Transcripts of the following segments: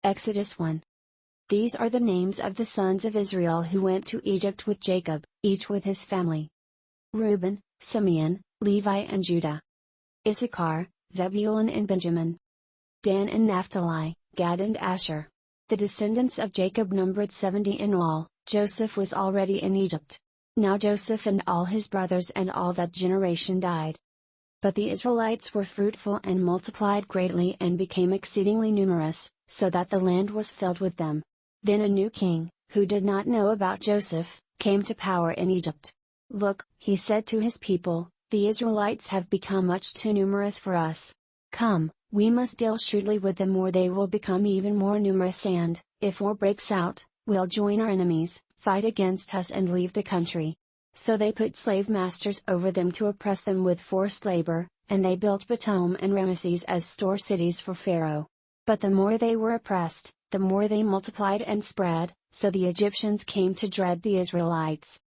Exodus 1. These are the names of the sons of Israel who went to Egypt with Jacob, each with his family: Reuben, Simeon, Levi and Judah. Issachar, Zebulun and Benjamin. Dan and Naphtali, Gad and Asher. The descendants of Jacob numbered 70 in all. Joseph was already in Egypt. Now Joseph and all his brothers and all that generation died. But the Israelites were fruitful and multiplied greatly and became exceedingly numerous, so that the land was filled with them. Then a new king, who did not know about Joseph, came to power in Egypt. Look, he said to his people, the Israelites have become much too numerous for us. Come, we must deal shrewdly with them or they will become even more numerous and, if war breaks out, we'll join our enemies, fight against us and leave the country. So they put slave masters over them to oppress them with forced labor, and they built Pithom and Ramesses as store cities for Pharaoh. But the more they were oppressed, the more they multiplied and spread, so the Egyptians came to dread the Israelites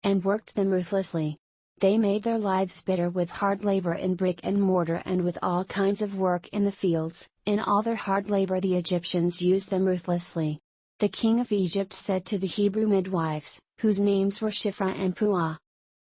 and worked them ruthlessly. They made their lives bitter with hard labor in brick and mortar and with all kinds of work in the fields. In all their hard labor the Egyptians used them ruthlessly. The king of Egypt said to the Hebrew midwives, whose names were Shiphrah and Puah,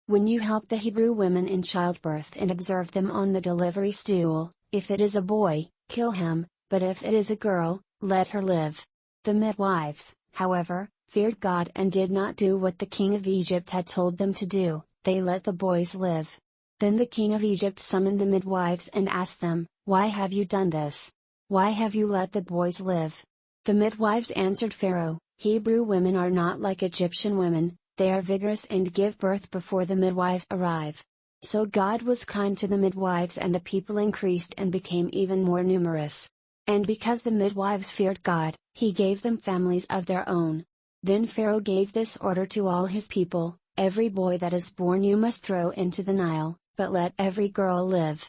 when you help the Hebrew women in childbirth and observe them on the delivery stool, if it is a boy, kill him, but if it is a girl, let her live. The midwives, however, feared God and did not do what the king of Egypt had told them to do. They let the boys live. Then the king of Egypt summoned the midwives and asked them, why have you done this? Why have you let the boys live? The midwives answered Pharaoh, Hebrew women are not like Egyptian women, they are vigorous and give birth before the midwives arrive. So God was kind to the midwives and the people increased and became even more numerous. And because the midwives feared God, he gave them families of their own. Then Pharaoh gave this order to all his people, every boy that is born you must throw into the Nile, but let every girl live.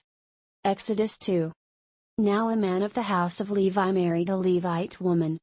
Exodus 2. Now a man of the house of Levi married a Levite woman.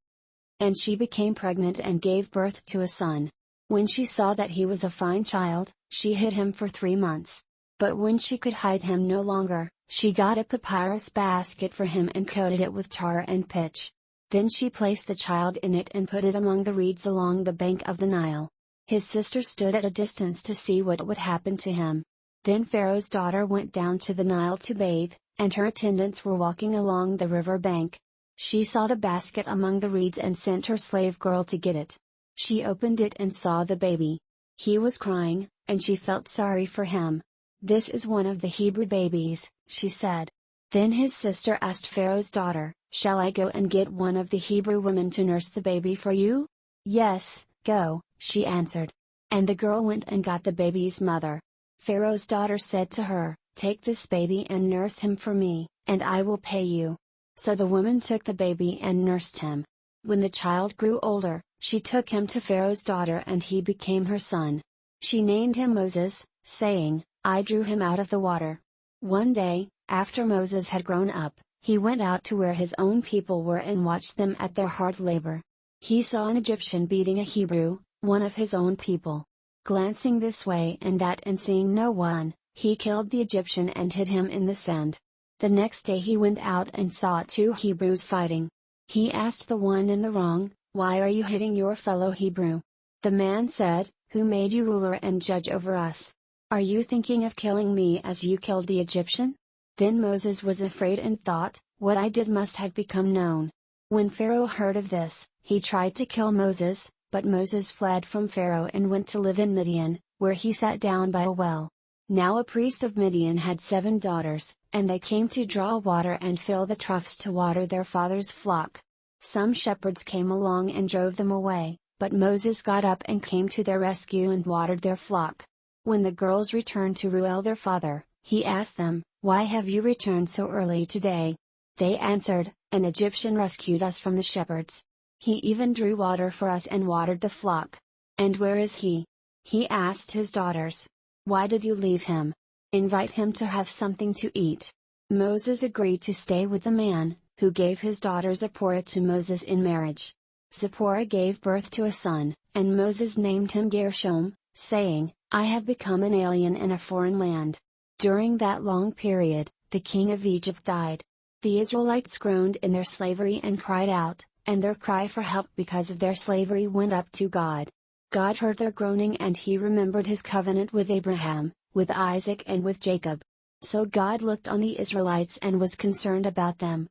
And she became pregnant and gave birth to a son. When she saw that he was a fine child, she hid him for 3 months. But when she could hide him no longer, she got a papyrus basket for him and coated it with tar and pitch. Then she placed the child in it and put it among the reeds along the bank of the Nile. His sister stood at a distance to see what would happen to him. Then Pharaoh's daughter went down to the Nile to bathe, and her attendants were walking along the river bank. She saw the basket among the reeds and sent her slave girl to get it. She opened it and saw the baby. He was crying, and she felt sorry for him. This is one of the Hebrew babies, she said. Then his sister asked Pharaoh's daughter, shall I go and get one of the Hebrew women to nurse the baby for you? Yes, go, she answered. And the girl went and got the baby's mother. Pharaoh's daughter said to her, take this baby and nurse him for me, and I will pay you. So the woman took the baby and nursed him. When the child grew older, she took him to Pharaoh's daughter and he became her son. She named him Moses, saying, I drew him out of the water. One day, after Moses had grown up, he went out to where his own people were and watched them at their hard labor. He saw an Egyptian beating a Hebrew, one of his own people. Glancing this way and that and seeing no one, he killed the Egyptian and hid him in the sand. The next day he went out and saw 2 Hebrews fighting. He asked the one in the wrong, why are you hitting your fellow Hebrew? The man said, who made you ruler and judge over us? Are you thinking of killing me as you killed the Egyptian? Then Moses was afraid and thought, what I did must have become known. When Pharaoh heard of this, he tried to kill Moses, but Moses fled from Pharaoh and went to live in Midian, where he sat down by a well. Now a priest of Midian had 7 daughters, and they came to draw water and fill the troughs to water their father's flock. Some shepherds came along and drove them away, but Moses got up and came to their rescue and watered their flock. When the girls returned to Reuel their father, he asked them, why have you returned so early today? They answered, an Egyptian rescued us from the shepherds. He even drew water for us and watered the flock. And where is he? He asked his daughters. Why did you leave him? Invite him to have something to eat. Moses agreed to stay with the man, who gave his daughter Zipporah to Moses in marriage. Zipporah gave birth to a son, and Moses named him Gershom, saying, I have become an alien in a foreign land. During that long period, the king of Egypt died. The Israelites groaned in their slavery and cried out, and their cry for help because of their slavery went up to God. God heard their groaning and He remembered His covenant with Abraham, with Isaac and with Jacob. So God looked on the Israelites and was concerned about them.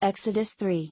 Exodus 3.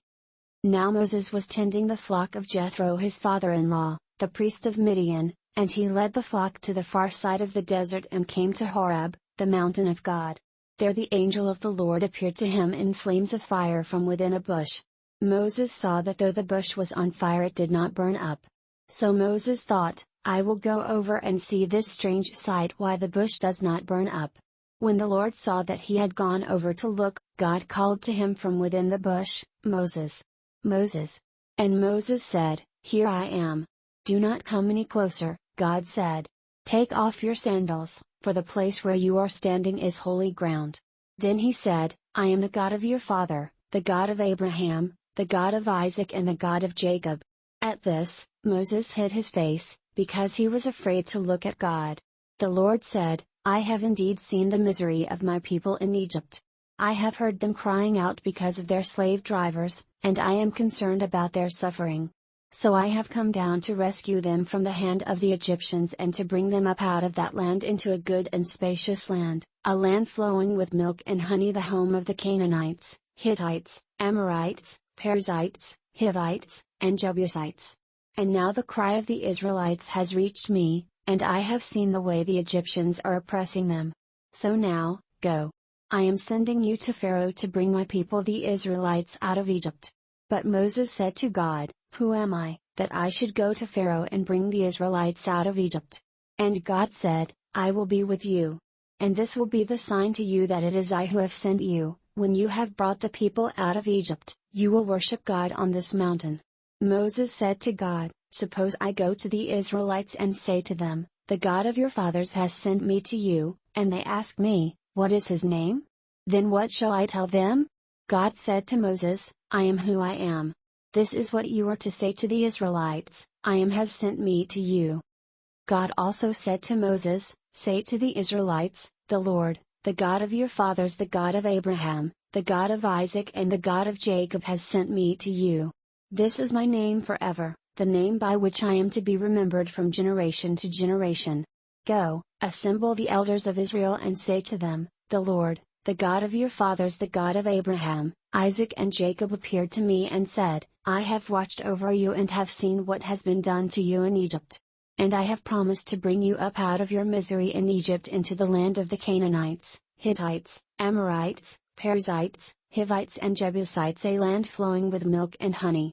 Now Moses was tending the flock of Jethro his father-in-law, the priest of Midian, and he led the flock to the far side of the desert and came to Horeb, the mountain of God. There the angel of the Lord appeared to him in flames of fire from within a bush. Moses saw that though the bush was on fire it did not burn up. So Moses thought, I will go over and see this strange sight, why the bush does not burn up. When the Lord saw that he had gone over to look, God called to him from within the bush, Moses. Moses. And Moses said, Here I am. Do not come any closer, God said. Take off your sandals, for the place where you are standing is holy ground. Then he said, I am the God of your father, the God of Abraham, the God of Isaac and the God of Jacob. At this, Moses hid his face, because he was afraid to look at God. The Lord said, I have indeed seen the misery of my people in Egypt. I have heard them crying out because of their slave drivers, and I am concerned about their suffering. So I have come down to rescue them from the hand of the Egyptians and to bring them up out of that land into a good and spacious land, a land flowing with milk and honey, the home of the Canaanites, Hittites, Amorites, Perizzites, Hivites, and Jebusites. And now the cry of the Israelites has reached me, and I have seen the way the Egyptians are oppressing them. So now, go. I am sending you to Pharaoh to bring my people the Israelites out of Egypt. But Moses said to God, Who am I, that I should go to Pharaoh and bring the Israelites out of Egypt? And God said, I will be with you. And this will be the sign to you that it is I who have sent you. When you have brought the people out of Egypt, you will worship God on this mountain. Moses said to God, Suppose I go to the Israelites and say to them, The God of your fathers has sent me to you, and they ask me, What is his name? Then what shall I tell them? God said to Moses, I am who I am. This is what you are to say to the Israelites, I am has sent me to you. God also said to Moses, Say to the Israelites, The Lord, the God of your fathers, the God of Abraham, the God of Isaac and the God of Jacob has sent me to you. This is my name forever, the name by which I am to be remembered from generation to generation. Go, assemble the elders of Israel and say to them, The Lord, the God of your fathers, the God of Abraham, Isaac and Jacob appeared to me and said, I have watched over you and have seen what has been done to you in Egypt. And I have promised to bring you up out of your misery in Egypt into the land of the Canaanites, Hittites, Amorites, Perizzites, Hivites and Jebusites, a land flowing with milk and honey.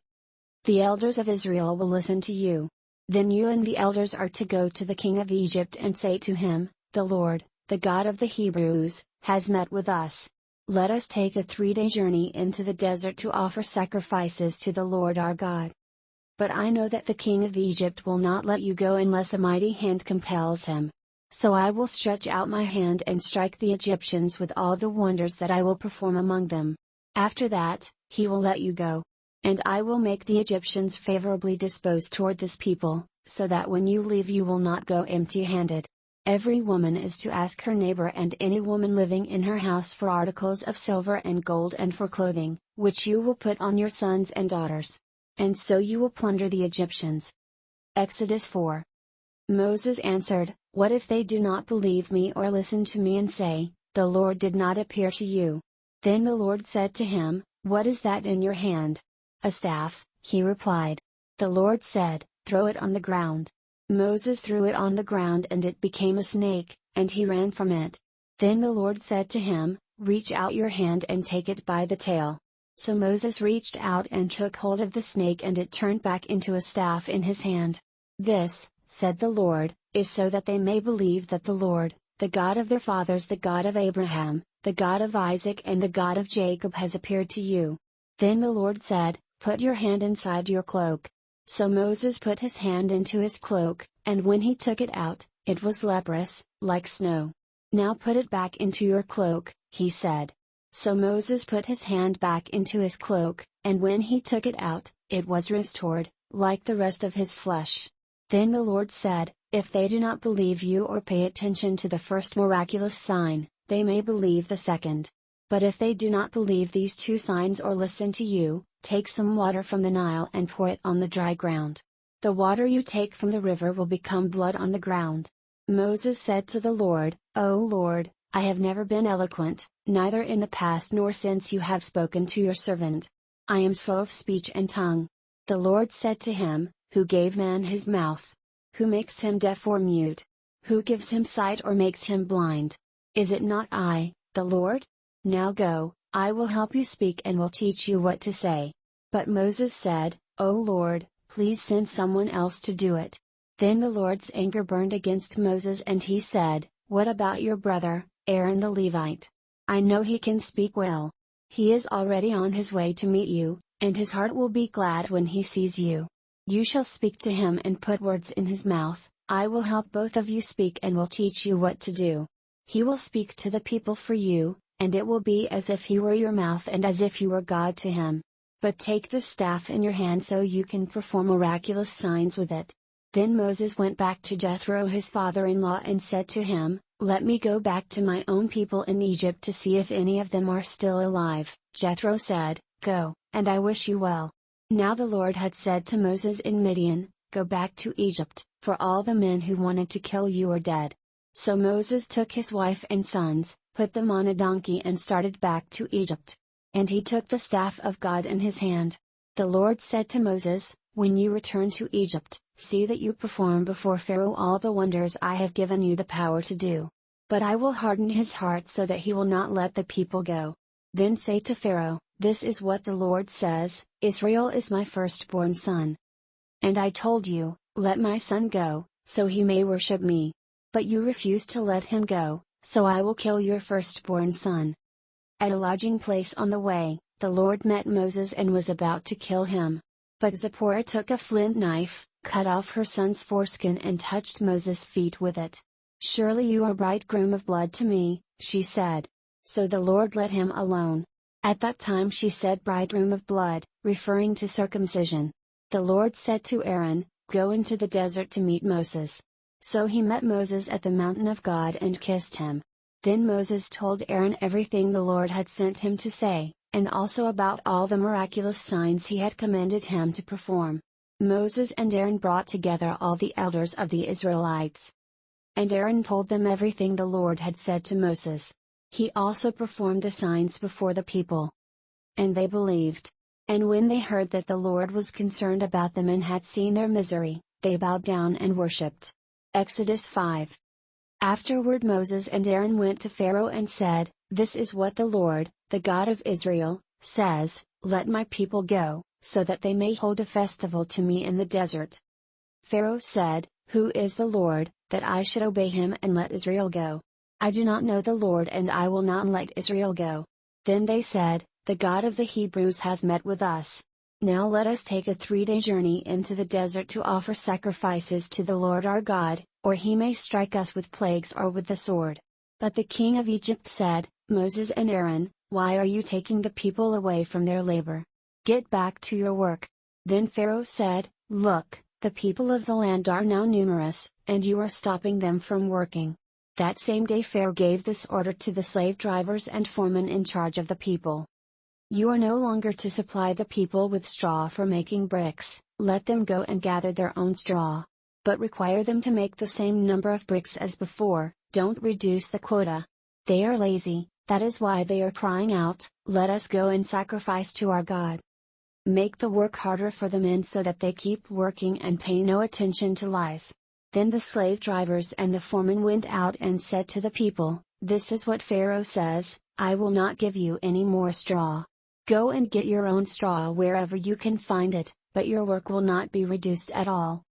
The elders of Israel will listen to you. Then you and the elders are to go to the king of Egypt and say to him, The Lord, the God of the Hebrews, has met with us. Let us take a 3-day journey into the desert to offer sacrifices to the Lord our God. But I know that the king of Egypt will not let you go unless a mighty hand compels him. So I will stretch out my hand and strike the Egyptians with all the wonders that I will perform among them. After that, he will let you go. And I will make the Egyptians favorably disposed toward this people, so that when you leave you will not go empty-handed. Every woman is to ask her neighbor and any woman living in her house for articles of silver and gold and for clothing, which you will put on your sons and daughters. And so you will plunder the Egyptians. Exodus 4. Moses answered, What if they do not believe me or listen to me and say, The Lord did not appear to you? Then the Lord said to him, What is that in your hand? A staff, he replied. The Lord said, Throw it on the ground. Moses threw it on the ground and it became a snake, and he ran from it. Then the Lord said to him, Reach out your hand and take it by the tail. So Moses reached out and took hold of the snake and it turned back into a staff in his hand. This, said the Lord, is so that they may believe that the Lord, the God of their fathers, the God of Abraham, the God of Isaac and the God of Jacob has appeared to you. Then the Lord said, Put your hand inside your cloak. So Moses put his hand into his cloak, and when he took it out, it was leprous, like snow. Now put it back into your cloak, he said. So Moses put his hand back into his cloak, and when he took it out, it was restored, like the rest of his flesh. Then the Lord said, If they do not believe you or pay attention to the first miraculous sign, they may believe the second. But if they do not believe these 2 signs or listen to you, Take some water from the Nile and pour it on the dry ground. The water you take from the river will become blood on the ground." Moses said to the Lord, "O Lord, I have never been eloquent, neither in the past nor since you have spoken to your servant. I am slow of speech and tongue." The Lord said to him, "Who gave man his mouth? Who makes him deaf or mute? Who gives him sight or makes him blind? Is it not I, the Lord? Now go, I will help you speak and will teach you what to say." But Moses said, "O Lord, please send someone else to do it." Then the Lord's anger burned against Moses and he said, "What about your brother, Aaron the Levite? I know he can speak well. He is already on his way to meet you, and his heart will be glad when he sees you. You shall speak to him and put words in his mouth. I will help both of you speak and will teach you what to do. He will speak to the people for you, and it will be as if he were your mouth and as if you were God to him. But take the staff in your hand so you can perform miraculous signs with it." Then Moses went back to Jethro his father-in-law and said to him, "Let me go back to my own people in Egypt to see if any of them are still alive." Jethro said, "Go, and I wish you well." Now the Lord had said to Moses in Midian, "Go back to Egypt, for all the men who wanted to kill you are dead." So Moses took his wife and sons, put them on a donkey and started back to Egypt. And he took the staff of God in his hand. The Lord said to Moses, "When you return to Egypt, see that you perform before Pharaoh all the wonders I have given you the power to do. But I will harden his heart so that he will not let the people go. Then say to Pharaoh, 'This is what the Lord says, Israel is my firstborn son. And I told you, let my son go, so he may worship me. But you refused to let him go, so I will kill your firstborn son.'" At a lodging place on the way, the Lord met Moses and was about to kill him. But Zipporah took a flint knife, cut off her son's foreskin and touched Moses' feet with it. "Surely you are bridegroom of blood to me," she said. So the Lord let him alone. At that time she said bridegroom of blood, referring to circumcision. The Lord said to Aaron, "Go into the desert to meet Moses." So he met Moses at the mountain of God and kissed him. Then Moses told Aaron everything the Lord had sent him to say, and also about all the miraculous signs he had commanded him to perform. Moses and Aaron brought together all the elders of the Israelites. And Aaron told them everything the Lord had said to Moses. He also performed the signs before the people. And they believed. And when they heard that the Lord was concerned about them and had seen their misery, they bowed down and worshipped. Exodus 5. Afterward Moses and Aaron went to Pharaoh and said, "This is what the Lord, the God of Israel, says, let my people go, so that they may hold a festival to me in the desert." Pharaoh said, "Who is the Lord, that I should obey him and let Israel go? I do not know the Lord and I will not let Israel go." Then they said, "The God of the Hebrews has met with us. Now let us take a 3-day journey into the desert to offer sacrifices to the Lord our God, or he may strike us with plagues or with the sword." But the king of Egypt said, "Moses and Aaron, why are you taking the people away from their labor? Get back to your work." Then Pharaoh said, "Look, the people of the land are now numerous, and you are stopping them from working." That same day Pharaoh gave this order to the slave drivers and foremen in charge of the people. "You are no longer to supply the people with straw for making bricks, let them go and gather their own straw. But require them to make the same number of bricks as before, don't reduce the quota. They are lazy, that is why they are crying out, 'Let us go and sacrifice to our God.' Make the work harder for the men so that they keep working and pay no attention to lies." Then the slave drivers and the foremen went out and said to the people, "This is what Pharaoh says, I will not give you any more straw. Go and get your own straw wherever you can find it, but your work will not be reduced at all."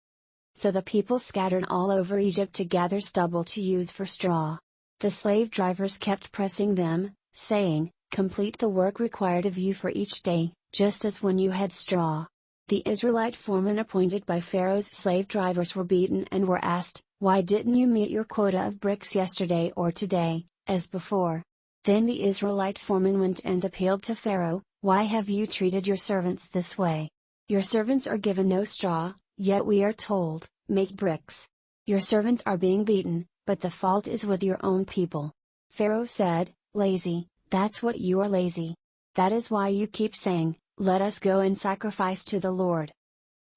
So the people scattered all over Egypt to gather stubble to use for straw. The slave drivers kept pressing them, saying, "Complete the work required of you for each day, just as when you had straw." The Israelite foremen appointed by Pharaoh's slave drivers were beaten and were asked, "Why didn't you meet your quota of bricks yesterday or today, as before?" Then the Israelite foreman went and appealed to Pharaoh, "Why have you treated your servants this way? Your servants are given no straw, yet we are told, 'Make bricks.' Your servants are being beaten, but the fault is with your own people." Pharaoh said, "Lazy, that's what you are, lazy. That is why you keep saying, Let us go and sacrifice to the Lord.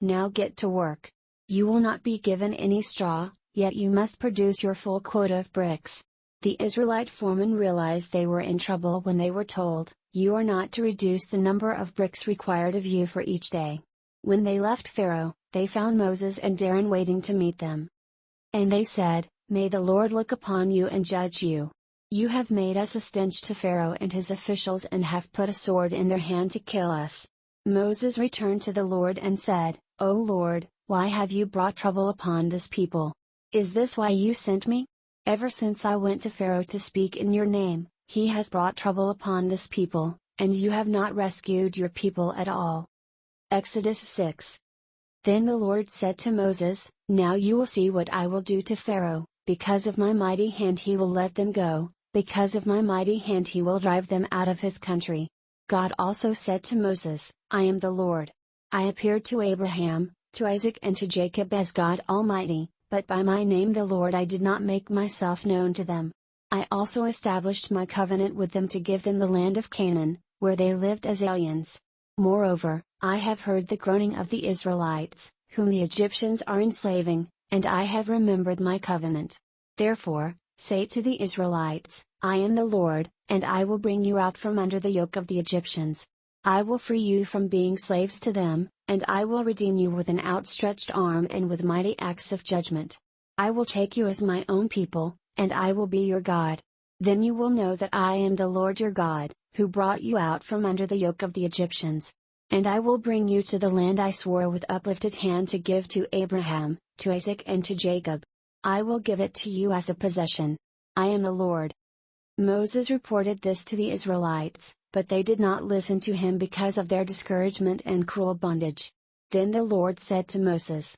Now get to work. You will not be given any straw, yet you must produce your full quota of bricks." The Israelite foremen realized they were in trouble when they were told, "You are not to reduce the number of bricks required of you for each day." When they left Pharaoh, they found Moses and Aaron waiting to meet them. And they said, "May the Lord look upon you and judge you. You have made us a stench to Pharaoh and his officials and have put a sword in their hand to kill us." Moses returned to the Lord and said, "O Lord, why have you brought trouble upon this people? Is this why you sent me? Ever since I went to Pharaoh to speak in your name, he has brought trouble upon this people, and you have not rescued your people at all." Exodus 6. Then the Lord said to Moses, "Now you will see what I will do to Pharaoh, because of my mighty hand he will let them go, because of my mighty hand he will drive them out of his country." God also said to Moses, "I am the Lord. I appeared to Abraham, to Isaac and to Jacob as God Almighty, but by my name the Lord I did not make myself known to them. I also established my covenant with them to give them the land of Canaan, where they lived as aliens. Moreover, I have heard the groaning of the Israelites, whom the Egyptians are enslaving, and I have remembered my covenant. Therefore, say to the Israelites, I am the Lord, and I will bring you out from under the yoke of the Egyptians. I will free you from being slaves to them, and I will redeem you with an outstretched arm and with mighty acts of judgment. I will take you as my own people, and I will be your God. Then you will know that I am the Lord your God, who brought you out from under the yoke of the Egyptians. And I will bring you to the land I swore with uplifted hand to give to Abraham, to Isaac and to Jacob. I will give it to you as a possession. I am the Lord." Moses reported this to the Israelites, but they did not listen to him because of their discouragement and cruel bondage. Then the Lord said to Moses,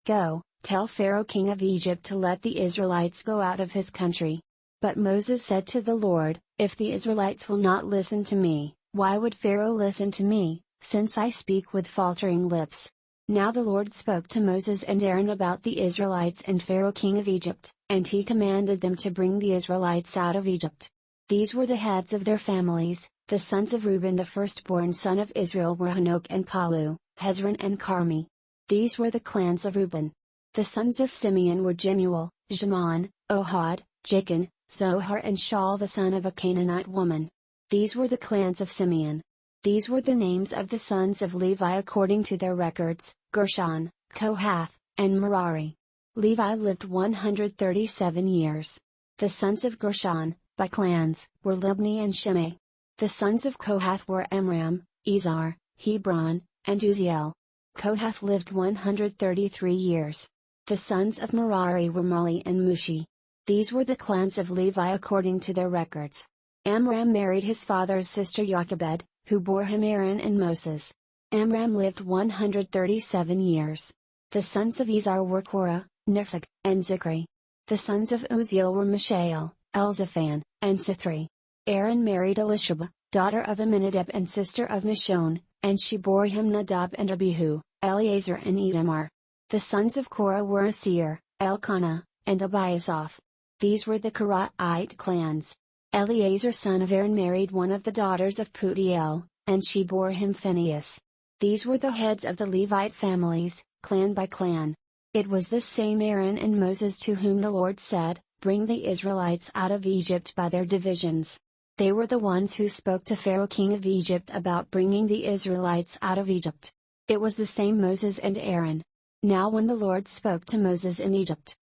"Go, tell Pharaoh king of Egypt to let the Israelites go out of his country." But Moses said to the Lord, "If the Israelites will not listen to me, why would Pharaoh listen to me, since I speak with faltering lips?" Now the Lord spoke to Moses and Aaron about the Israelites and Pharaoh king of Egypt, and he commanded them to bring the Israelites out of Egypt. These were the heads of their families. The sons of Reuben, the firstborn son of Israel, were Hanok and Palu, Hezron and Carmi. These were the clans of Reuben. The sons of Simeon were Jemuel, Jaman, Ohad, Jachin, Zohar and Shaul the son of a Canaanite woman. These were the clans of Simeon. These were the names of the sons of Levi according to their records: Gershon, Kohath, and Merari. Levi lived 137 years. The sons of Gershon, by clans, were Libni and Shimei. The sons of Kohath were Amram, Izhar, Hebron, and Uziel. Kohath lived 133 years. The sons of Merari were Mali and Mushi. These were the clans of Levi according to their records. Amram married his father's sister Jochebed, who bore him Aaron and Moses. Amram lived 137 years. The sons of Izhar were Korah, Nepheg, and Zikri. The sons of Uziel were Mishael, Elzaphan, and Sithri. Aaron married Elisheba, daughter of Amminadab and sister of Nashon, and she bore him Nadab and Abihu, Eleazar and Itamar. The sons of Korah were Asir, Elkanah, and Abiasaph. These were the Korahite clans. Eleazar son of Aaron married one of the daughters of Putiel, and she bore him Phinehas. These were the heads of the Levite families, clan by clan. It was this same Aaron and Moses to whom the Lord said, "Bring the Israelites out of Egypt by their divisions." They were the ones who spoke to Pharaoh king of Egypt about bringing the Israelites out of Egypt. It was the same Moses and Aaron. Now when the Lord spoke to Moses in Egypt,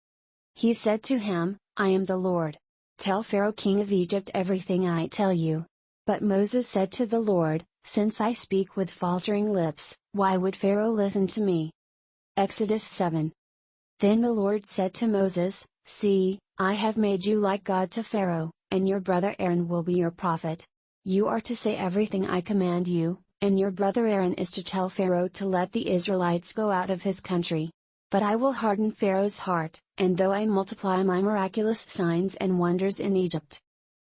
he said to him, "I am the Lord. Tell Pharaoh king of Egypt everything I tell you." But Moses said to the Lord, "Since I speak with faltering lips, why would Pharaoh listen to me?" Exodus 7. Then the Lord said to Moses, "See, I have made you like God to Pharaoh, and your brother Aaron will be your prophet. You are to say everything I command you, and your brother Aaron is to tell Pharaoh to let the Israelites go out of his country. But I will harden Pharaoh's heart, and though I multiply my miraculous signs and wonders in Egypt,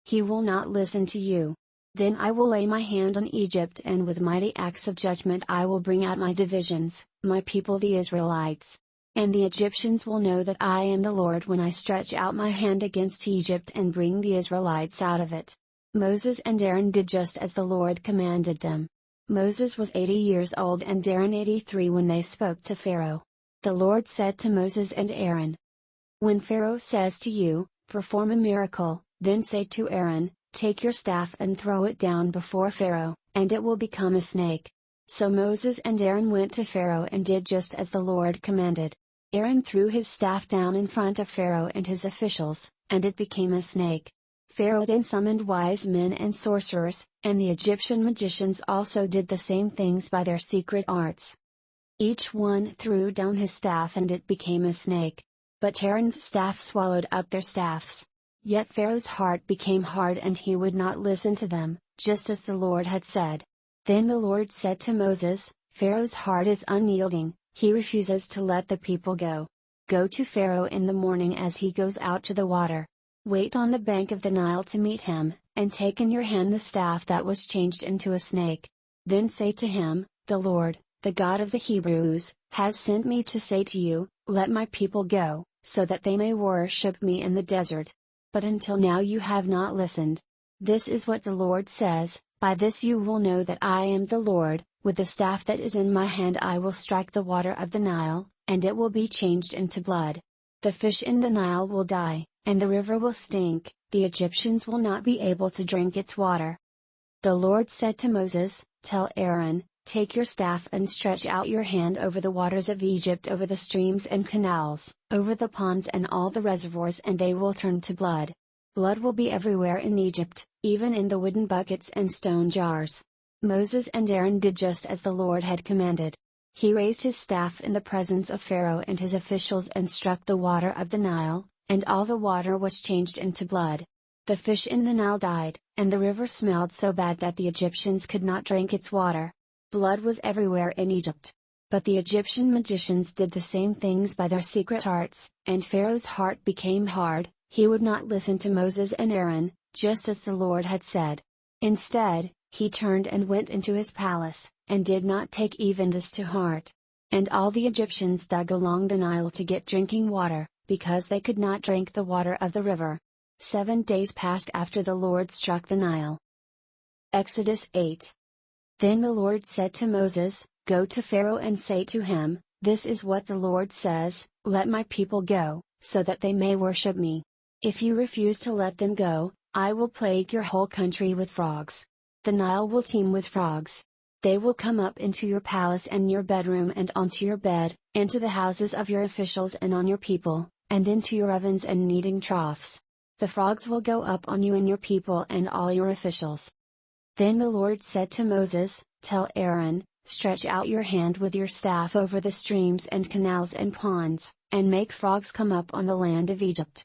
he will not listen to you. Then I will lay my hand on Egypt, and with mighty acts of judgment I will bring out my divisions, my people the Israelites. And the Egyptians will know that I am the Lord when I stretch out my hand against Egypt and bring the Israelites out of it." Moses and Aaron did just as the Lord commanded them. Moses was 80 years old and Aaron 83 when they spoke to Pharaoh. The Lord said to Moses and Aaron, "When Pharaoh says to you, 'Perform a miracle,' then say to Aaron, 'Take your staff and throw it down before Pharaoh, and it will become a snake.'" So Moses and Aaron went to Pharaoh and did just as the Lord commanded. Aaron threw his staff down in front of Pharaoh and his officials, and it became a snake. Pharaoh then summoned wise men and sorcerers, and the Egyptian magicians also did the same things by their secret arts. Each one threw down his staff and it became a snake. But Aaron's staff swallowed up their staffs. Yet Pharaoh's heart became hard and he would not listen to them, just as the Lord had said. Then the Lord said to Moses, "Pharaoh's heart is unyielding, he refuses to let the people go. Go to Pharaoh in the morning as he goes out to the water. Wait on the bank of the Nile to meet him, and take in your hand the staff that was changed into a snake. Then say to him, 'The Lord, the God of the Hebrews, has sent me to say to you, let my people go, so that they may worship me in the desert. But until now you have not listened. This is what the Lord says, by this you will know that I am the Lord, with the staff that is in my hand I will strike the water of the Nile, and it will be changed into blood. The fish in the Nile will die, and the river will stink, the Egyptians will not be able to drink its water." The Lord said to Moses, "Tell Aaron, take your staff and stretch out your hand over the waters of Egypt, over the streams and canals, over the ponds and all the reservoirs, and they will turn to blood. Blood will be everywhere in Egypt, even in the wooden buckets and stone jars." Moses and Aaron did just as the Lord had commanded. He raised his staff in the presence of Pharaoh and his officials and struck the water of the Nile, and all the water was changed into blood. The fish in the Nile died, and the river smelled so bad that the Egyptians could not drink its water. Blood was everywhere in Egypt. But the Egyptian magicians did the same things by their secret arts, and Pharaoh's heart became hard, he would not listen to Moses and Aaron, just as the Lord had said. Instead, he turned and went into his palace, and did not take even this to heart. And all the Egyptians dug along the Nile to get drinking water, because they could not drink the water of the river. 7 days passed after the Lord struck the Nile. Exodus 8. Then the Lord said to Moses, "Go to Pharaoh and say to him, 'This is what the Lord says, let my people go, so that they may worship me. If you refuse to let them go, I will plague your whole country with frogs. The Nile will teem with frogs. They will come up into your palace and your bedroom and onto your bed, into the houses of your officials and on your people, and into your ovens and kneading troughs. The frogs will go up on you and your people and all your officials.'" Then the Lord said to Moses, "Tell Aaron, stretch out your hand with your staff over the streams and canals and ponds, and make frogs come up on the land of Egypt."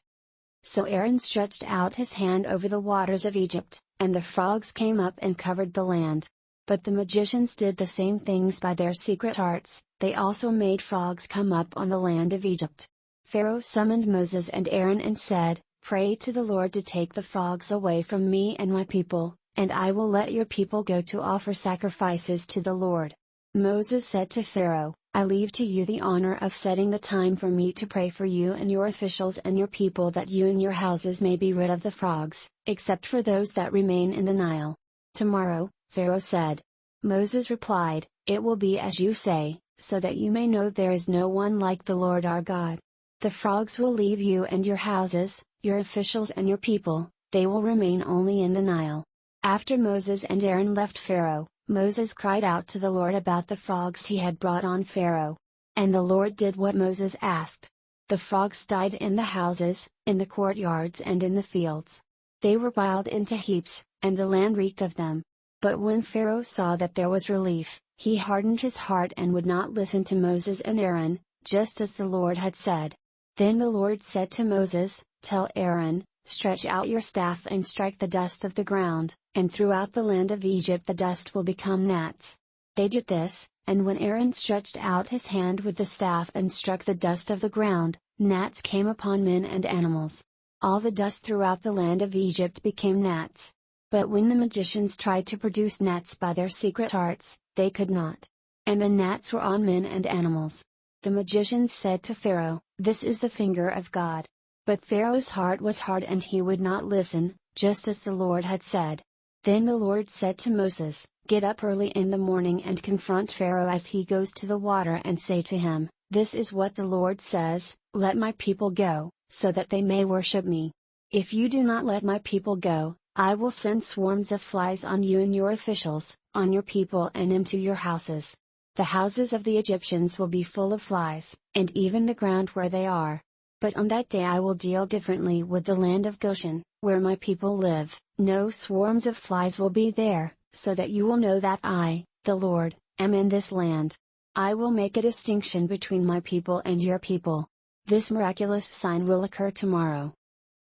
So Aaron stretched out his hand over the waters of Egypt, and the frogs came up and covered the land. But the magicians did the same things by their secret arts, they also made frogs come up on the land of Egypt. Pharaoh summoned Moses and Aaron and said, "Pray to the Lord to take the frogs away from me and my people, and I will let your people go to offer sacrifices to the Lord." Moses said to Pharaoh, "I leave to you the honor of setting the time for me to pray for you and your officials and your people, that you and your houses may be rid of the frogs, except for those that remain in the Nile." "Tomorrow," Pharaoh said. Moses replied, "It will be as you say, so that you may know there is no one like the Lord our God. The frogs will leave you and your houses, your officials and your people, they will remain only in the Nile." After Moses and Aaron left Pharaoh, Moses cried out to the Lord about the frogs he had brought on Pharaoh. And the Lord did what Moses asked. The frogs died in the houses, in the courtyards and in the fields. They were piled into heaps, and the land reeked of them. But when Pharaoh saw that there was relief, he hardened his heart and would not listen to Moses and Aaron, just as the Lord had said. Then the Lord said to Moses, "Tell Aaron, stretch out your staff and strike the dust of the ground, and throughout the land of Egypt the dust will become gnats." They did this, and when Aaron stretched out his hand with the staff and struck the dust of the ground, gnats came upon men and animals. All the dust throughout the land of Egypt became gnats. But when the magicians tried to produce gnats by their secret arts, they could not. And the gnats were on men and animals. The magicians said to Pharaoh, "This is the finger of God." But Pharaoh's heart was hard and he would not listen, just as the Lord had said. Then the Lord said to Moses, "Get up early in the morning and confront Pharaoh as he goes to the water and say to him, 'This is what the Lord says, let my people go, so that they may worship me. If you do not let my people go, I will send swarms of flies on you and your officials, on your people and into your houses. The houses of the Egyptians will be full of flies, and even the ground where they are. But on that day I will deal differently with the land of Goshen, where my people live, no swarms of flies will be there, so that you will know that I, the Lord, am in this land. I will make a distinction between my people and your people. This miraculous sign will occur tomorrow.'"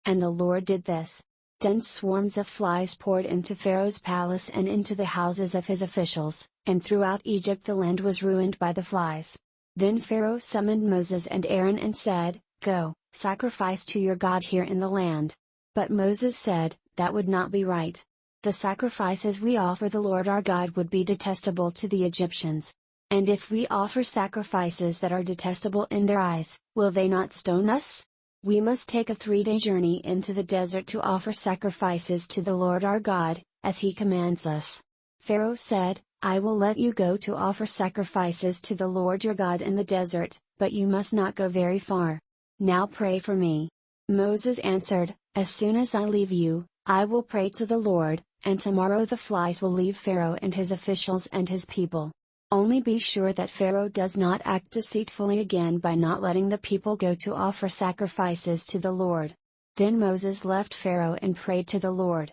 And the Lord did this. Dense swarms of flies poured into Pharaoh's palace and into the houses of his officials, and throughout Egypt the land was ruined by the flies. Then Pharaoh summoned Moses and Aaron and said, "Go, sacrifice to your God here in the land." But Moses said, "That would not be right. The sacrifices we offer the Lord our God would be detestable to the Egyptians. And if we offer sacrifices that are detestable in their eyes, will they not stone us? We must take a 3-day journey into the desert to offer sacrifices to the Lord our God, as he commands us." Pharaoh said, "I will let you go to offer sacrifices to the Lord your God in the desert, but you must not go very far. Now pray for me." Moses answered, "As soon as I leave you, I will pray to the Lord, and tomorrow the flies will leave Pharaoh and his officials and his people. Only be sure that Pharaoh does not act deceitfully again by not letting the people go to offer sacrifices to the Lord." Then Moses left Pharaoh and prayed to the Lord.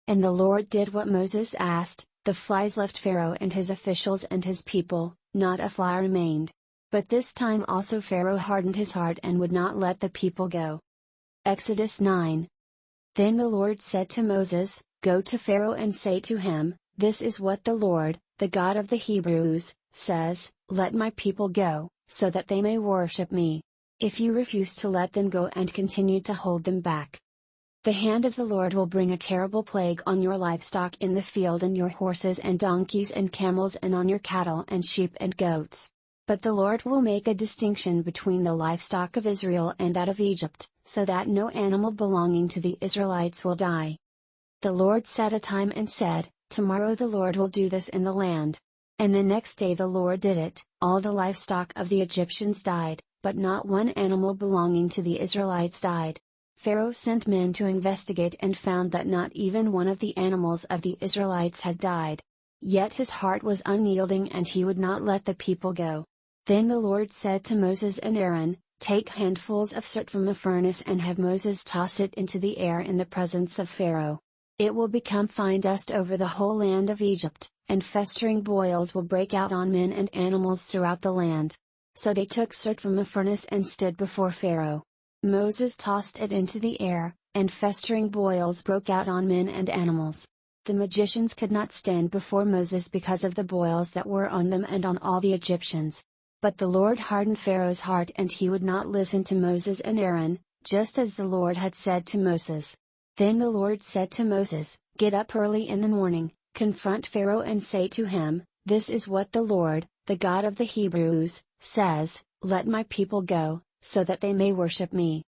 And the Lord did what Moses asked, the flies left Pharaoh and his officials and his people, not a fly remained. But this time also Pharaoh hardened his heart and would not let the people go. Exodus 9. Then the Lord said to Moses, "Go to Pharaoh and say to him, 'This is what the Lord, the God of the Hebrews, says, let my people go, so that they may worship me. If you refuse to let them go and continue to hold them back, the hand of the Lord will bring a terrible plague on your livestock in the field and your horses and donkeys and camels and on your cattle and sheep and goats. But the Lord will make a distinction between the livestock of Israel and that of Egypt, so that no animal belonging to the Israelites will die.'" The Lord set a time and said, "Tomorrow the Lord will do this in the land." And the next day the Lord did it, all the livestock of the Egyptians died, but not one animal belonging to the Israelites died. Pharaoh sent men to investigate and found that not even one of the animals of the Israelites has died. Yet his heart was unyielding and he would not let the people go. Then the Lord said to Moses and Aaron, "Take handfuls of soot from a furnace and have Moses toss it into the air in the presence of Pharaoh. It will become fine dust over the whole land of Egypt, and festering boils will break out on men and animals throughout the land." So they took soot from a furnace and stood before Pharaoh. Moses tossed it into the air, and festering boils broke out on men and animals. The magicians could not stand before Moses because of the boils that were on them and on all the Egyptians. But the Lord hardened Pharaoh's heart and he would not listen to Moses and Aaron, just as the Lord had said to Moses. Then the Lord said to Moses, "Get up early in the morning, confront Pharaoh and say to him, 'This is what the Lord, the God of the Hebrews, says, let my people go, so that they may worship me.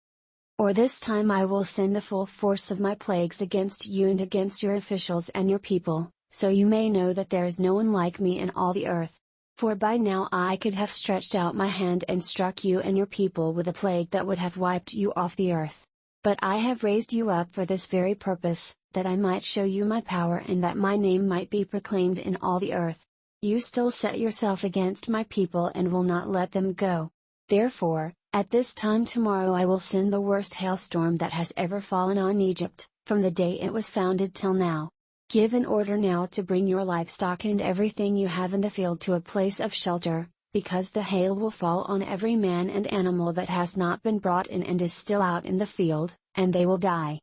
Or this time I will send the full force of my plagues against you and against your officials and your people, so you may know that there is no one like me in all the earth. For by now I could have stretched out my hand and struck you and your people with a plague that would have wiped you off the earth. But I have raised you up for this very purpose, that I might show you my power and that my name might be proclaimed in all the earth. You still set yourself against my people and will not let them go. Therefore, at this time tomorrow I will send the worst hailstorm that has ever fallen on Egypt, from the day it was founded till now. Give an order now to bring your livestock and everything you have in the field to a place of shelter, because the hail will fall on every man and animal that has not been brought in and is still out in the field, and they will die."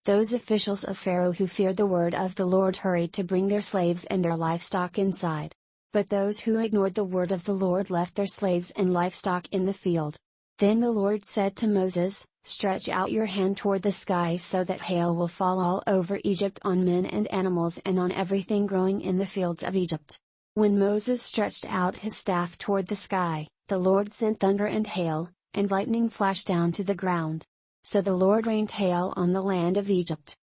Those officials of Pharaoh who feared the word of the Lord hurried to bring their slaves and their livestock inside. But those who ignored the word of the Lord left their slaves and livestock in the field. Then the Lord said to Moses, "Stretch out your hand toward the sky so that hail will fall all over Egypt on men and animals and on everything growing in the fields of Egypt." When Moses stretched out his staff toward the sky, the Lord sent thunder and hail, and lightning flashed down to the ground. So the Lord rained hail on the land of Egypt.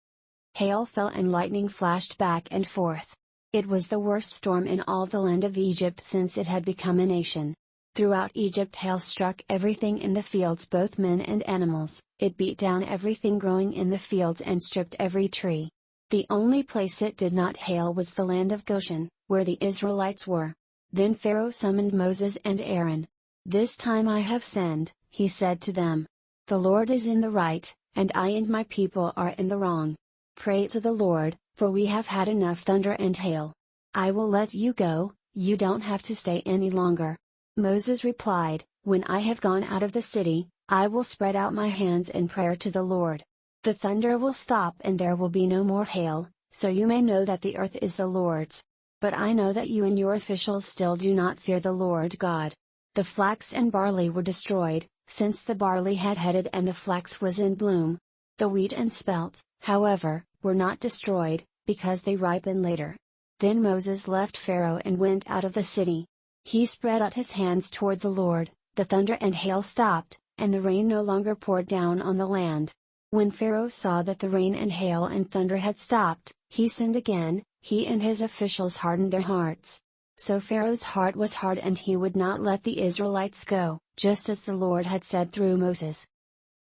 Hail fell and lightning flashed back and forth. It was the worst storm in all the land of Egypt since it had become a nation. Throughout Egypt hail struck everything in the fields, both men and animals. It beat down everything growing in the fields and stripped every tree. The only place it did not hail was the land of Goshen, where the Israelites were. Then Pharaoh summoned Moses and Aaron. "This time I have sinned," he said to them. "The Lord is in the right, and I and my people are in the wrong. Pray to the Lord, for we have had enough thunder and hail. I will let you go, you don't have to stay any longer." Moses replied, "When I have gone out of the city, I will spread out my hands in prayer to the Lord. The thunder will stop and there will be no more hail, so you may know that the earth is the Lord's. But I know that you and your officials still do not fear the Lord God." The flax and barley were destroyed, since the barley had headed and the flax was in bloom. The wheat and spelt, however, were not destroyed, because they ripen later. Then Moses left Pharaoh and went out of the city. He spread out his hands toward the Lord, the thunder and hail stopped, and the rain no longer poured down on the land. When Pharaoh saw that the rain and hail and thunder had stopped, he sinned again. He and his officials hardened their hearts. So Pharaoh's heart was hard and he would not let the Israelites go, just as the Lord had said through Moses.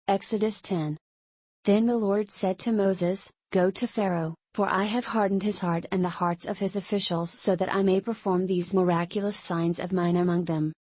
Exodus 10. Then the Lord said to Moses, "Go to Pharaoh, for I have hardened his heart and the hearts of his officials so that I may perform these miraculous signs of mine among them.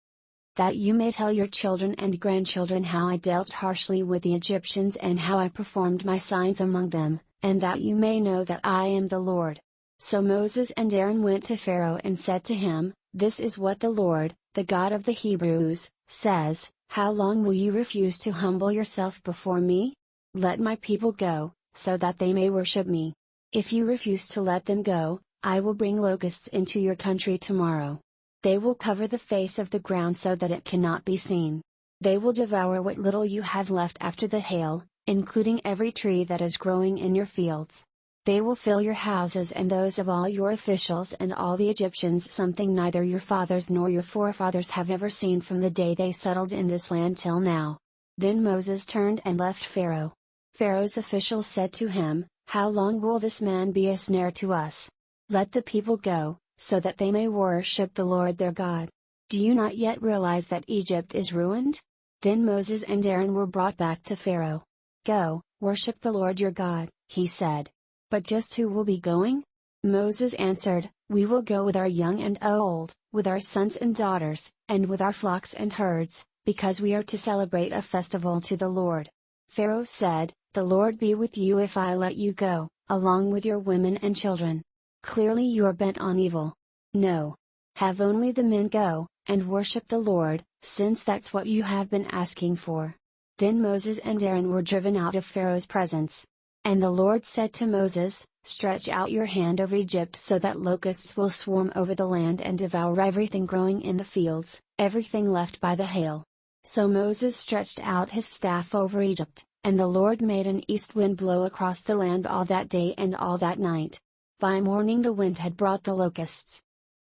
That you may tell your children and grandchildren how I dealt harshly with the Egyptians and how I performed my signs among them, and that you may know that I am the Lord." So Moses and Aaron went to Pharaoh and said to him, "This is what the Lord, the God of the Hebrews, says, How long will you refuse to humble yourself before me? Let my people go, so that they may worship me. If you refuse to let them go, I will bring locusts into your country tomorrow. They will cover the face of the ground so that it cannot be seen. They will devour what little you have left after the hail, including every tree that is growing in your fields. They will fill your houses and those of all your officials and all the Egyptians, something neither your fathers nor your forefathers have ever seen from the day they settled in this land till now." Then Moses turned and left Pharaoh. Pharaoh's officials said to him, "How long will this man be a snare to us? Let the people go, so that they may worship the Lord their God. Do you not yet realize that Egypt is ruined?" Then Moses and Aaron were brought back to Pharaoh. "Go, worship the Lord your God," he said. "But just who will be going?" Moses answered, "We will go with our young and old, with our sons and daughters, and with our flocks and herds, because we are to celebrate a festival to the Lord." Pharaoh said, "The Lord be with you if I let you go, along with your women and children. Clearly you are bent on evil. No. Have only the men go, and worship the Lord, since that's what you have been asking for." Then Moses and Aaron were driven out of Pharaoh's presence. And the Lord said to Moses, "Stretch out your hand over Egypt so that locusts will swarm over the land and devour everything growing in the fields, everything left by the hail." So Moses stretched out his staff over Egypt, and the Lord made an east wind blow across the land all that day and all that night. By morning the wind had brought the locusts.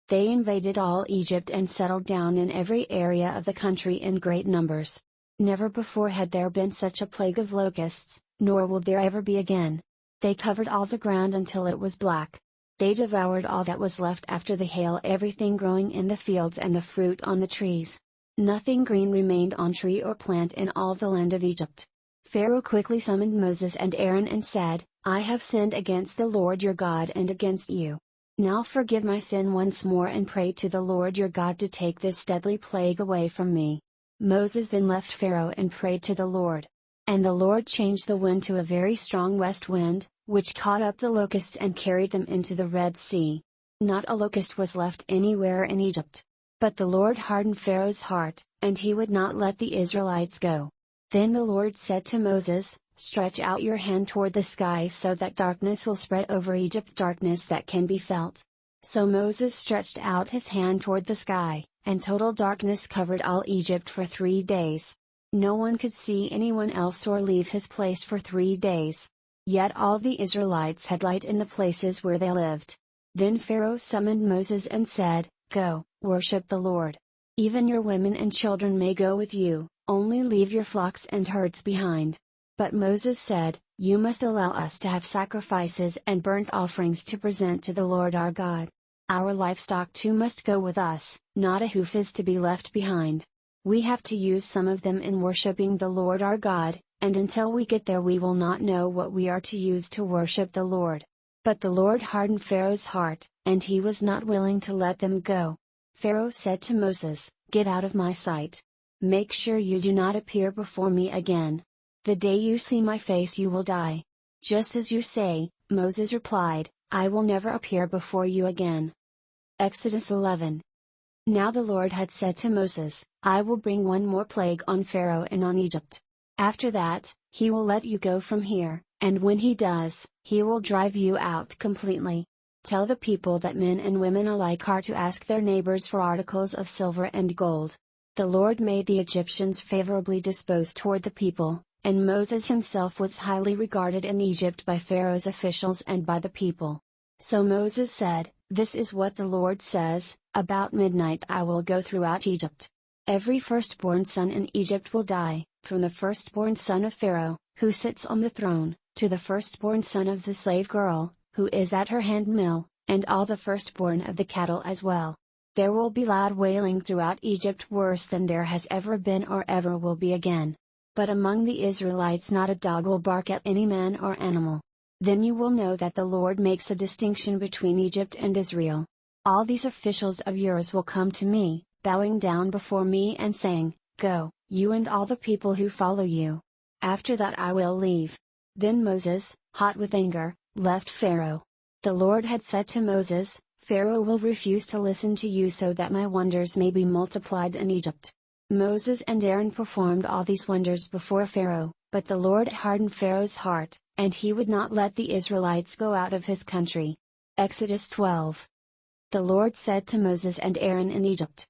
They invaded all Egypt and settled down in every area of the country in great numbers. Never before had there been such a plague of locusts, nor will there ever be again. They covered all the ground until it was black. They devoured all that was left after the hail, everything growing in the fields and the fruit on the trees. Nothing green remained on tree or plant in all the land of Egypt. Pharaoh quickly summoned Moses and Aaron and said, "I have sinned against the Lord your God and against you. Now forgive my sin once more and pray to the Lord your God to take this deadly plague away from me." Moses then left Pharaoh and prayed to the Lord. And the Lord changed the wind to a very strong west wind, which caught up the locusts and carried them into the Red Sea. Not a locust was left anywhere in Egypt. But the Lord hardened Pharaoh's heart, and he would not let the Israelites go. Then the Lord said to Moses, "Stretch out your hand toward the sky so that darkness will spread over Egypt, darkness that can be felt." So Moses stretched out his hand toward the sky, and total darkness covered all Egypt for 3 days. No one could see anyone else or leave his place for 3 days. Yet all the Israelites had light in the places where they lived. Then Pharaoh summoned Moses and said, "Go, worship the Lord. Even your women and children may go with you, only leave your flocks and herds behind." But Moses said, "You must allow us to have sacrifices and burnt offerings to present to the Lord our God. Our livestock too must go with us, not a hoof is to be left behind. We have to use some of them in worshipping the Lord our God, and until we get there we will not know what we are to use to worship the Lord." But the Lord hardened Pharaoh's heart, and he was not willing to let them go. Pharaoh said to Moses, "Get out of my sight. Make sure you do not appear before me again. The day you see my face you will die." "Just as you say," Moses replied, "I will never appear before you again." Exodus 11. Now the Lord had said to Moses, "I will bring one more plague on Pharaoh and on Egypt. After that, he will let you go from here, and when he does, he will drive you out completely. Tell the people that men and women alike are to ask their neighbors for articles of silver and gold." The Lord made the Egyptians favorably disposed toward the people, and Moses himself was highly regarded in Egypt by Pharaoh's officials and by the people. So Moses said, "This is what the Lord says, about midnight I will go throughout Egypt. Every firstborn son in Egypt will die, from the firstborn son of Pharaoh, who sits on the throne, to the firstborn son of the slave girl, who is at her handmill, and all the firstborn of the cattle as well. There will be loud wailing throughout Egypt worse than there has ever been or ever will be again. But among the Israelites not a dog will bark at any man or animal. Then you will know that the Lord makes a distinction between Egypt and Israel. All these officials of yours will come to me, bowing down before me and saying, 'Go, you and all the people who follow you.' After that I will leave." Then Moses, hot with anger, left Pharaoh. The Lord had said to Moses, "Pharaoh will refuse to listen to you so that my wonders may be multiplied in Egypt." Moses and Aaron performed all these wonders before Pharaoh, but the Lord hardened Pharaoh's heart, and he would not let the Israelites go out of his country. Exodus 12. The Lord said to Moses and Aaron in Egypt,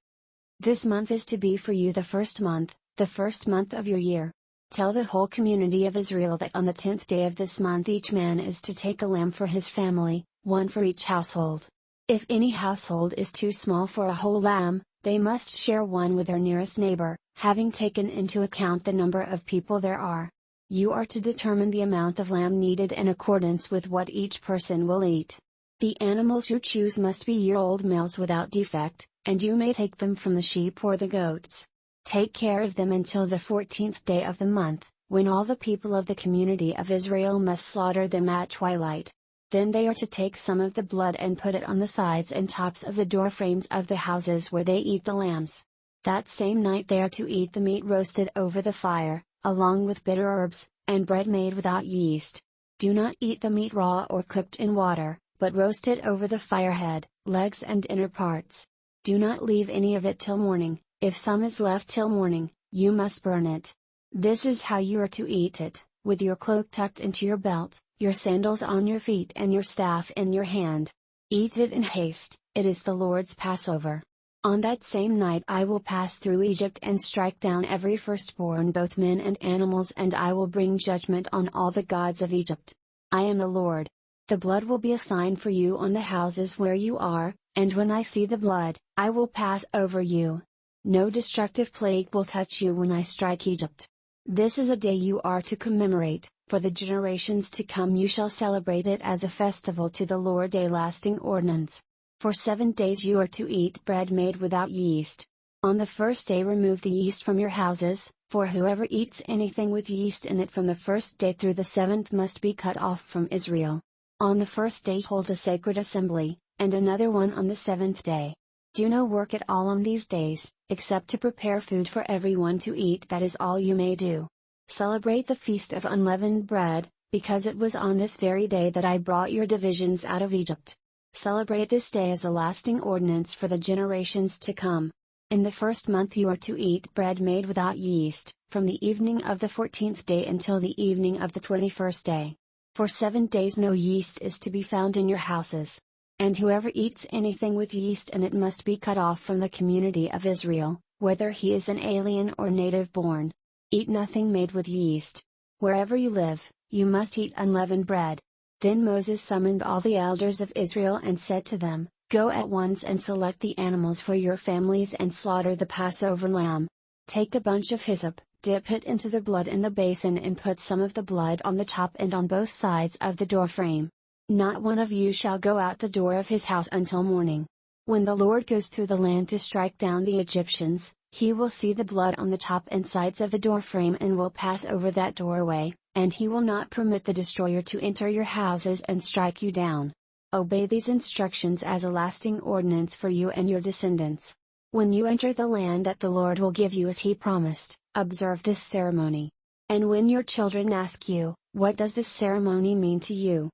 "This month is to be for you the first month of your year. Tell the whole community of Israel that on the 10th day of this month each man is to take a lamb for his family, one for each household. If any household is too small for a whole lamb, they must share one with their nearest neighbor, having taken into account the number of people there are. You are to determine the amount of lamb needed in accordance with what each person will eat. The animals you choose must be year-old males without defect, and you may take them from the sheep or the goats. Take care of them until the 14th day of the month, when all the people of the community of Israel must slaughter them at twilight. Then they are to take some of the blood and put it on the sides and tops of the door frames of the houses where they eat the lambs. That same night they are to eat the meat roasted over the fire, along with bitter herbs, and bread made without yeast. Do not eat the meat raw or cooked in water, but roast it over the firehead, legs and inner parts. Do not leave any of it till morning. If some is left till morning, you must burn it. This is how you are to eat it, with your cloak tucked into your belt, your sandals on your feet and your staff in your hand. Eat it in haste, it is the Lord's Passover. On that same night I will pass through Egypt and strike down every firstborn, both men and animals, and I will bring judgment on all the gods of Egypt. I am the Lord. The blood will be a sign for you on the houses where you are, and when I see the blood, I will pass over you. No destructive plague will touch you when I strike Egypt. This is a day you are to commemorate, for the generations to come you shall celebrate it as a festival to the Lord, a lasting ordinance. For 7 days you are to eat bread made without yeast. On the first day remove the yeast from your houses, for whoever eats anything with yeast in it from the first day through the 7th must be cut off from Israel. On the first day hold a sacred assembly, and another one on the 7th day. Do no work at all on these days, except to prepare food for everyone to eat, that is all you may do. Celebrate the feast of unleavened bread, because it was on this very day that I brought your divisions out of Egypt. Celebrate this day as a lasting ordinance for the generations to come. In the first month you are to eat bread made without yeast, from the evening of the 14th day until the evening of the 21st day. For 7 days no yeast is to be found in your houses. And whoever eats anything with yeast in it must be cut off from the community of Israel, whether he is an alien or native born. Eat nothing made with yeast. Wherever you live, you must eat unleavened bread. Then Moses summoned all the elders of Israel and said to them, "Go at once and select the animals for your families and slaughter the Passover lamb. Take a bunch of hyssop, dip it into the blood in the basin and put some of the blood on the top and on both sides of the doorframe. Not one of you shall go out the door of his house until morning. When the Lord goes through the land to strike down the Egyptians, he will see the blood on the top and sides of the doorframe and will pass over that doorway, and he will not permit the destroyer to enter your houses and strike you down. Obey these instructions as a lasting ordinance for you and your descendants. When you enter the land that the Lord will give you as he promised, observe this ceremony. And when your children ask you, "What does this ceremony mean to you?"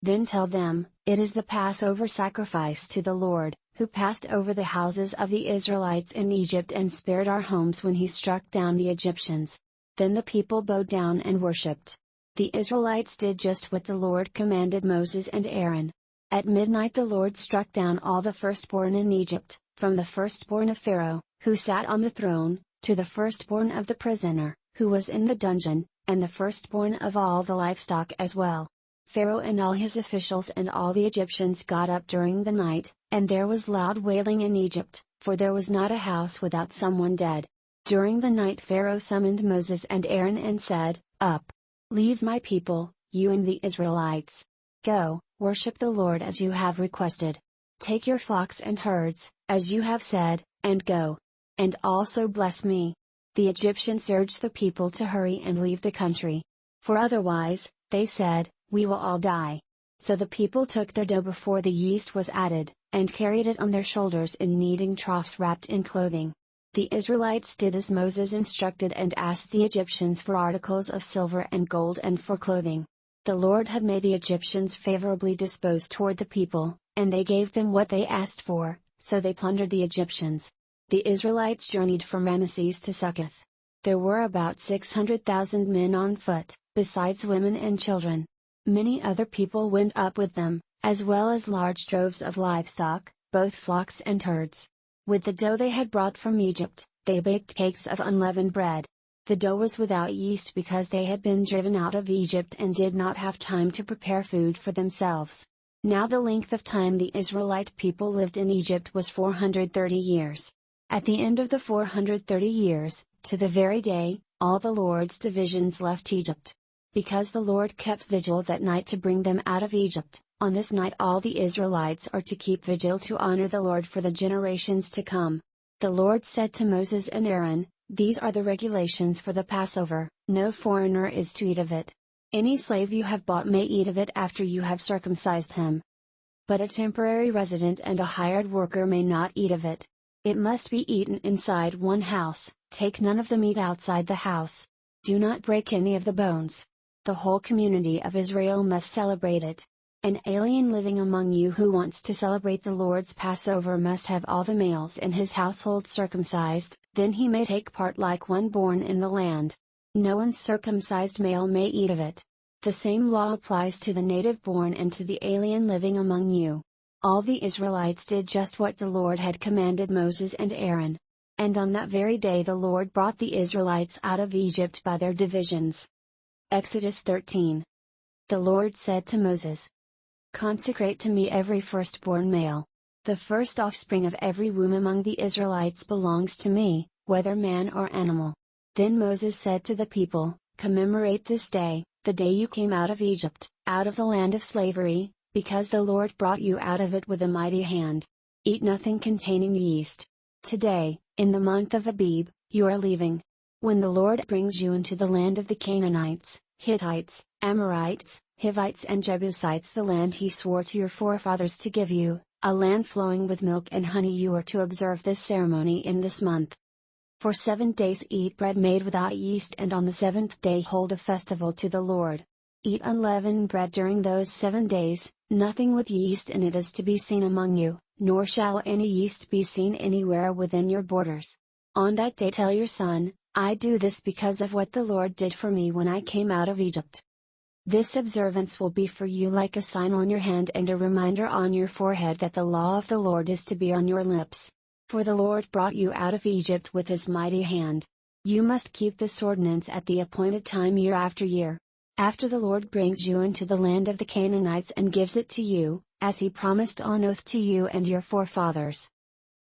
then tell them, "It is the Passover sacrifice to the Lord, who passed over the houses of the Israelites in Egypt and spared our homes when he struck down the Egyptians." Then the people bowed down and worshipped. The Israelites did just what the Lord commanded Moses and Aaron. At midnight the Lord struck down all the firstborn in Egypt, from the firstborn of Pharaoh, who sat on the throne, to the firstborn of the prisoner, who was in the dungeon, and the firstborn of all the livestock as well. Pharaoh and all his officials and all the Egyptians got up during the night, and there was loud wailing in Egypt, for there was not a house without someone dead. During the night Pharaoh summoned Moses and Aaron and said, "Up! Leave my people, you and the Israelites. Go, worship the Lord as you have requested. Take your flocks and herds, as you have said, and go. And also bless me." The Egyptians urged the people to hurry and leave the country. For otherwise, they said, "We will all die." So the people took their dough before the yeast was added, and carried it on their shoulders in kneading troughs wrapped in clothing. The Israelites did as Moses instructed and asked the Egyptians for articles of silver and gold and for clothing. The Lord had made the Egyptians favorably disposed toward the people, and they gave them what they asked for, so they plundered the Egyptians. The Israelites journeyed from Ramesses to Succoth. There were about 600,000 men on foot, besides women and children. Many other people went up with them, as well as large droves of livestock, both flocks and herds. With the dough they had brought from Egypt, they baked cakes of unleavened bread. The dough was without yeast because they had been driven out of Egypt and did not have time to prepare food for themselves. Now the length of time the Israelite people lived in Egypt was 430 years. At the end of the 430 years, to the very day, all the Lord's divisions left Egypt. Because the Lord kept vigil that night to bring them out of Egypt, on this night all the Israelites are to keep vigil to honor the Lord for the generations to come. The Lord said to Moses and Aaron, "These are the regulations for the Passover, no foreigner is to eat of it. Any slave you have bought may eat of it after you have circumcised him. But a temporary resident and a hired worker may not eat of it. It must be eaten inside one house, take none of the meat outside the house. Do not break any of the bones. The whole community of Israel must celebrate it. An alien living among you who wants to celebrate the Lord's Passover must have all the males in his household circumcised, then he may take part like one born in the land. No uncircumcised male may eat of it. The same law applies to the native born and to the alien living among you." All the Israelites did just what the Lord had commanded Moses and Aaron. And on that very day the Lord brought the Israelites out of Egypt by their divisions. Exodus 13. The Lord said to Moses, "Consecrate to me every firstborn male. The first offspring of every womb among the Israelites belongs to me, whether man or animal." Then Moses said to the people, "Commemorate this day, the day you came out of Egypt, out of the land of slavery, because the Lord brought you out of it with a mighty hand. Eat nothing containing yeast. Today, in the month of Abib, you are leaving. When the Lord brings you into the land of the Canaanites, Hittites, Amorites, Hivites and Jebusites, the land he swore to your forefathers to give you, a land flowing with milk and honey, you are to observe this ceremony in this month. For 7 days eat bread made without yeast, and on the 7th day hold a festival to the Lord. Eat unleavened bread during those 7 days, nothing with yeast in it is to be seen among you, nor shall any yeast be seen anywhere within your borders. On that day tell your son, I do this because of what the Lord did for me when I came out of Egypt. This observance will be for you like a sign on your hand and a reminder on your forehead that the law of the Lord is to be on your lips. For the Lord brought you out of Egypt with his mighty hand. You must keep this ordinance at the appointed time year after year. After the Lord brings you into the land of the Canaanites and gives it to you, as he promised on oath to you and your forefathers.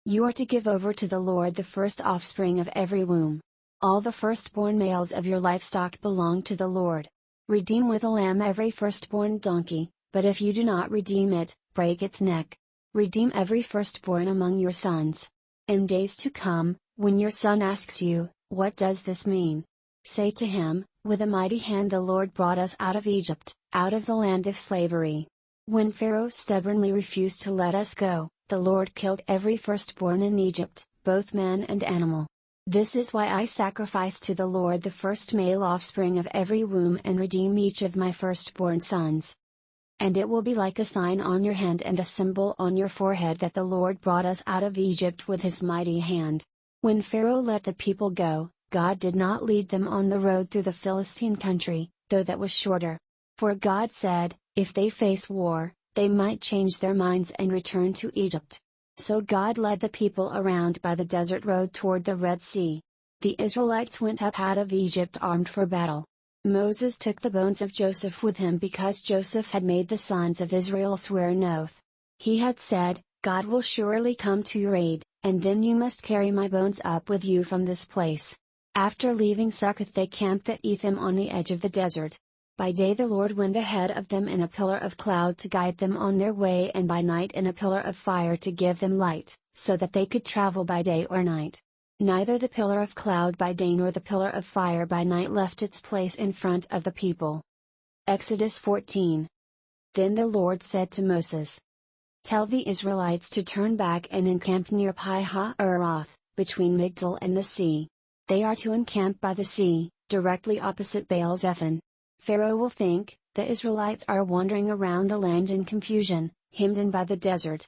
You are to give over to the Lord the first offspring of every womb. All the firstborn males of your livestock belong to the Lord. Redeem with a lamb every firstborn donkey, but if you do not redeem it, break its neck. Redeem every firstborn among your sons. In days to come, when your son asks you, "What does this mean?" say to him, "With a mighty hand the Lord brought us out of Egypt, out of the land of slavery. When Pharaoh stubbornly refused to let us go, the Lord killed every firstborn in Egypt, both man and animal. This is why I sacrifice to the Lord the first male offspring of every womb and redeem each of my firstborn sons. And it will be like a sign on your hand and a symbol on your forehead that the Lord brought us out of Egypt with his mighty hand." When Pharaoh let the people go, God did not lead them on the road through the Philistine country, though that was shorter. For God said, if they face war, they might change their minds and return to Egypt. So God led the people around by the desert road toward the Red Sea. The Israelites went up out of Egypt armed for battle. Moses took the bones of Joseph with him because Joseph had made the sons of Israel swear an oath. He had said, "God will surely come to your aid, and then you must carry my bones up with you from this place." After leaving Succoth they camped at Etham on the edge of the desert. By day the Lord went ahead of them in a pillar of cloud to guide them on their way, and by night in a pillar of fire to give them light, so that they could travel by day or night. Neither the pillar of cloud by day nor the pillar of fire by night left its place in front of the people. Exodus 14. Then the Lord said to Moses, "Tell the Israelites to turn back and encamp near Pi-hahiroth, between Migdol and the sea. They are to encamp by the sea, directly opposite Baal-zephon. Pharaoh will think, the Israelites are wandering around the land in confusion, hemmed in by the desert.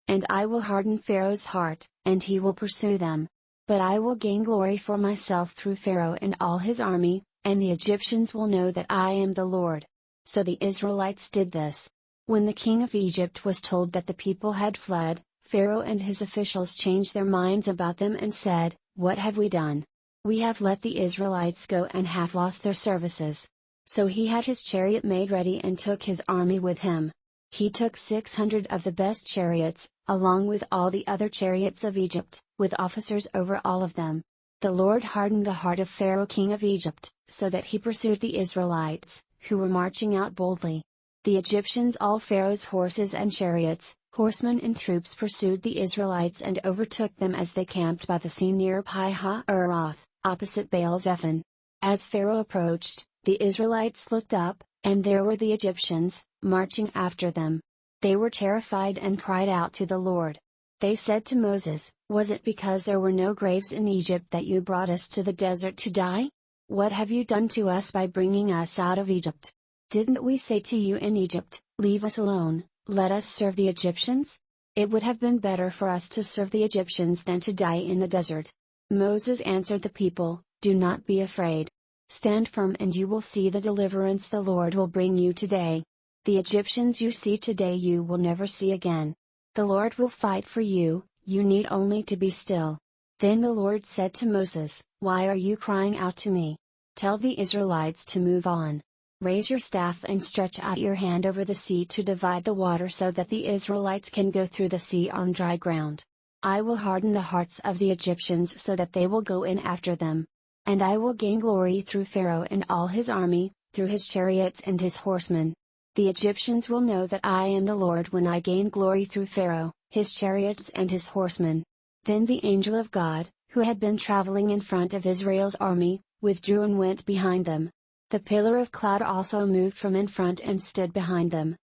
And I will harden Pharaoh's heart, and he will pursue them. But I will gain glory for myself through Pharaoh and all his army, and the Egyptians will know that I am the Lord." So the Israelites did this. When the king of Egypt was told that the people had fled, Pharaoh and his officials changed their minds about them and said, "What have we done? We have let the Israelites go and have lost their services." So he had his chariot made ready and took his army with him. He took 600 of the best chariots, along with all the other chariots of Egypt, with officers over all of them. The Lord hardened the heart of Pharaoh king of Egypt, so that he pursued the Israelites, who were marching out boldly. The Egyptians, all Pharaoh's horses and chariots, horsemen and troops, pursued the Israelites and overtook them as they camped by the sea near Pi-hahiroth, opposite Baal-zephon. As Pharaoh approached, the Israelites looked up, and there were the Egyptians, marching after them. They were terrified and cried out to the Lord. They said to Moses, "Was it because there were no graves in Egypt that you brought us to the desert to die? What have you done to us by bringing us out of Egypt? Didn't we say to you in Egypt, 'Leave us alone, let us serve the Egyptians'? It would have been better for us to serve the Egyptians than to die in the desert." Moses answered the people, "Do not be afraid. Stand firm and you will see the deliverance the Lord will bring you today. The Egyptians you see today you will never see again. The Lord will fight for you, you need only to be still." Then the Lord said to Moses, "Why are you crying out to me? Tell the Israelites to move on. Raise your staff and stretch out your hand over the sea to divide the water so that the Israelites can go through the sea on dry ground. I will harden the hearts of the Egyptians so that they will go in after them. And I will gain glory through Pharaoh and all his army, through his chariots and his horsemen. The Egyptians will know that I am the Lord when I gain glory through Pharaoh, his chariots and his horsemen." Then the angel of God, who had been traveling in front of Israel's army, withdrew and went behind them. The pillar of cloud also moved from in front and stood behind them,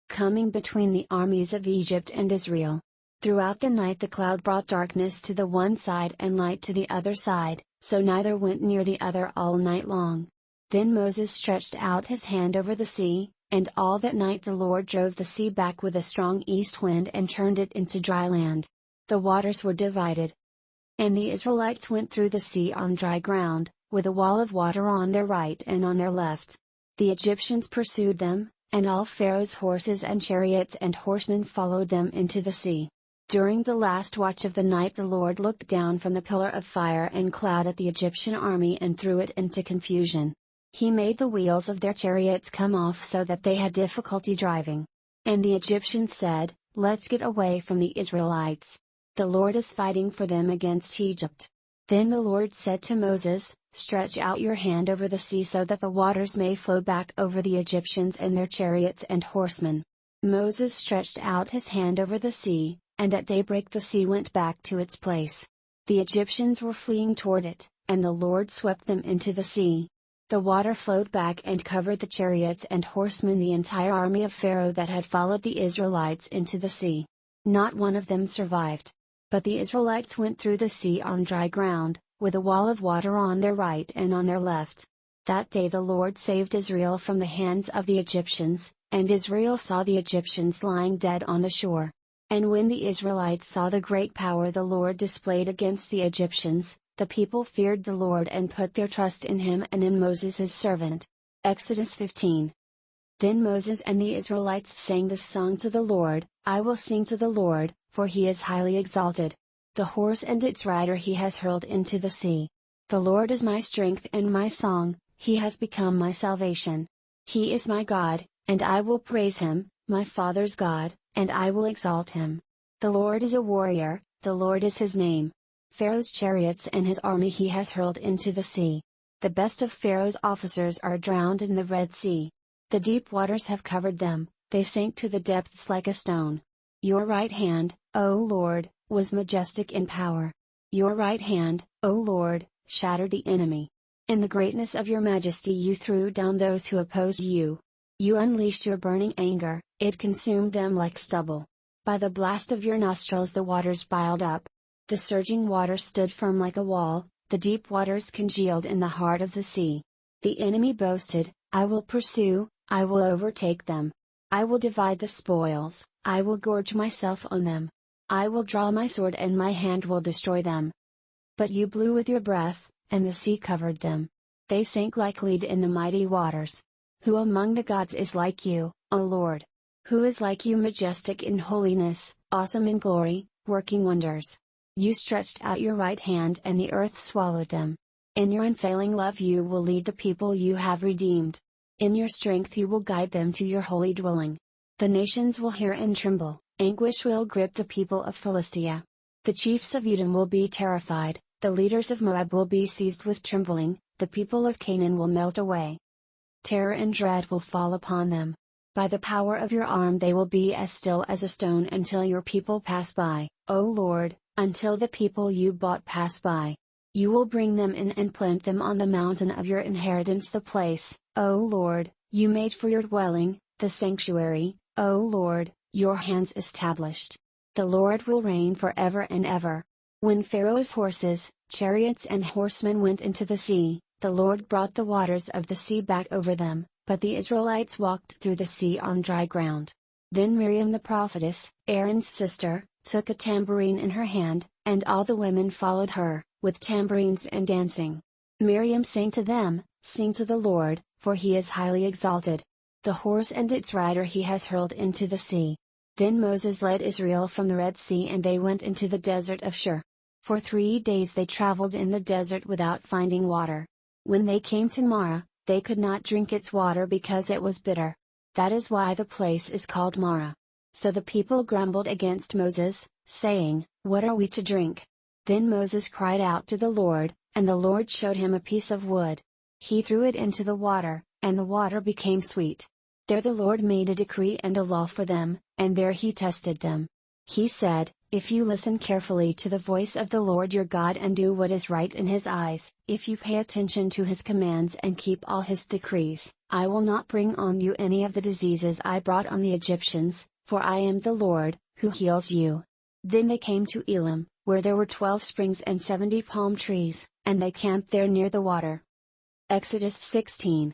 coming between the armies of Egypt and Israel. Throughout the night the cloud brought darkness to the one side and light to the other side, so neither went near the other all night long. Then Moses stretched out his hand over the sea, and all that night the Lord drove the sea back with a strong east wind and turned it into dry land. The waters were divided. And the Israelites went through the sea on dry ground, with a wall of water on their right and on their left. The Egyptians pursued them, and all Pharaoh's horses and chariots and horsemen followed them into the sea. During the last watch of the night the Lord looked down from the pillar of fire and cloud at the Egyptian army and threw it into confusion. He made the wheels of their chariots come off so that they had difficulty driving. And the Egyptians said, "Let's get away from the Israelites. The Lord is fighting for them against Egypt." Then the Lord said to Moses, "Stretch out your hand over the sea so that the waters may flow back over the Egyptians and their chariots and horsemen." Moses stretched out his hand over the sea, and at daybreak the sea went back to its place. The Egyptians were fleeing toward it, and the Lord swept them into the sea. The water flowed back and covered the chariots and horsemen, the entire army of Pharaoh that had followed the Israelites into the sea. Not one of them survived. But the Israelites went through the sea on dry ground, with a wall of water on their right and on their left. That day the Lord saved Israel from the hands of the Egyptians, and Israel saw the Egyptians lying dead on the shore. And when the Israelites saw the great power the Lord displayed against the Egyptians, the people feared the Lord and put their trust in him and in Moses his servant. Exodus 15. Then Moses and the Israelites sang this song to the Lord: "I will sing to the Lord, for he is highly exalted. The horse and its rider he has hurled into the sea. The Lord is my strength and my song, he has become my salvation. He is my God, and I will praise him, my father's God, and I will exalt him. The Lord is a warrior, the Lord is his name. Pharaoh's chariots and his army he has hurled into the sea. The best of Pharaoh's officers are drowned in the Red Sea. The deep waters have covered them, they sank to the depths like a stone. Your right hand, O Lord, was majestic in power. Your right hand, O Lord, shattered the enemy. In the greatness of your majesty you threw down those who opposed you. You unleashed your burning anger, it consumed them like stubble. By the blast of your nostrils the waters piled up. The surging water stood firm like a wall, the deep waters congealed in the heart of the sea. The enemy boasted, I will pursue, I will overtake them. I will divide the spoils, I will gorge myself on them. I will draw my sword and my hand will destroy them. But you blew with your breath, and the sea covered them. They sank like lead in the mighty waters. Who among the gods is like you, O Lord? Who is like you, majestic in holiness, awesome in glory, working wonders? You stretched out your right hand and the earth swallowed them. In your unfailing love you will lead the people you have redeemed. In your strength you will guide them to your holy dwelling. The nations will hear and tremble, anguish will grip the people of Philistia. The chiefs of Edom will be terrified, the leaders of Moab will be seized with trembling, the people of Canaan will melt away. Terror and dread will fall upon them. By the power of your arm they will be as still as a stone until your people pass by, O Lord, until the people you bought pass by. You will bring them in and plant them on the mountain of your inheritance, the place, O Lord, you made for your dwelling, the sanctuary, O Lord, your hands established. The Lord will reign forever and ever. When Pharaoh's horses, chariots and horsemen went into the sea, the Lord brought the waters of the sea back over them, but the Israelites walked through the sea on dry ground. Then Miriam the prophetess, Aaron's sister, took a tambourine in her hand, and all the women followed her, with tambourines and dancing. Miriam sang to them, Sing to the Lord, for he is highly exalted. The horse and its rider he has hurled into the sea. Then Moses led Israel from the Red Sea and they went into the desert of Shur. For 3 days they traveled in the desert without finding water. When they came to Marah, they could not drink its water because it was bitter. That is why the place is called Marah. So the people grumbled against Moses, saying, What are we to drink? Then Moses cried out to the Lord, and the Lord showed him a piece of wood. He threw it into the water, and the water became sweet. There the Lord made a decree and a law for them, and there he tested them. He said, If you listen carefully to the voice of the Lord your God and do what is right in his eyes, if you pay attention to his commands and keep all his decrees, I will not bring on you any of the diseases I brought on the Egyptians, for I am the Lord, who heals you. Then they came to Elim, where there were 12 springs and 70 palm trees, and they camped there near the water. Exodus 16.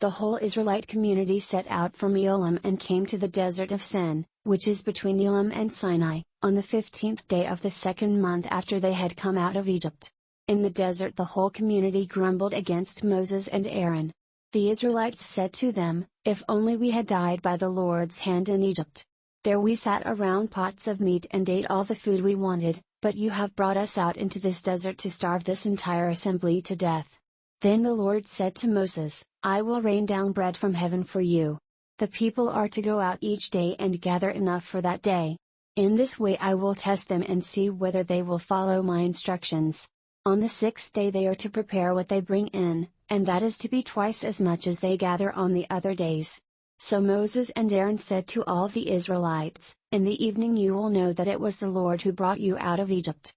The whole Israelite community set out from Elim and came to the desert of Sin, which is between Elim and Sinai, on the 15th day of the 2nd month after they had come out of Egypt. In the desert the whole community grumbled against Moses and Aaron. The Israelites said to them, If only we had died by the Lord's hand in Egypt. There we sat around pots of meat and ate all the food we wanted, but you have brought us out into this desert to starve this entire assembly to death. Then the Lord said to Moses, I will rain down bread from heaven for you. The people are to go out each day and gather enough for that day. In this way I will test them and see whether they will follow my instructions. On the sixth day they are to prepare what they bring in, and that is to be twice as much as they gather on the other days. So Moses and Aaron said to all the Israelites, "In the evening you will know that it was the Lord who brought you out of Egypt.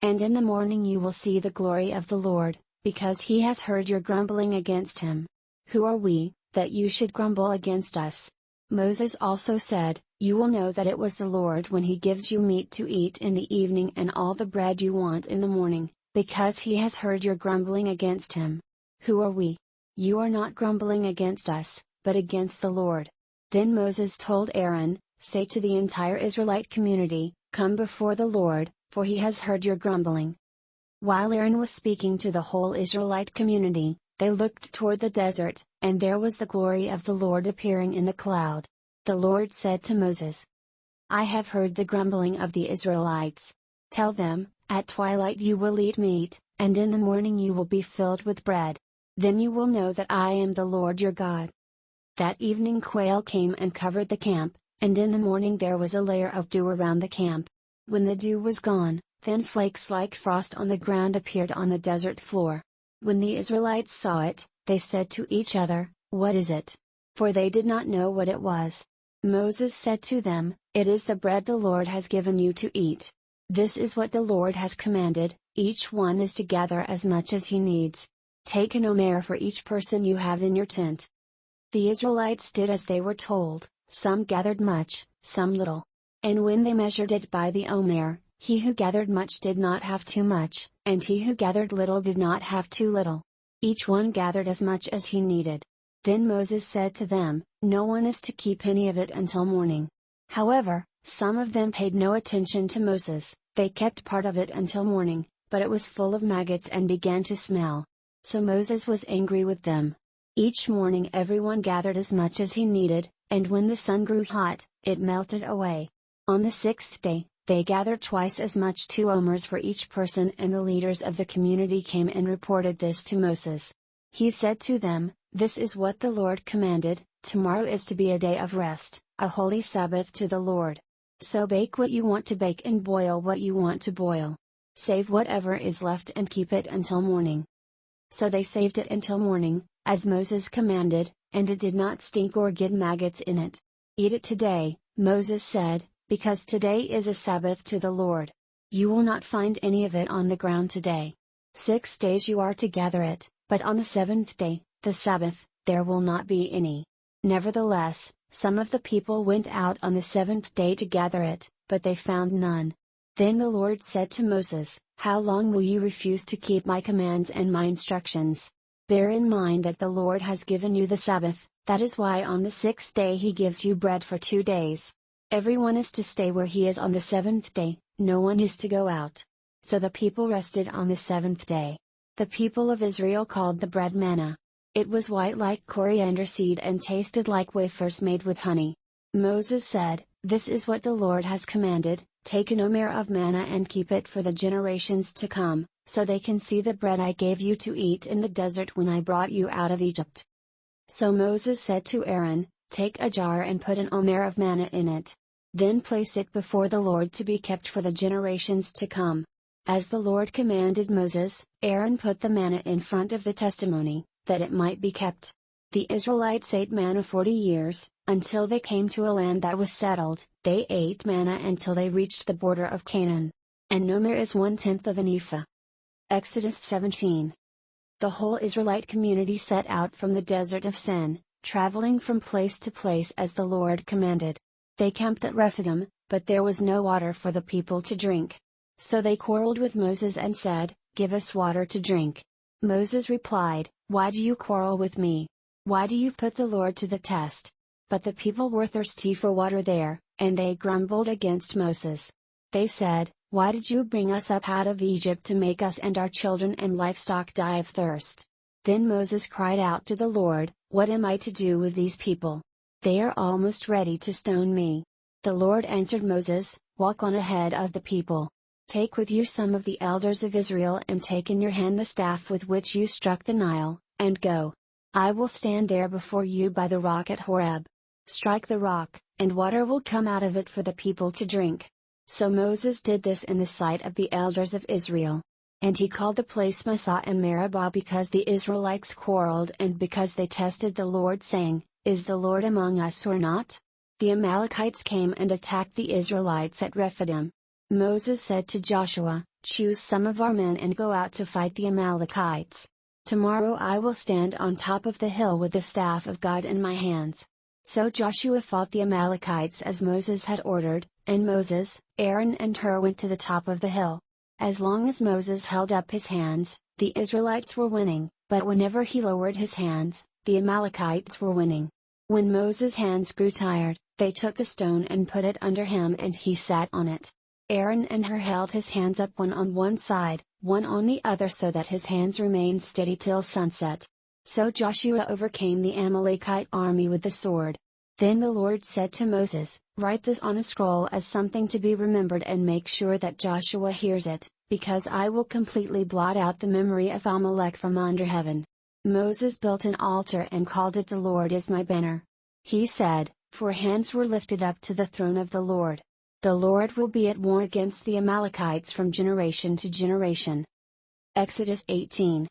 And in the morning you will see the glory of the Lord, because he has heard your grumbling against him. Who are we, that you should grumble against us?" Moses also said, "You will know that it was the Lord when he gives you meat to eat in the evening and all the bread you want in the morning, because he has heard your grumbling against him. Who are we? You are not grumbling against us, but against the Lord." Then Moses told Aaron, "Say to the entire Israelite community, 'Come before the Lord, for he has heard your grumbling.'" While Aaron was speaking to the whole Israelite community, they looked toward the desert, and there was the glory of the Lord appearing in the cloud. The Lord said to Moses, "I have heard the grumbling of the Israelites. Tell them, at twilight you will eat meat, and in the morning you will be filled with bread. Then you will know that I am the Lord your God." That evening quail came and covered the camp, and in the morning there was a layer of dew around the camp. When the dew was gone, thin flakes like frost on the ground appeared on the desert floor. When the Israelites saw it, they said to each other, "What is it?" For they did not know what it was. Moses said to them, "It is the bread the Lord has given you to eat. This is what the Lord has commanded, each one is to gather as much as he needs. Take an omer for each person you have in your tent." The Israelites did as they were told, some gathered much, some little. And when they measured it by the omer, he who gathered much did not have too much, and he who gathered little did not have too little. Each one gathered as much as he needed. Then Moses said to them, "No one is to keep any of it until morning." However, some of them paid no attention to Moses. They kept part of it until morning, but it was full of maggots and began to smell. So Moses was angry with them. Each morning everyone gathered as much as he needed, and when the sun grew hot, it melted away. On the sixth day, they gathered twice as much, 2 omers for each person, and the leaders of the community came and reported this to Moses. He said to them, "This is what the Lord commanded, tomorrow is to be a day of rest, a holy Sabbath to the Lord. So bake what you want to bake and boil what you want to boil. Save whatever is left and keep it until morning." So they saved it until morning, as Moses commanded, and it did not stink or get maggots in it. "Eat it today," Moses said, "because today is a Sabbath to the Lord. You will not find any of it on the ground today. 6 days you are to gather it, but on the 7th day, the Sabbath, there will not be any." Nevertheless, some of the people went out on the 7th day to gather it, but they found none. Then the Lord said to Moses, "How long will you refuse to keep my commands and my instructions? Bear in mind that the Lord has given you the Sabbath, that is why on the 6th day he gives you bread for 2 days. Everyone is to stay where he is on the 7th day, no one is to go out." So the people rested on the 7th day. The people of Israel called the bread manna. It was white like coriander seed and tasted like wafers made with honey. Moses said, "This is what the Lord has commanded, take an omer of manna and keep it for the generations to come, so they can see the bread I gave you to eat in the desert when I brought you out of Egypt." So Moses said to Aaron, "Take a jar and put an omer of manna in it. Then place it before the Lord to be kept for the generations to come." As the Lord commanded Moses, Aaron put the manna in front of the testimony, that it might be kept. The Israelites ate manna 40 years, until they came to a land that was settled. They ate manna until they reached the border of Canaan. An omer is 1/10 of an ephah. Exodus 17. The whole Israelite community set out from the desert of Sin, traveling from place to place as the Lord commanded. They camped at Rephidim, but there was no water for the people to drink. So they quarreled with Moses and said, "Give us water to drink." Moses replied, "Why do you quarrel with me? Why do you put the Lord to the test?" But the people were thirsty for water there, and they grumbled against Moses. They said, "Why did you bring us up out of Egypt to make us and our children and livestock die of thirst?" Then Moses cried out to the Lord, "What am I to do with these people? They are almost ready to stone me." The Lord answered Moses, "Walk on ahead of the people. Take with you some of the elders of Israel and take in your hand the staff with which you struck the Nile, and go. I will stand there before you by the rock at Horeb. Strike the rock, and water will come out of it for the people to drink." So Moses did this in the sight of the elders of Israel. And he called the place Massah and Meribah because the Israelites quarreled and because they tested the Lord saying, "Is the Lord among us or not?" The Amalekites came and attacked the Israelites at Rephidim. Moses said to Joshua, "Choose some of our men and go out to fight the Amalekites. Tomorrow I will stand on top of the hill with the staff of God in my hands." So Joshua fought the Amalekites as Moses had ordered, and Moses, Aaron and Hur went to the top of the hill. As long as Moses held up his hands, the Israelites were winning, but whenever he lowered his hands, the Amalekites were winning. When Moses' hands grew tired, they took a stone and put it under him and he sat on it. Aaron and Hur held his hands up, one on one side, one on the other, so that his hands remained steady till sunset. So Joshua overcame the Amalekite army with the sword. Then the Lord said to Moses, "Write this on a scroll as something to be remembered and make sure that Joshua hears it, because I will completely blot out the memory of Amalek from under heaven." Moses built an altar and called it "The Lord is my banner." He said, "For hands were lifted up to the throne of the Lord. The Lord will be at war against the Amalekites from generation to generation." Exodus 18.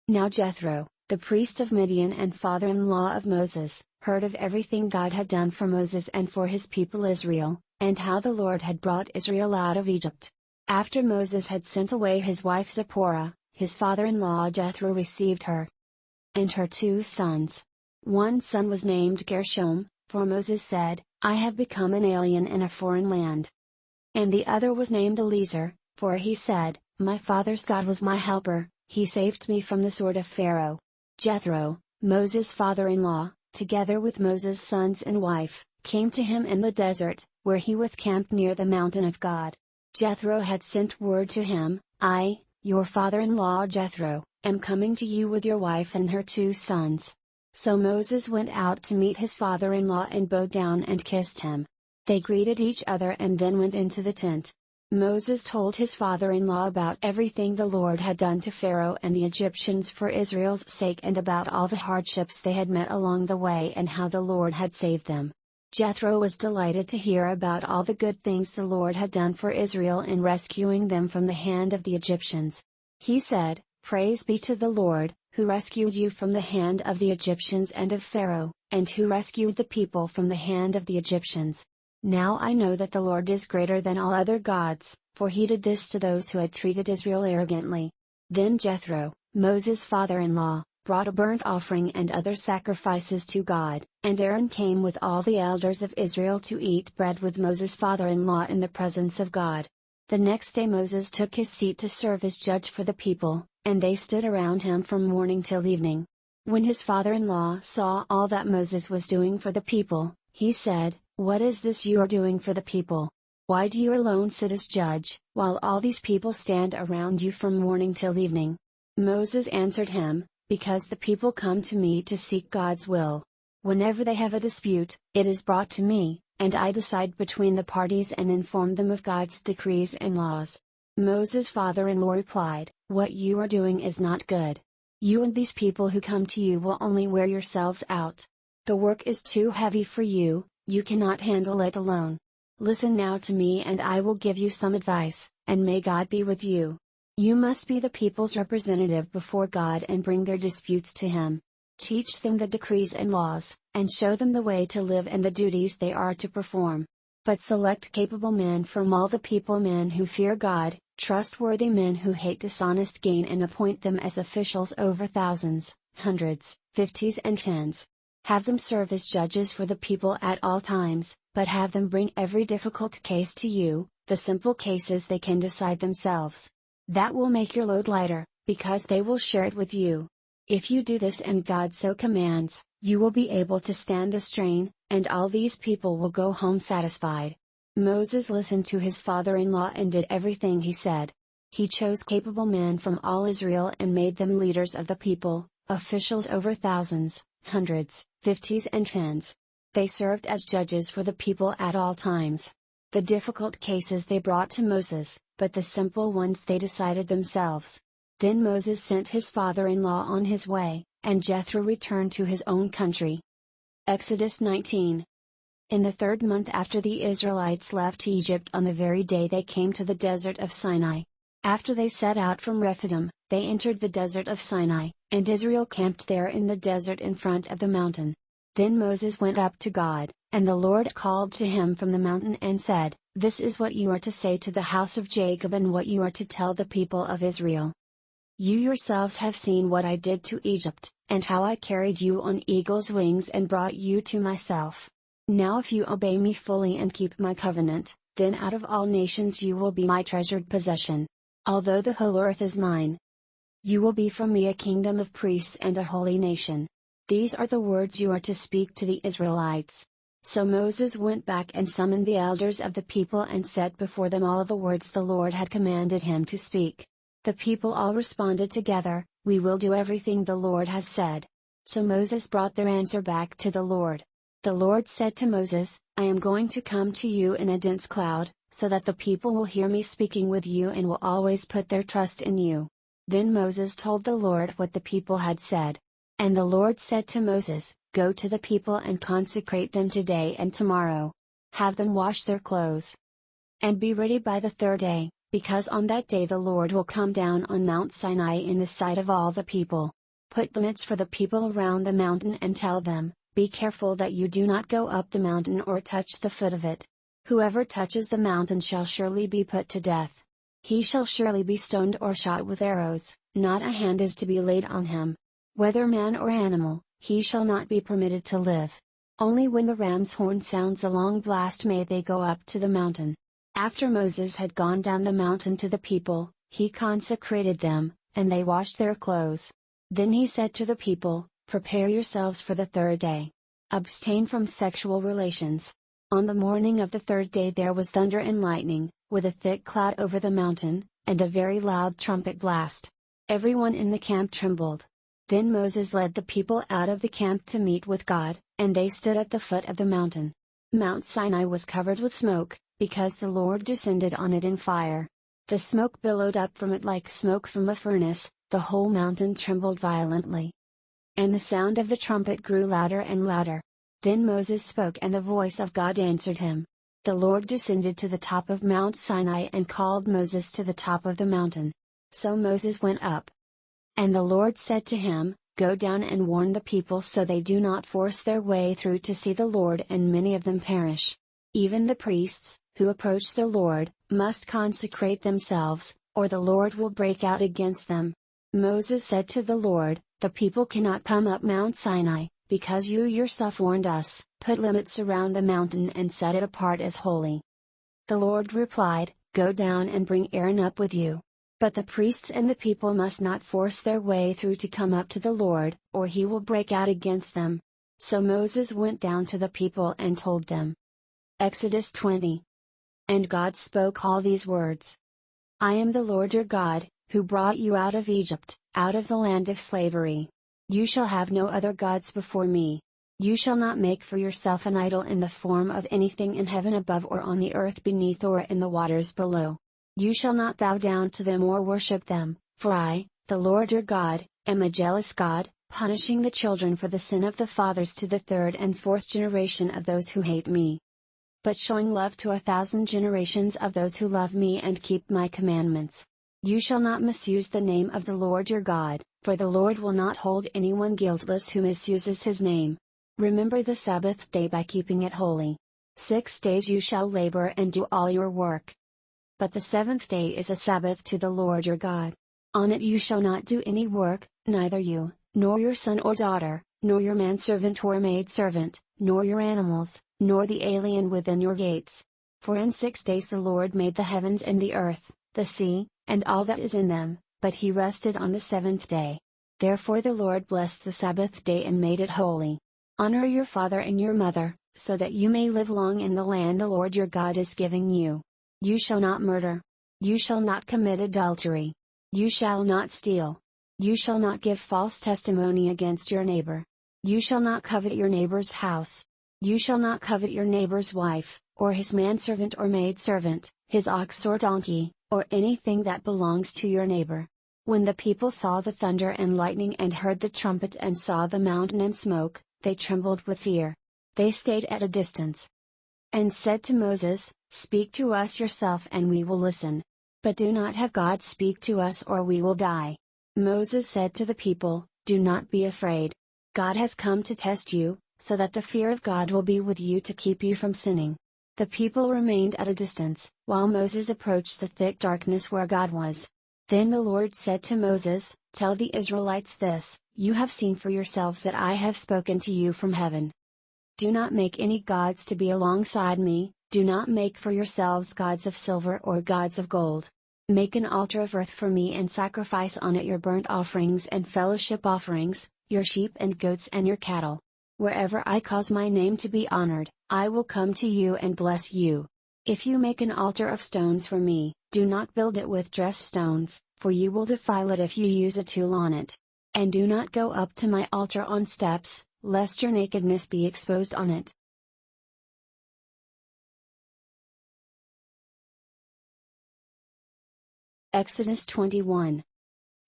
Now Jethro, the priest of Midian and father-in-law of Moses, heard of everything God had done for Moses and for his people Israel, and how the Lord had brought Israel out of Egypt. After Moses had sent away his wife Zipporah, his father-in-law Jethro received her and her 2 sons. One son was named Gershom, for Moses said, "I have become an alien in a foreign land." And the other was named Eliezer, for he said, "My father's God was my helper, he saved me from the sword of Pharaoh." Jethro, Moses' father-in-law, together with Moses' sons and wife, came to him in the desert, where he was camped near the mountain of God. Jethro had sent word to him, "I, your father-in-law Jethro, am coming to you with your wife and her 2 sons." So Moses went out to meet his father-in-law and bowed down and kissed him. They greeted each other and then went into the tent. Moses told his father-in-law about everything the Lord had done to Pharaoh and the Egyptians for Israel's sake, and about all the hardships they had met along the way and how the Lord had saved them. Jethro was delighted to hear about all the good things the Lord had done for Israel in rescuing them from the hand of the Egyptians. He said, "Praise be to the Lord, who rescued you from the hand of the Egyptians and of Pharaoh, and who rescued the people from the hand of the Egyptians. Now I know that the Lord is greater than all other gods, for he did this to those who had treated Israel arrogantly." Then Jethro, Moses' father-in-law, brought a burnt offering and other sacrifices to God, and Aaron came with all the elders of Israel to eat bread with Moses' father-in-law in the presence of God. The next day Moses took his seat to serve as judge for the people, and they stood around him from morning till evening. When his father-in-law saw all that Moses was doing for the people, he said, "What is this you are doing for the people? Why do you alone sit as judge, while all these people stand around you from morning till evening?" Moses answered him, "Because the people come to me to seek God's will. Whenever they have a dispute, it is brought to me, and I decide between the parties and inform them of God's decrees and laws." Moses' father-in-law replied, "What you are doing is not good. You and these people who come to you will only wear yourselves out. The work is too heavy for you, you cannot handle it alone. Listen now to me and I will give you some advice, and may God be with you. You must be the people's representative before God and bring their disputes to Him. Teach them the decrees and laws, and show them the way to live and the duties they are to perform. But select capable men from all the people, men who fear God, trustworthy men who hate dishonest gain, and appoint them as officials over thousands, hundreds, fifties and tens. Have them serve as judges for the people at all times, but have them bring every difficult case to you, the simple cases they can decide themselves. That will make your load lighter, because they will share it with you. If you do this and God so commands, you will be able to stand the strain, and all these people will go home satisfied." Moses listened to his father-in-law and did everything he said. He chose capable men from all Israel and made them leaders of the people, officials over thousands, hundreds, fifties and tens. They served as judges for the people at all times. The difficult cases they brought to Moses, but the simple ones they decided themselves. Then Moses sent his father-in-law on his way, and Jethro returned to his own country. Exodus 19. In the 3rd month after the Israelites left Egypt, on the very day they came to the desert of Sinai, After they set out from Rephidim, they entered the desert of Sinai, and Israel camped there in the desert in front of the mountain. Then Moses went up to God, and the Lord called to him from the mountain and said, "This is what you are to say to the house of Jacob and what you are to tell the people of Israel. You yourselves have seen what I did to Egypt, and how I carried you on eagle's wings and brought you to myself. Now if you obey me fully and keep my covenant, then out of all nations you will be my treasured possession. Although the whole earth is mine, you will be for me a kingdom of priests and a holy nation. These are the words you are to speak to the Israelites." So Moses went back and summoned the elders of the people and set before them all the words the Lord had commanded him to speak. The people all responded together, "We will do everything the Lord has said." So Moses brought their answer back to the Lord. The Lord said to Moses, "I am going to come to you in a dense cloud, so that the people will hear me speaking with you and will always put their trust in you." Then Moses told the Lord what the people had said. And the Lord said to Moses, "Go to the people and consecrate them today and tomorrow. Have them wash their clothes. And be ready by the third day, because on that day the Lord will come down on Mount Sinai in the sight of all the people. Put limits for the people around the mountain and tell them, 'Be careful that you do not go up the mountain or touch the foot of it. Whoever touches the mountain shall surely be put to death. He shall surely be stoned or shot with arrows, not a hand is to be laid on him. Whether man or animal, he shall not be permitted to live. Only when the ram's horn sounds a long blast may they go up to the mountain.'" After Moses had gone down the mountain to the people, he consecrated them, and they washed their clothes. Then he said to the people, "Prepare yourselves for the third day. Abstain from sexual relations." On the morning of the third day there was thunder and lightning, with a thick cloud over the mountain, and a very loud trumpet blast. Everyone in the camp trembled. Then Moses led the people out of the camp to meet with God, and they stood at the foot of the mountain. Mount Sinai was covered with smoke, because the Lord descended on it in fire. The smoke billowed up from it like smoke from a furnace, the whole mountain trembled violently. And the sound of the trumpet grew louder and louder. Then Moses spoke and the voice of God answered him. The Lord descended to the top of Mount Sinai and called Moses to the top of the mountain. So Moses went up. And the Lord said to him, "Go down and warn the people so they do not force their way through to see the Lord and many of them perish. Even the priests, who approach the Lord, must consecrate themselves, or the Lord will break out against them." Moses said to the Lord, "The people cannot come up Mount Sinai, because you yourself warned us, 'Put limits around the mountain and set it apart as holy.'" The Lord replied, "Go down and bring Aaron up with you. But the priests and the people must not force their way through to come up to the Lord, or he will break out against them." So Moses went down to the people and told them. Exodus 20. And God spoke all these words. "I am the Lord your God, who brought you out of Egypt, out of the land of slavery. You shall have no other gods before me. You shall not make for yourself an idol in the form of anything in heaven above or on the earth beneath or in the waters below. You shall not bow down to them or worship them, for I, the Lord your God, am a jealous God, punishing the children for the sin of the fathers to the third and fourth generation of those who hate me, but showing love to 1,000 generations of those who love me and keep my commandments. You shall not misuse the name of the Lord your God, for the Lord will not hold anyone guiltless who misuses his name. Remember the Sabbath day by keeping it holy. 6 days you shall labor and do all your work. But the seventh day is a Sabbath to the Lord your God. On it you shall not do any work, neither you, nor your son or daughter, nor your manservant or maidservant, nor your animals, nor the alien within your gates. For in 6 days the Lord made the heavens and the earth, the sea, and all that is in them, but he rested on the seventh day. Therefore the Lord blessed the Sabbath day and made it holy. Honor your father and your mother, so that you may live long in the land the Lord your God is giving you. You shall not murder. You shall not commit adultery. You shall not steal. You shall not give false testimony against your neighbor. You shall not covet your neighbor's house. You shall not covet your neighbor's wife, or his manservant or maidservant, his ox or donkey, or anything that belongs to your neighbor. When the people saw the thunder and lightning and heard the trumpet and saw the mountain and smoke, they trembled with fear. They stayed at a distance. And said to Moses, "Speak to us yourself and we will listen." But do not have God speak to us or we will die." Moses said to the people, "Do not be afraid. God has come to test you, so that the fear of God will be with you to keep you from sinning." The people remained at a distance, while Moses approached the thick darkness where God was. Then the Lord said to Moses, "Tell the Israelites this, you have seen for yourselves that I have spoken to you from heaven. Do not make any gods to be alongside me, do not make for yourselves gods of silver or gods of gold. Make an altar of earth for me and sacrifice on it your burnt offerings and fellowship offerings, your sheep and goats and your cattle. Wherever I cause my name to be honored, I will come to you and bless you. If you make an altar of stones for me, do not build it with dressed stones, for you will defile it if you use a tool on it. And do not go up to my altar on steps, lest your nakedness be exposed on it." Exodus 21.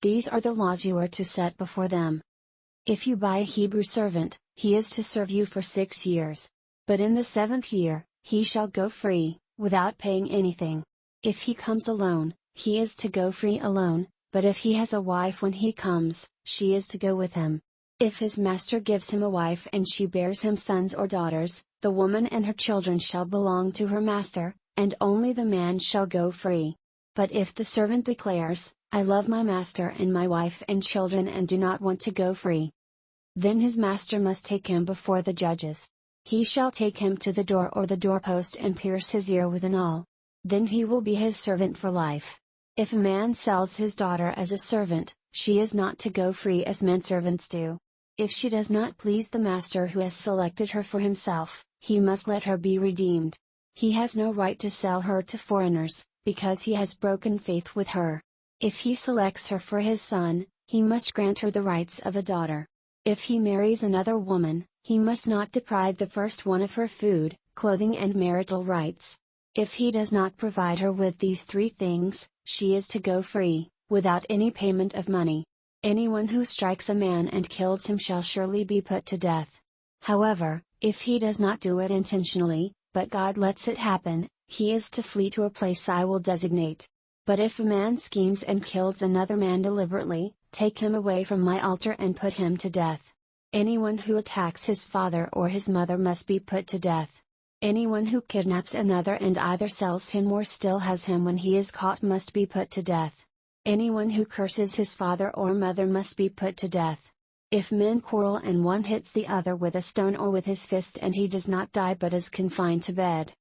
These are the laws you are to set before them. If you buy a Hebrew servant, he is to serve you for 6 years. But in the 7th year, he shall go free, without paying anything. If he comes alone, he is to go free alone, but if he has a wife when he comes, she is to go with him. If his master gives him a wife and she bears him sons or daughters, the woman and her children shall belong to her master, and only the man shall go free. But if the servant declares, "I love my master and my wife and children and do not want to go free," then his master must take him before the judges. He shall take him to the door or the doorpost and pierce his ear with an awl. Then he will be his servant for life. If a man sells his daughter as a servant, she is not to go free as menservants do. If she does not please the master who has selected her for himself, he must let her be redeemed. He has no right to sell her to foreigners, because he has broken faith with her. If he selects her for his son, he must grant her the rights of a daughter. If he marries another woman, he must not deprive the first one of her food, clothing and marital rights. If he does not provide her with these 3 things, she is to go free, without any payment of money. Anyone who strikes a man and kills him shall surely be put to death. However, if he does not do it intentionally, but God lets it happen, he is to flee to a place I will designate. But if a man schemes and kills another man deliberately, take him away from my altar and put him to death. Anyone who attacks his father or his mother must be put to death. Anyone who kidnaps another and either sells him or still has him when he is caught must be put to death. Anyone who curses his father or mother must be put to death. If men quarrel and one hits the other with a stone or with his fist and he does not die but is confined to bed,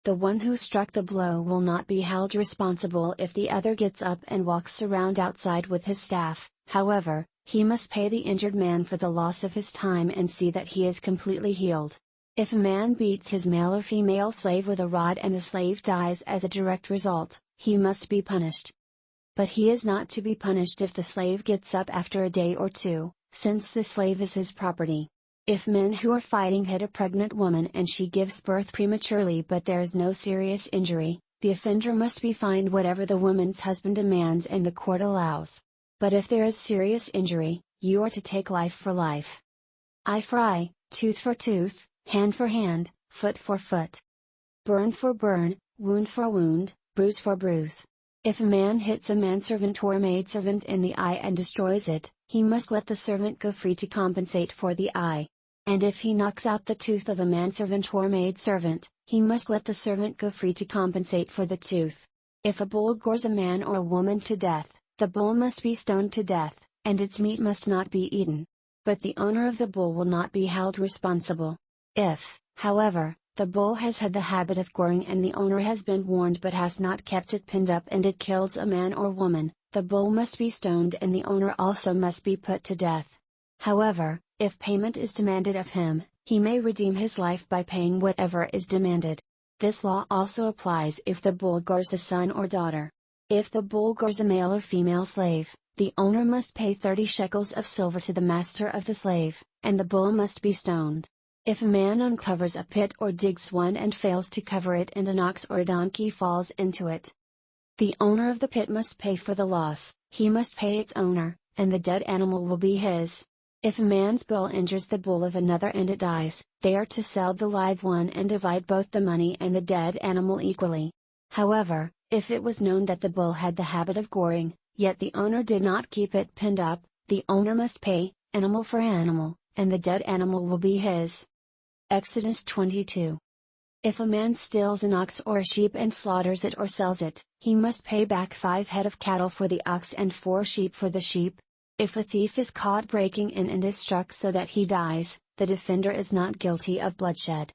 the one who struck the blow will not be held responsible if the other gets up and walks around outside with his staff. However, he must pay the injured man for the loss of his time and see that he is completely healed. If a man beats his male or female slave with a rod and the slave dies as a direct result, he must be punished. But he is not to be punished if the slave gets up after a day or 2, since the slave is his property. If men who are fighting hit a pregnant woman and she gives birth prematurely but there is no serious injury, the offender must be fined whatever the woman's husband demands and the court allows. But if there is serious injury, you are to take life for life. Eye for eye, tooth for tooth, hand for hand, foot for foot. Burn for burn, wound for wound, bruise for bruise. If a man hits a manservant or maidservant in the eye and destroys it, he must let the servant go free to compensate for the eye. And if he knocks out the tooth of a manservant or maidservant, he must let the servant go free to compensate for the tooth. If a bull gores a man or a woman to death, the bull must be stoned to death, and its meat must not be eaten. But the owner of the bull will not be held responsible. If, however, the bull has had the habit of goring and the owner has been warned but has not kept it pinned up and it kills a man or woman, the bull must be stoned and the owner also must be put to death. However, if payment is demanded of him, he may redeem his life by paying whatever is demanded. This law also applies if the bull gores a son or daughter. If the bull gores a male or female slave, the owner must pay 30 shekels of silver to the master of the slave, and the bull must be stoned. If a man uncovers a pit or digs one and fails to cover it and an ox or a donkey falls into it, the owner of the pit must pay for the loss, he must pay its owner, and the dead animal will be his. If a man's bull injures the bull of another and it dies, they are to sell the live one and divide both the money and the dead animal equally. However, If it was known that the bull had the habit of goring, yet the owner did not keep it pinned up, the owner must pay, animal for animal, and the dead animal will be his. Exodus 22. If a man steals an ox or a sheep and slaughters it or sells it, he must pay back 5 head of cattle for the ox and 4 sheep for the sheep. If a thief is caught breaking in and is struck so that he dies, the defender is not guilty of bloodshed.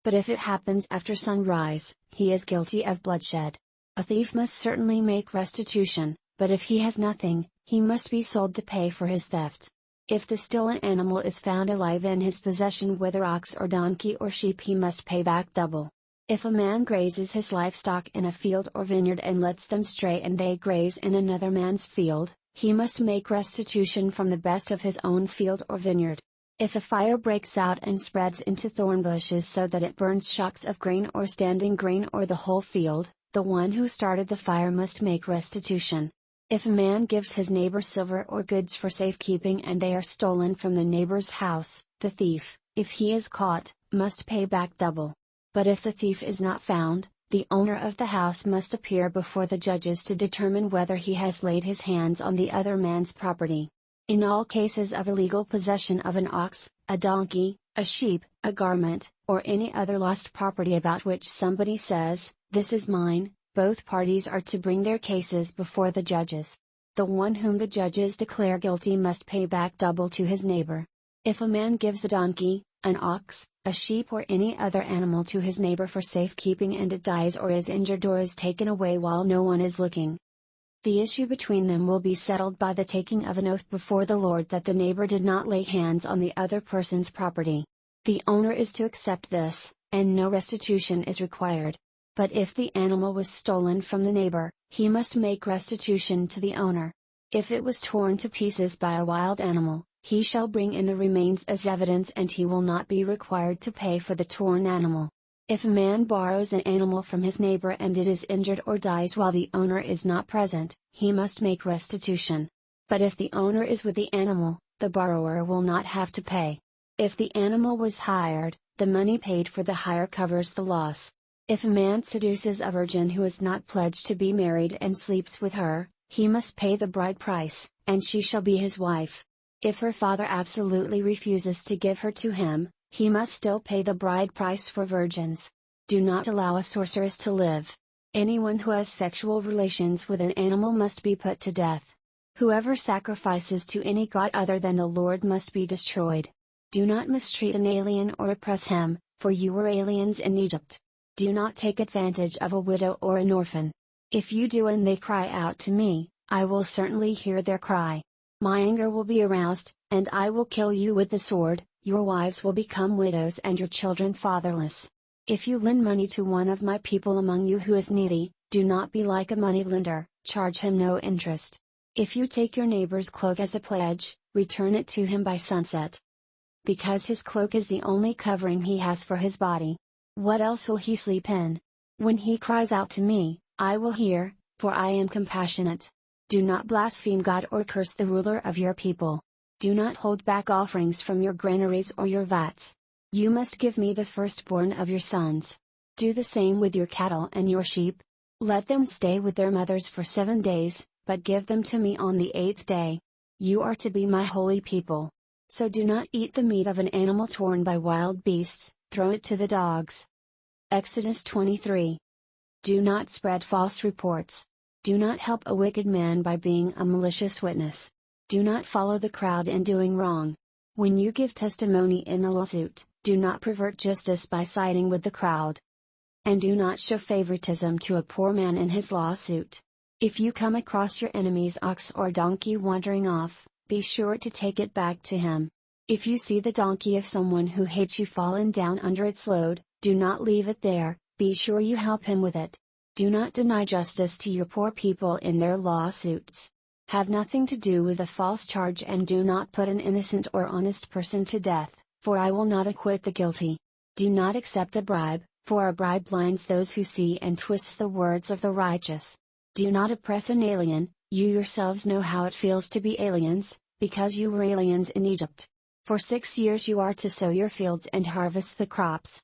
But if it happens after sunrise, he is guilty of bloodshed. A thief must certainly make restitution, but if he has nothing, he must be sold to pay for his theft. If the stolen animal is found alive in his possession, whether ox or donkey or sheep, he must pay back double. If a man grazes his livestock in a field or vineyard and lets them stray and they graze in another man's field, he must make restitution from the best of his own field or vineyard. If a fire breaks out and spreads into thorn bushes so that it burns shocks of grain or standing grain or the whole field, the one who started the fire must make restitution. If a man gives his neighbor silver or goods for safekeeping and they are stolen from the neighbor's house, the thief, if he is caught, must pay back double. But if the thief is not found, the owner of the house must appear before the judges to determine whether he has laid his hands on the other man's property. In all cases of illegal possession of an ox, a donkey, a sheep, a garment, or any other lost property about which somebody says, "This is mine," both parties are to bring their cases before the judges. The one whom the judges declare guilty must pay back double to his neighbor. If a man gives a donkey, an ox, a sheep or any other animal to his neighbor for safekeeping and it dies or is injured or is taken away while no one is looking, the issue between them will be settled by the taking of an oath before the Lord that the neighbor did not lay hands on the other person's property. The owner is to accept this, and no restitution is required. But if the animal was stolen from the neighbor, he must make restitution to the owner. If it was torn to pieces by a wild animal, he shall bring in the remains as evidence and he will not be required to pay for the torn animal. If a man borrows an animal from his neighbor and it is injured or dies while the owner is not present, he must make restitution. But if the owner is with the animal, the borrower will not have to pay. If the animal was hired, the money paid for the hire covers the loss. If a man seduces a virgin who is not pledged to be married and sleeps with her, he must pay the bride price, and she shall be his wife. If her father absolutely refuses to give her to him, he must still pay the bride price for virgins. Do not allow a sorceress to live. Anyone who has sexual relations with an animal must be put to death. Whoever sacrifices to any god other than the Lord must be destroyed. Do not mistreat an alien or oppress him, for you were aliens in Egypt. Do not take advantage of a widow or an orphan. If you do and they cry out to me, I will certainly hear their cry. My anger will be aroused, and I will kill you with the sword, your wives will become widows and your children fatherless. If you lend money to one of my people among you who is needy, do not be like a moneylender, charge him no interest. If you take your neighbor's cloak as a pledge, return it to him by sunset. Because his cloak is the only covering he has for his body. What else will he sleep in? When he cries out to me, I will hear, for I am compassionate. Do not blaspheme God or curse the ruler of your people. Do not hold back offerings from your granaries or your vats. You must give me the firstborn of your sons. Do the same with your cattle and your sheep. Let them stay with their mothers for 7 days, but give them to me on the 8th day. You are to be my holy people. So do not eat the meat of an animal torn by wild beasts, throw it to the dogs. Exodus 23. Do not spread false reports. Do not help a wicked man by being a malicious witness. Do not follow the crowd in doing wrong. When you give testimony in a lawsuit, do not pervert justice by siding with the crowd. And do not show favoritism to a poor man in his lawsuit. If you come across your enemy's ox or donkey wandering off, be sure to take it back to him. If you see the donkey of someone who hates you fallen down under its load, do not leave it there, be sure you help him with it. Do not deny justice to your poor people in their lawsuits. Have nothing to do with a false charge and do not put an innocent or honest person to death, for I will not acquit the guilty. Do not accept a bribe, for a bribe blinds those who see and twists the words of the righteous. Do not oppress an alien, you yourselves know how it feels to be aliens, because you were aliens in Egypt. For 6 years you are to sow your fields and harvest the crops.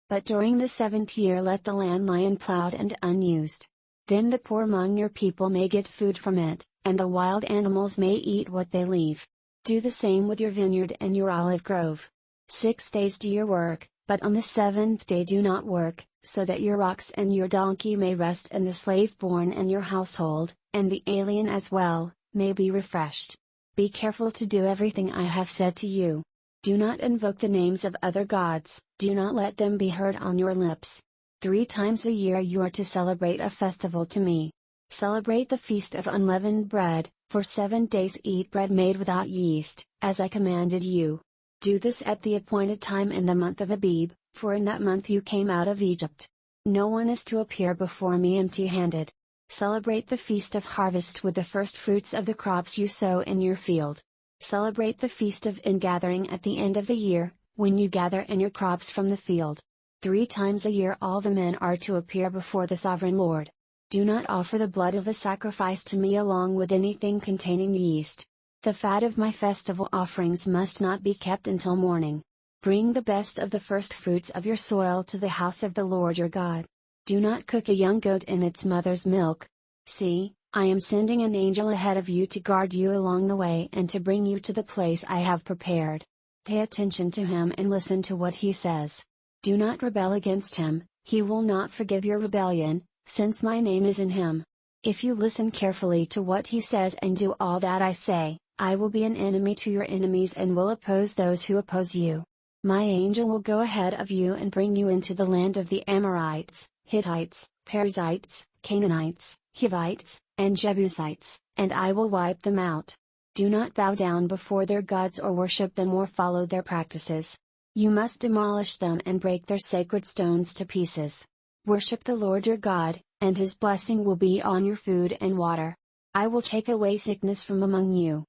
But during the 7th year let the land lie unplowed and unused. Then the poor among your people may get food from it, and the wild animals may eat what they leave. Do the same with your vineyard and your olive grove. 6 days do your work, but on the 7th day do not work, so that your ox and your donkey may rest and the slave born in your household, and the alien as well, may be refreshed. Be careful to do everything I have said to you. Do not invoke the names of other gods, do not let them be heard on your lips. 3 times a year you are to celebrate a festival to me. Celebrate the feast of unleavened bread, for 7 days eat bread made without yeast, as I commanded you. Do this at the appointed time in the month of Abib, for in that month you came out of Egypt. No one is to appear before me empty-handed. Celebrate the feast of harvest with the first fruits of the crops you sow in your field. Celebrate the feast of ingathering at the end of the year, when you gather in your crops from the field. 3 times a year all the men are to appear before the sovereign Lord. Do not offer the blood of a sacrifice to me along with anything containing yeast. The fat of my festival offerings must not be kept until morning. Bring the best of the first fruits of your soil to the house of the Lord your God. Do not cook a young goat in its mother's milk. See, I am sending an angel ahead of you to guard you along the way and to bring you to the place I have prepared. Pay attention to him and listen to what he says. Do not rebel against him, he will not forgive your rebellion, since my name is in him. If you listen carefully to what he says and do all that I say, I will be an enemy to your enemies and will oppose those who oppose you. My angel will go ahead of you and bring you into the land of the Amorites, Hittites, Perizzites, Canaanites, Hivites, and Jebusites, and I will wipe them out. Do not bow down before their gods or worship them or follow their practices. You must demolish them and break their sacred stones to pieces. Worship the Lord your God, and his blessing will be on your food and water. I will take away sickness from among you.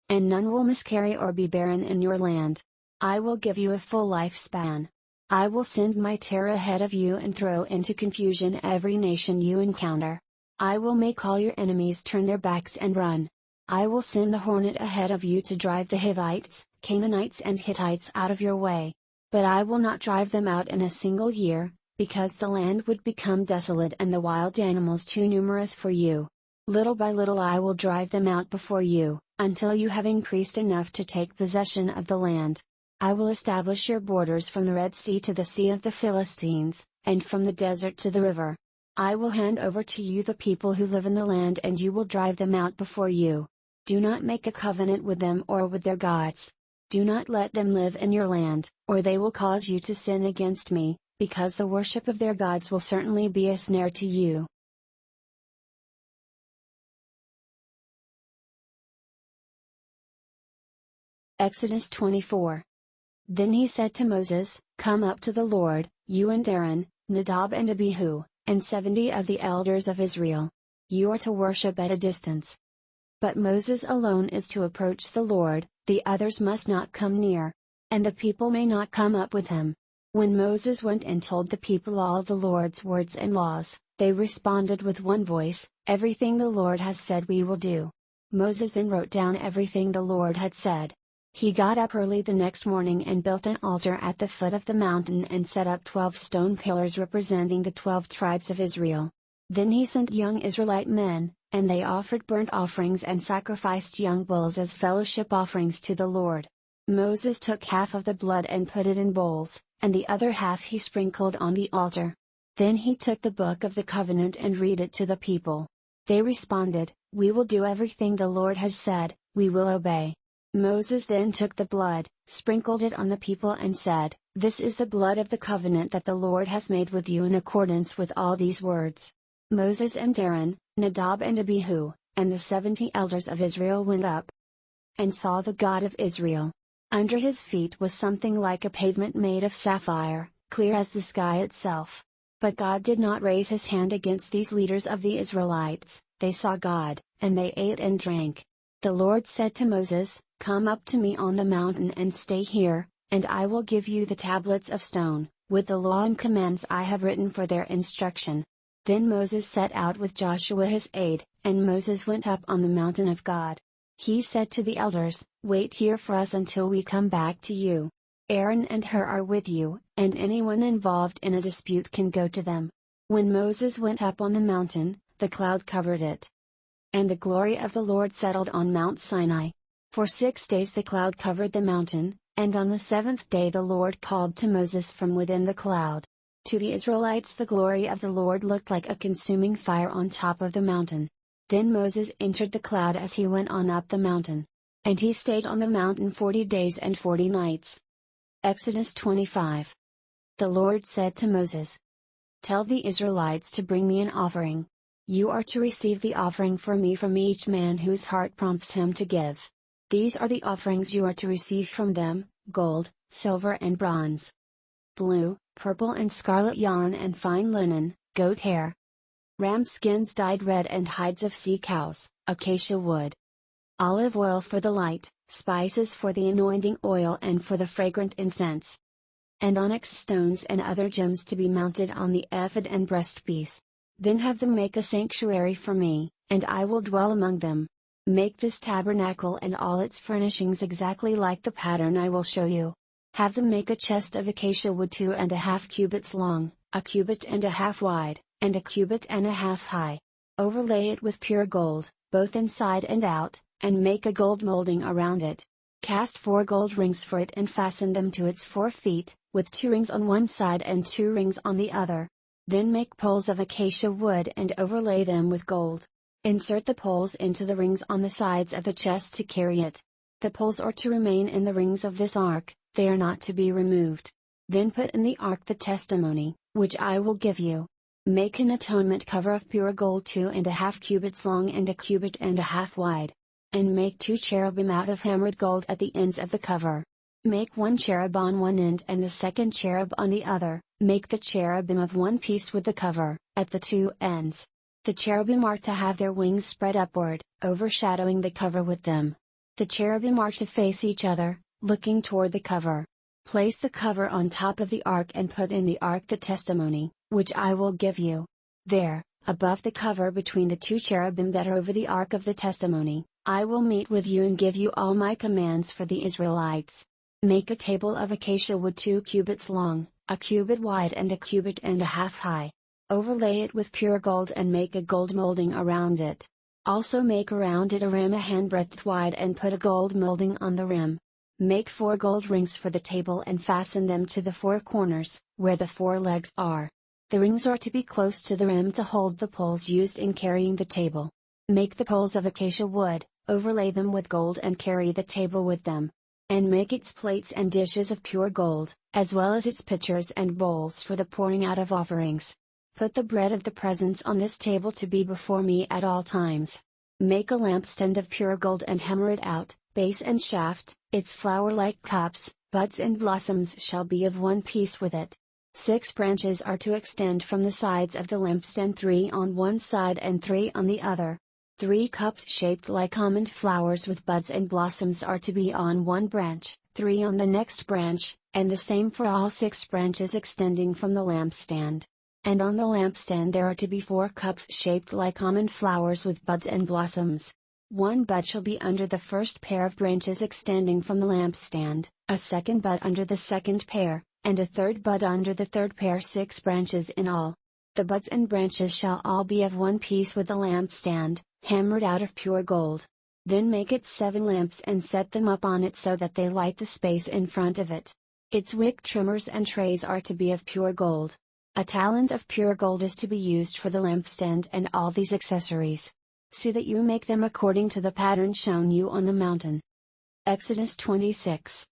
And none will miscarry or be barren in your land. I will give you a full lifespan. I will send my terror ahead of you and throw into confusion every nation you encounter. I will make all your enemies turn their backs and run. I will send the hornet ahead of you to drive the Hivites, Canaanites and Hittites out of your way. But I will not drive them out in a single year, because the land would become desolate and the wild animals too numerous for you. Little by little I will drive them out before you, until you have increased enough to take possession of the land. I will establish your borders from the Red Sea to the Sea of the Philistines, and from the desert to the river. I will hand over to you the people who live in the land and you will drive them out before you. Do not make a covenant with them or with their gods. Do not let them live in your land, or they will cause you to sin against me, because the worship of their gods will certainly be a snare to you. Exodus 24. Then he said to Moses, Come up to the Lord, you and Aaron, Nadab and Abihu, and 70 of the elders of Israel. You are to worship at a distance. But Moses alone is to approach the Lord, the others must not come near. And the people may not come up with him. When Moses went and told the people all the Lord's words and laws, they responded with one voice, Everything the Lord has said we will do. Moses then wrote down everything the Lord had said. He got up early the next morning and built an altar at the foot of the mountain and set up 12 stone pillars representing the 12 tribes of Israel. Then he sent young Israelite men, and they offered burnt offerings and sacrificed young bulls as fellowship offerings to the Lord. Moses took half of the blood and put it in bowls, and the other half he sprinkled on the altar. Then he took the book of the covenant and read it to the people. They responded, We will do everything the Lord has said, we will obey. Moses then took the blood, sprinkled it on the people and said, This is the blood of the covenant that the Lord has made with you in accordance with all these words. Moses and Aaron, Nadab and Abihu, and the 70 elders of Israel went up and saw the God of Israel. Under his feet was something like a pavement made of sapphire, clear as the sky itself. But God did not raise his hand against these leaders of the Israelites. They saw God, and they ate and drank. The Lord said to Moses, Come up to me on the mountain and stay here, and I will give you the tablets of stone, with the law and commands I have written for their instruction. Then Moses set out with Joshua his aide, and Moses went up on the mountain of God. He said to the elders, Wait here for us until we come back to you. Aaron and Hur are with you, and anyone involved in a dispute can go to them. When Moses went up on the mountain, the cloud covered it. And the glory of the Lord settled on Mount Sinai. For 6 days the cloud covered the mountain, and on the 7th day the Lord called to Moses from within the cloud. To the Israelites the glory of the Lord looked like a consuming fire on top of the mountain. Then Moses entered the cloud as he went on up the mountain. And he stayed on the mountain 40 days and 40 nights. Exodus 25. The Lord said to Moses, "Tell the Israelites to bring me an offering. You are to receive the offering for me from each man whose heart prompts him to give. These are the offerings you are to receive from them: gold, silver and bronze, blue, purple and scarlet yarn and fine linen, goat hair, ram skins dyed red and hides of sea cows, acacia wood, olive oil for the light, spices for the anointing oil and for the fragrant incense, and onyx stones and other gems to be mounted on the ephod and breastpiece. Then have them make a sanctuary for me, and I will dwell among them. Make this tabernacle and all its furnishings exactly like the pattern I will show you. Have them make a chest of acacia wood 2½ cubits long, 1 cubit and a half wide, and 1 cubit and a half high. Overlay it with pure gold, both inside and out, and make a gold molding around it. Cast 4 gold rings for it and fasten them to its 4 feet, with 2 rings on one side and 2 rings on the other. Then make poles of acacia wood and overlay them with gold. Insert the poles into the rings on the sides of the chest to carry it. The poles are to remain in the rings of this ark, they are not to be removed. Then put in the ark the testimony, which I will give you. Make an atonement cover of pure gold 2½ cubits long and 1 cubit and a half wide. And make 2 cherubim out of hammered gold at the ends of the cover. Make 1 cherub on one end and the second cherub on the other. Make the cherubim of one piece with the cover, at the 2 ends. The cherubim are to have their wings spread upward, overshadowing the cover with them. The cherubim are to face each other, looking toward the cover. Place the cover on top of the ark and put in the ark the testimony, which I will give you. There, above the cover between the 2 cherubim that are over the ark of the testimony, I will meet with you and give you all my commands for the Israelites. Make a table of acacia wood 2 cubits long, 1 cubit wide and 1 cubit and a half high. Overlay it with pure gold and make a gold molding around it. Also make around it a rim a handbreadth wide and put a gold molding on the rim. Make 4 gold rings for the table and fasten them to the 4 corners, where the 4 legs are. The rings are to be close to the rim to hold the poles used in carrying the table. Make the poles of acacia wood, overlay them with gold and carry the table with them. And make its plates and dishes of pure gold, as well as its pitchers and bowls for the pouring out of offerings. Put the bread of the presence on this table to be before me at all times. Make a lampstand of pure gold and hammer it out, base and shaft, its flower-like cups, buds and blossoms shall be of one piece with it. 6 branches are to extend from the sides of the lampstand, 3 on one side and 3 on the other. 3 cups shaped like almond flowers with buds and blossoms are to be on one branch, 3 on the next branch, and the same for all 6 branches extending from the lampstand. And on the lampstand there are to be 4 cups shaped like almond flowers with buds and blossoms. 1 bud shall be under the first pair of branches extending from the lampstand, a second bud under the second pair, and a third bud under the third pair, 6 branches in all. The buds and branches shall all be of one piece with the lampstand, hammered out of pure gold. Then make it 7 lamps and set them up on it so that they light the space in front of it. Its wick trimmers and trays are to be of pure gold. A talent of pure gold is to be used for the lampstand and all these accessories. See that you make them according to the pattern shown you on the mountain. Exodus 26.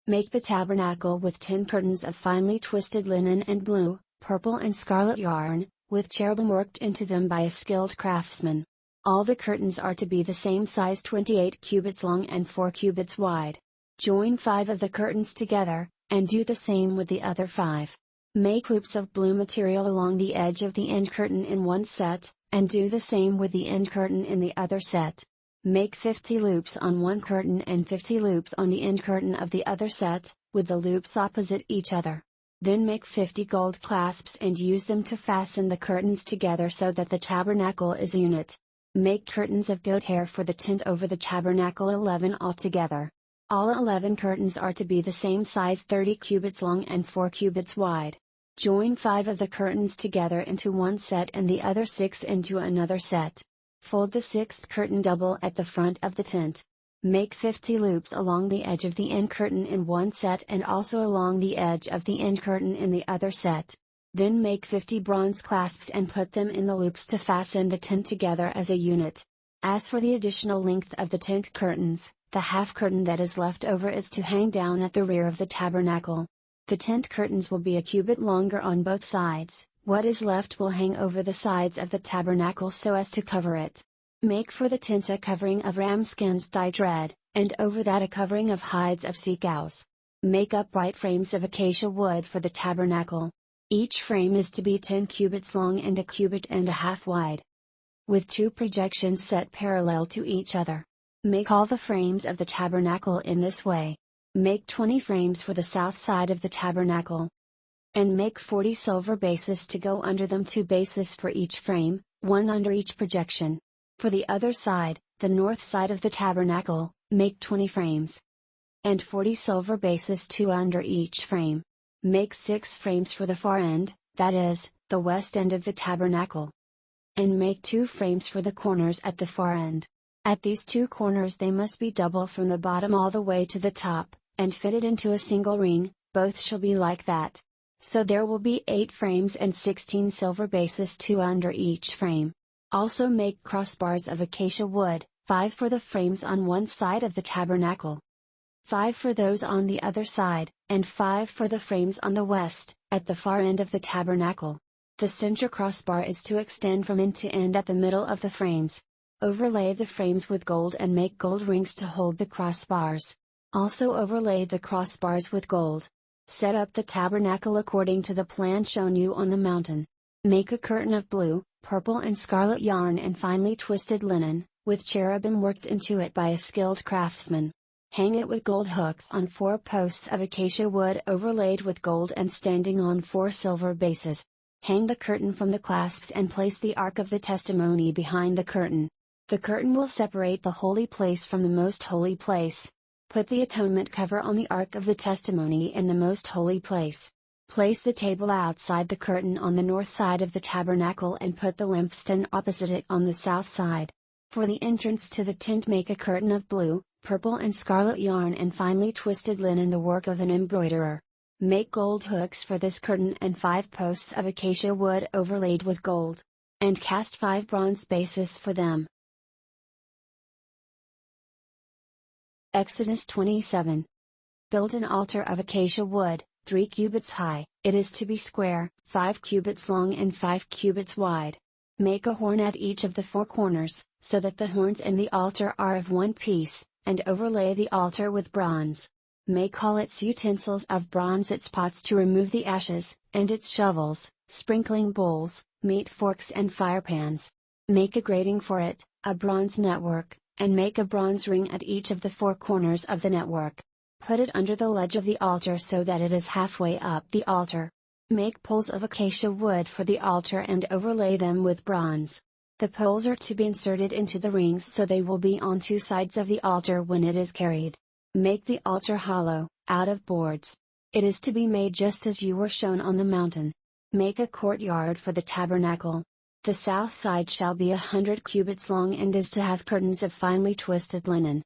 Make the tabernacle with 10 curtains of finely twisted linen and blue, purple and scarlet yarn, with cherubim worked into them by a skilled craftsman. All the curtains are to be the same size, 28 cubits long and 4 cubits wide. Join 5 of the curtains together, and do the same with the other 5. Make loops of blue material along the edge of the end curtain in one set, and do the same with the end curtain in the other set. Make 50 loops on one curtain and 50 loops on the end curtain of the other set, with the loops opposite each other. Then make 50 gold clasps and use them to fasten the curtains together so that the tabernacle is a unit. Make curtains of goat hair for the tent over the tabernacle, 11 altogether. All 11 curtains are to be the same size, 30 cubits long and 4 cubits wide. Join 5 of the curtains together into one set and the other 6 into another set. Fold the 6th curtain double at the front of the tent. Make 50 loops along the edge of the end curtain in one set and also along the edge of the end curtain in the other set. Then make 50 bronze clasps and put them in the loops to fasten the tent together as a unit. As for the additional length of the tent curtains, the half curtain that is left over is to hang down at the rear of the tabernacle. The tent curtains will be a cubit longer on both sides. What is left will hang over the sides of the tabernacle so as to cover it. Make for the tent a covering of ram skins dyed red, and over that a covering of hides of sea cows. Make upright frames of acacia wood for the tabernacle. Each frame is to be 10 cubits long and a cubit and a half wide, with 2 projections set parallel to each other. Make all the frames of the tabernacle in this way. Make 20 frames for the south side of the tabernacle. And make 40 silver bases to go under them, 2 bases for each frame, 1 under each projection. For the other side, the north side of the tabernacle, make 20 frames. And 40 silver bases, 2 under each frame. Make 6 frames for the far end, that is, the west end of the tabernacle. And make 2 frames for the corners at the far end. At these 2 corners they must be double from the bottom all the way to the top, and fitted into a single ring, both shall be like that. So there will be 8 frames and 16 silver bases, 2 under each frame. Also make crossbars of acacia wood, 5 for the frames on one side of the tabernacle, 5 for those on the other side, and 5 for the frames on the west, at the far end of the tabernacle. The center crossbar is to extend from end to end at the middle of the frames. Overlay the frames with gold and make gold rings to hold the crossbars. Also overlay the crossbars with gold. Set up the tabernacle according to the plan shown you on the mountain. Make a curtain of blue, purple and scarlet yarn and finely twisted linen, with cherubim worked into it by a skilled craftsman. Hang it with gold hooks on 4 posts of acacia wood overlaid with gold and standing on 4 silver bases. Hang the curtain from the clasps and place the Ark of the Testimony behind the curtain. The curtain will separate the holy place from the most holy place. Put the atonement cover on the Ark of the Testimony in the most holy place. Place the table outside the curtain on the north side of the tabernacle and put the lampstand opposite it on the south side. For the entrance to the tent make a curtain of blue, purple and scarlet yarn and finely twisted linen, the work of an embroiderer. Make gold hooks for this curtain and 5 posts of acacia wood overlaid with gold. And cast 5 bronze bases for them. Exodus 27. Build an altar of acacia wood, 3 cubits high, it is to be square, 5 cubits long and 5 cubits wide. Make a horn at each of the 4 corners, so that the horns and the altar are of one piece, and overlay the altar with bronze. Make all its utensils of bronze, its pots to remove the ashes, and its shovels, sprinkling bowls, meat forks and firepans. Make a grating for it, a bronze network, and make a bronze ring at each of the 4 corners of the network. Put it under the ledge of the altar so that it is halfway up the altar. Make poles of acacia wood for the altar and overlay them with bronze. The poles are to be inserted into the rings so they will be on 2 sides of the altar when it is carried. Make the altar hollow, out of boards. It is to be made just as you were shown on the mountain. Make a courtyard for the tabernacle. The south side shall be 100 cubits long and is to have curtains of finely twisted linen,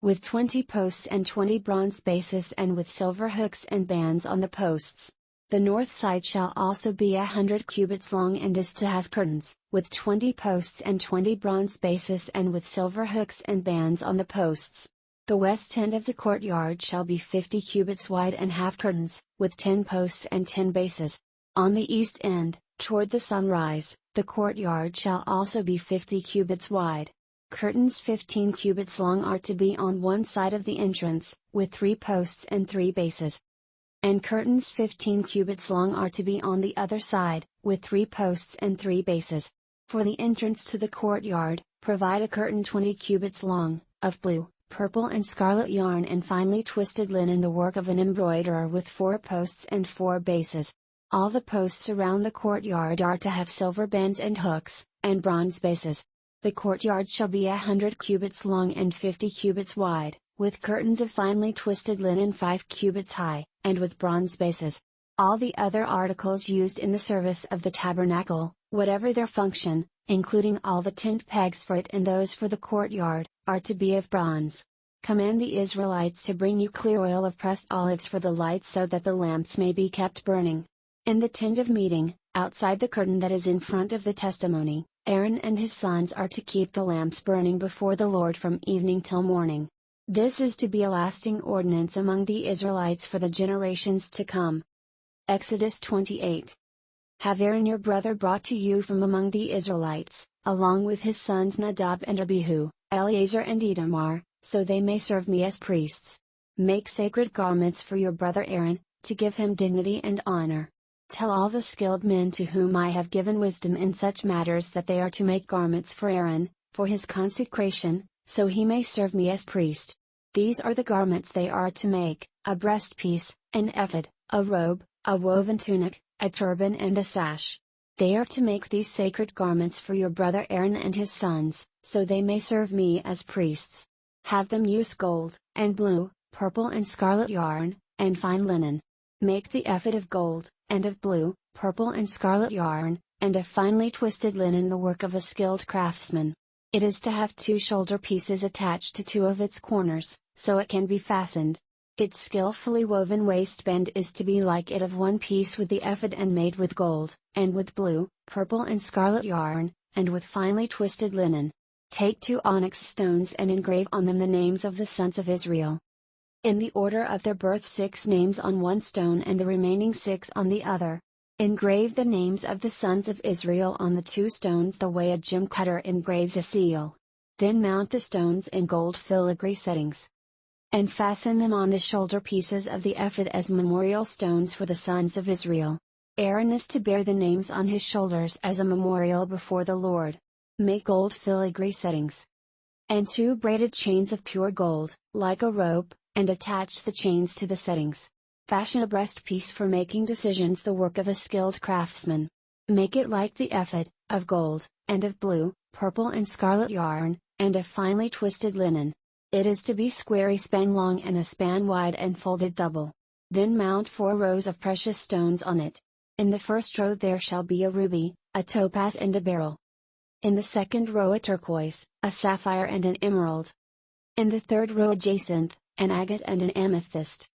with 20 posts and 20 bronze bases and with silver hooks and bands on the posts. The north side shall also be 100 cubits long and is to have curtains, with 20 posts and 20 bronze bases and with silver hooks and bands on the posts. The west end of the courtyard shall be 50 cubits wide and have curtains, with 10 posts and 10 bases. On the east end, toward the sunrise, the courtyard shall also be 50 cubits wide. Curtains 15 cubits long are to be on one side of the entrance, with 3 posts and 3 bases. And curtains 15 cubits long are to be on the other side, with 3 posts and 3 bases. For the entrance to the courtyard, provide a curtain 20 cubits long, of blue, purple and scarlet yarn and finely twisted linen, the work of an embroiderer, with 4 posts and 4 bases. All the posts around the courtyard are to have silver bands and hooks, and bronze bases. The courtyard shall be 100 cubits long and 50 cubits wide, with curtains of finely twisted linen 5 cubits high, and with bronze bases. All the other articles used in the service of the tabernacle, whatever their function, including all the tent pegs for it and those for the courtyard, are to be of bronze. Command the Israelites to bring you clear oil of pressed olives for the lights so that the lamps may be kept burning. In the tent of meeting, outside the curtain that is in front of the testimony, Aaron and his sons are to keep the lamps burning before the Lord from evening till morning. This is to be a lasting ordinance among the Israelites for the generations to come. Exodus 28. Have Aaron your brother brought to you from among the Israelites, along with his sons Nadab and Abihu, Eleazar and Itamar, so they may serve me as priests. Make sacred garments for your brother Aaron, to give him dignity and honor. Tell all the skilled men to whom I have given wisdom in such matters that they are to make garments for Aaron, for his consecration, so he may serve me as priest. These are the garments they are to make: a breastpiece, an ephod, a robe, a woven tunic, a turban and a sash. They are to make these sacred garments for your brother Aaron and his sons, so they may serve me as priests. Have them use gold, and blue, purple and scarlet yarn, and fine linen. Make the ephod of gold, and of blue, purple and scarlet yarn, and of finely twisted linen, the work of a skilled craftsman. It is to have 2 shoulder pieces attached to 2 of its corners, so it can be fastened. Its skillfully woven waistband is to be like it of one piece with the ephod and made with gold, and with blue, purple and scarlet yarn, and with finely twisted linen. Take 2 onyx stones and engrave on them the names of the sons of Israel. In the order of their birth, 6 names on one stone and the remaining 6 on the other. Engrave the names of the sons of Israel on the 2 stones the way a gem cutter engraves a seal. Then mount the stones in gold filigree settings, and fasten them on the shoulder pieces of the ephod as memorial stones for the sons of Israel. Aaron is to bear the names on his shoulders as a memorial before the Lord. Make gold filigree settings, and 2 braided chains of pure gold, like a rope, and attach the chains to the settings. Fashion a breastpiece for making decisions, the work of a skilled craftsman. Make it like the ephod, of gold, and of blue, purple and scarlet yarn, and of finely twisted linen. It is to be square, a span long and a span wide, and folded double. Then mount 4 rows of precious stones on it. In the first row there shall be a ruby, a topaz and a beryl. In the second row a turquoise, a sapphire and an emerald. In the third row a jacinth, an agate and an amethyst.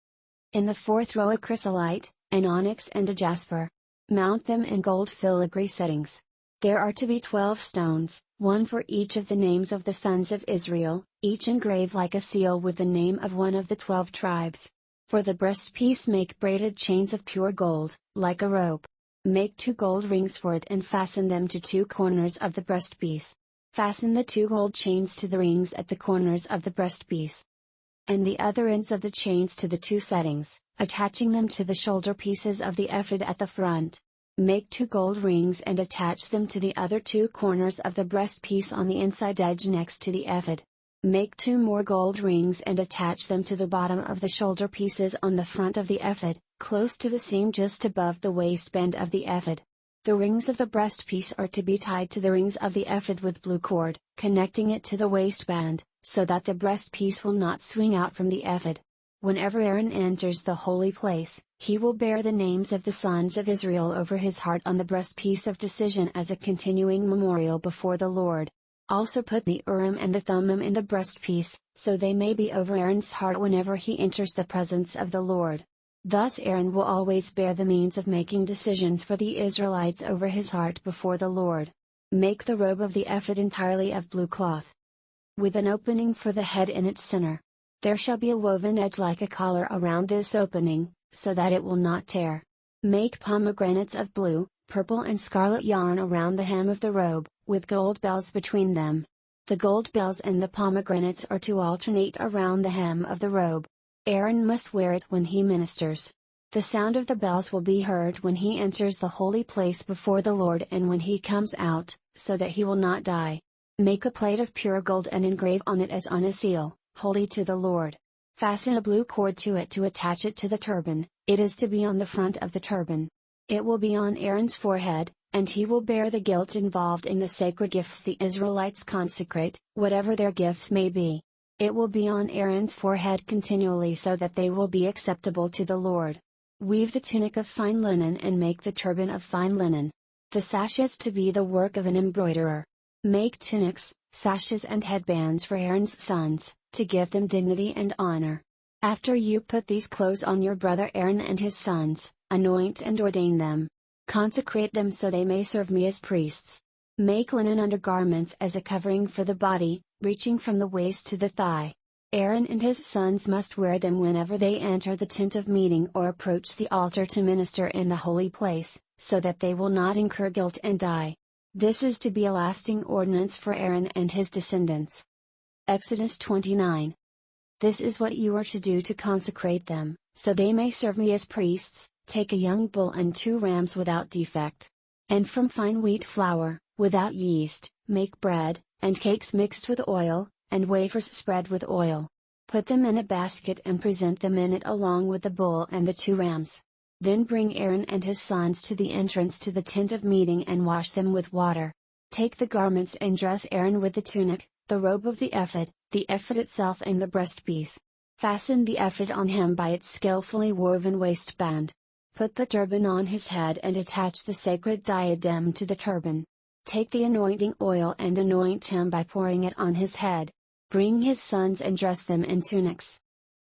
In the fourth row a chrysolite, an onyx and a jasper. Mount them in gold filigree settings. There are to be 12 stones, 1 for each of the names of the sons of Israel, each engraved like a seal with the name of one of the 12 tribes. For the breastpiece make braided chains of pure gold, like a rope. Make 2 gold rings for it and fasten them to 2 corners of the breastpiece. Fasten the 2 gold chains to the rings at the corners of the breastpiece, and the other ends of the chains to the 2 settings, attaching them to the shoulder pieces of the ephod at the front. Make 2 gold rings and attach them to the other 2 corners of the breastpiece on the inside edge next to the ephod. Make 2 more gold rings and attach them to the bottom of the shoulder pieces on the front of the ephod, close to the seam just above the waistband of the ephod. The rings of the breastpiece are to be tied to the rings of the ephod with blue cord, connecting it to the waistband, so that the breastpiece will not swing out from the ephod. Whenever Aaron enters the holy place, he will bear the names of the sons of Israel over his heart on the breastpiece of decision as a continuing memorial before the Lord. Also put the Urim and the Thummim in the breastpiece, so they may be over Aaron's heart whenever he enters the presence of the Lord. Thus Aaron will always bear the means of making decisions for the Israelites over his heart before the Lord. Make the robe of the ephod entirely of blue cloth, with an opening for the head in its center. There shall be a woven edge like a collar around this opening, so that it will not tear. Make pomegranates of blue, purple and scarlet yarn around the hem of the robe, with gold bells between them. The gold bells and the pomegranates are to alternate around the hem of the robe. Aaron must wear it when he ministers. The sound of the bells will be heard when he enters the holy place before the Lord and when he comes out, so that he will not die. Make a plate of pure gold and engrave on it as on a seal, "Holy to the Lord." Fasten a blue cord to it to attach it to the turban. It is to be on the front of the turban. It will be on Aaron's forehead, and he will bear the guilt involved in the sacred gifts the Israelites consecrate, whatever their gifts may be. It will be on Aaron's forehead continually so that they will be acceptable to the Lord. Weave the tunic of fine linen and make the turban of fine linen. The sashes to be the work of an embroiderer. Make tunics, sashes and headbands for Aaron's sons, to give them dignity and honor. After you put these clothes on your brother Aaron and his sons, anoint and ordain them. Consecrate them so they may serve me as priests. Make linen undergarments as a covering for the body, reaching from the waist to the thigh. Aaron and his sons must wear them whenever they enter the tent of meeting or approach the altar to minister in the holy place, so that they will not incur guilt and die. This is to be a lasting ordinance for Aaron and his descendants. Exodus 29. This is what you are to do to consecrate them, so they may serve me as priests. Take a young bull and 2 rams without defect. And from fine wheat flour, without yeast, make bread, and cakes mixed with oil, and wafers spread with oil. Put them in a basket and present them in it along with the bull and the 2 rams. Then bring Aaron and his sons to the entrance to the tent of meeting and wash them with water. Take the garments and dress Aaron with the tunic, the robe of the ephod itself and the breastpiece. Fasten the ephod on him by its skillfully woven waistband. Put the turban on his head and attach the sacred diadem to the turban. Take the anointing oil and anoint him by pouring it on his head. Bring his sons and dress them in tunics.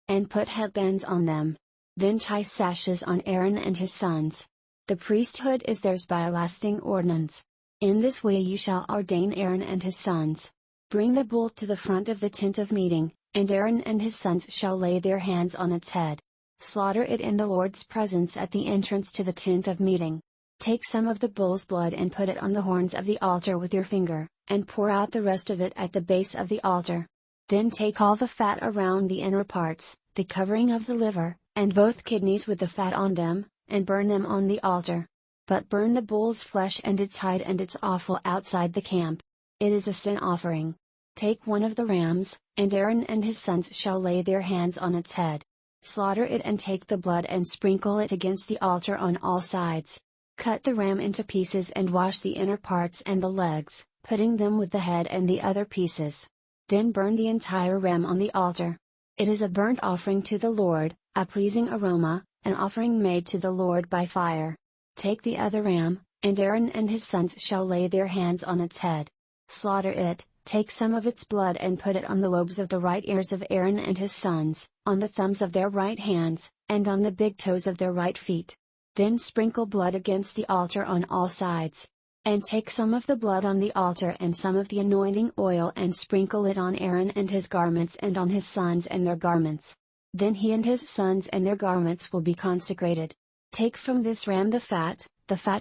And put headbands on them. Then tie sashes on Aaron and his sons. The priesthood is theirs by a lasting ordinance. In this way you shall ordain Aaron and his sons. Bring the bull to the front of the tent of meeting, and Aaron and his sons shall lay their hands on its head. Slaughter it in the Lord's presence at the entrance to the tent of meeting. Take some of the bull's blood and put it on the horns of the altar with your finger, and pour out the rest of it at the base of the altar. Then take all the fat around the inner parts, the covering of the liver, and both kidneys with the fat on them, and burn them on the altar. But burn the bull's flesh and its hide and its offal outside the camp. It is a sin offering. Take one of the rams, and Aaron and his sons shall lay their hands on its head. Slaughter it and take the blood and sprinkle it against the altar on all sides. Cut the ram into pieces and wash the inner parts and the legs, putting them with the head and the other pieces. Then burn the entire ram on the altar. It is a burnt offering to the Lord, a pleasing aroma, an offering made to the Lord by fire. Take the other ram, and Aaron and his sons shall lay their hands on its head. Slaughter it, take some of its blood and put it on the lobes of the right ears of Aaron and his sons, on the thumbs of their right hands, and on the big toes of their right feet. Then sprinkle blood against the altar on all sides. And take some of the blood on the altar and some of the anointing oil and sprinkle it on Aaron and his garments and on his sons and their garments. Then he and his sons and their garments will be consecrated. Take from this ram the fat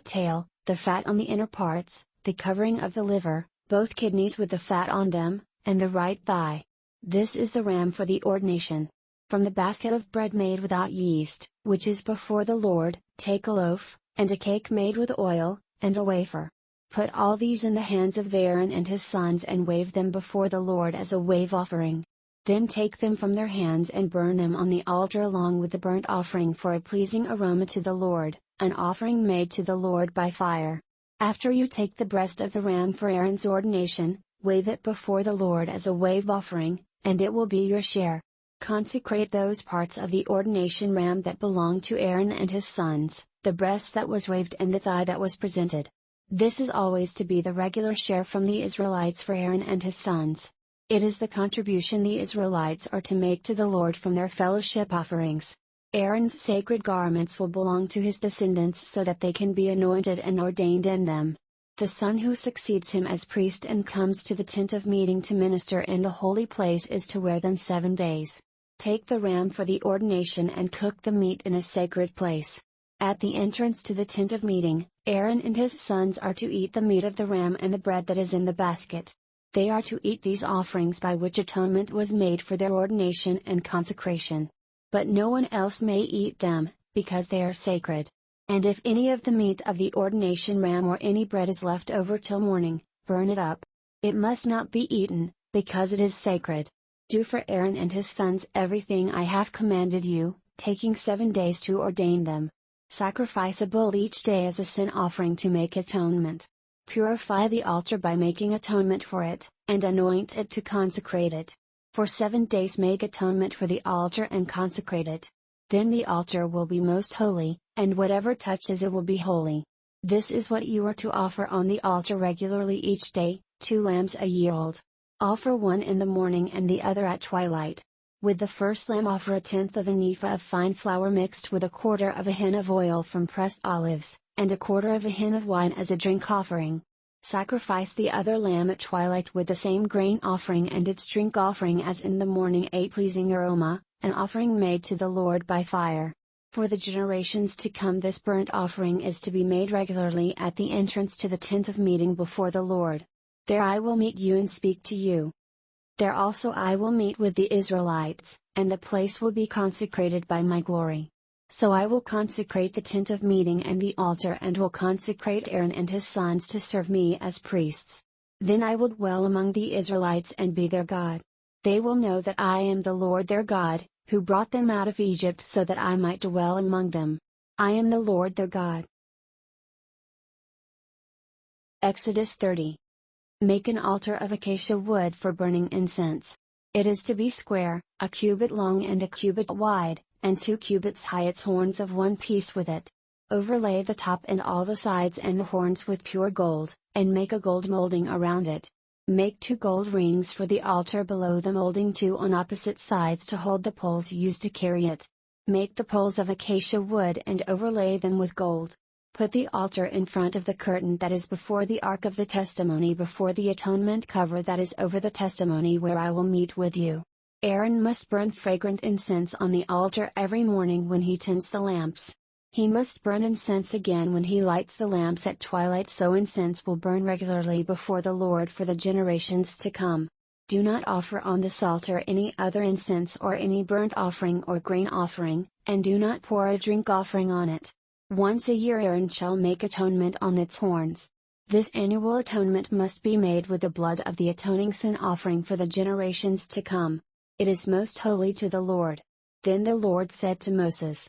tail, the fat on the inner parts, the covering of the liver, both kidneys with the fat on them, and the right thigh. This is the ram for the ordination. From the basket of bread made without yeast, which is before the Lord, take a loaf, and a cake made with oil, and a wafer. Put all these in the hands of Aaron and his sons and wave them before the Lord as a wave offering. Then take them from their hands and burn them on the altar along with the burnt offering for a pleasing aroma to the Lord, an offering made to the Lord by fire. After you take the breast of the ram for Aaron's ordination, wave it before the Lord as a wave offering, and it will be your share. Consecrate those parts of the ordination ram that belong to Aaron and his sons, the breast that was waved and the thigh that was presented. This is always to be the regular share from the Israelites for Aaron and his sons. It is the contribution the Israelites are to make to the Lord from their fellowship offerings. Aaron's sacred garments will belong to his descendants so that they can be anointed and ordained in them. The son who succeeds him as priest and comes to the tent of meeting to minister in the holy place is to wear them 7 days. Take the ram for the ordination and cook the meat in a sacred place. At the entrance to the tent of meeting, Aaron and his sons are to eat the meat of the ram and the bread that is in the basket. They are to eat these offerings by which atonement was made for their ordination and consecration. But no one else may eat them, because they are sacred. And if any of the meat of the ordination ram or any bread is left over till morning, burn it up. It must not be eaten, because it is sacred. Do for Aaron and his sons everything I have commanded you, taking 7 days to ordain them. Sacrifice a bull each day as a sin offering to make atonement. Purify the altar by making atonement for it, and anoint it to consecrate it. For 7 days make atonement for the altar and consecrate it. Then the altar will be most holy, and whatever touches it will be holy. This is what you are to offer on the altar regularly each day, 2 lambs a year old. Offer one in the morning and the other at twilight. With the first lamb offer a tenth of an ephah of fine flour mixed with a quarter of a hin of oil from pressed olives, and a quarter of a hin of wine as a drink offering. Sacrifice the other lamb at twilight with the same grain offering and its drink offering as in the morning, a pleasing aroma, an offering made to the Lord by fire. For the generations to come this burnt offering is to be made regularly at the entrance to the tent of meeting before the Lord. There I will meet you and speak to you. There also I will meet with the Israelites, and the place will be consecrated by my glory. So I will consecrate the tent of meeting and the altar and will consecrate Aaron and his sons to serve me as priests. Then I will dwell among the Israelites and be their God. They will know that I am the Lord their God, who brought them out of Egypt so that I might dwell among them. I am the Lord their God. Exodus 30. Make an altar of acacia wood for burning incense. It is to be square, a cubit long and a cubit wide, and 2 cubits high, its horns of one piece with it. Overlay the top and all the sides and the horns with pure gold, and make a gold molding around it. Make 2 gold rings for the altar below the molding, 2 on opposite sides to hold the poles used to carry it. Make the poles of acacia wood and overlay them with gold. Put the altar in front of the curtain that is before the ark of the testimony, before the atonement cover that is over the testimony where I will meet with you. Aaron must burn fragrant incense on the altar every morning when he tends the lamps. He must burn incense again when he lights the lamps at twilight, so incense will burn regularly before the Lord for the generations to come. Do not offer on this altar any other incense or any burnt offering or grain offering, and do not pour a drink offering on it. Once a year Aaron shall make atonement on its horns. This annual atonement must be made with the blood of the atoning sin offering for the generations to come. It is most holy to the Lord. Then the Lord said to Moses,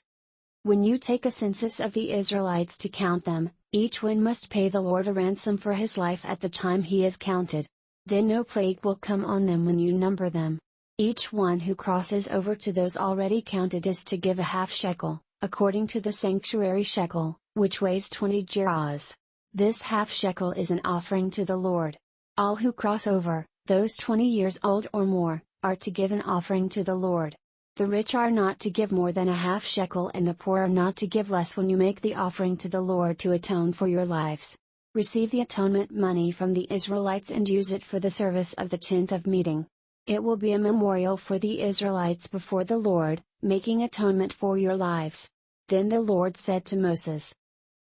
when you take a census of the Israelites to count them, each one must pay the Lord a ransom for his life at the time he is counted. Then no plague will come on them when you number them. Each one who crosses over to those already counted is to give a half shekel, according to the sanctuary shekel, which weighs 20 gerahs. This half shekel is an offering to the Lord. All who cross over, those 20 years old or more, are to give an offering to the Lord. The rich are not to give more than a half shekel, and the poor are not to give less when you make the offering to the Lord to atone for your lives. Receive the atonement money from the Israelites and use it for the service of the tent of meeting. It will be a memorial for the Israelites before the Lord, making atonement for your lives. Then the Lord said to Moses,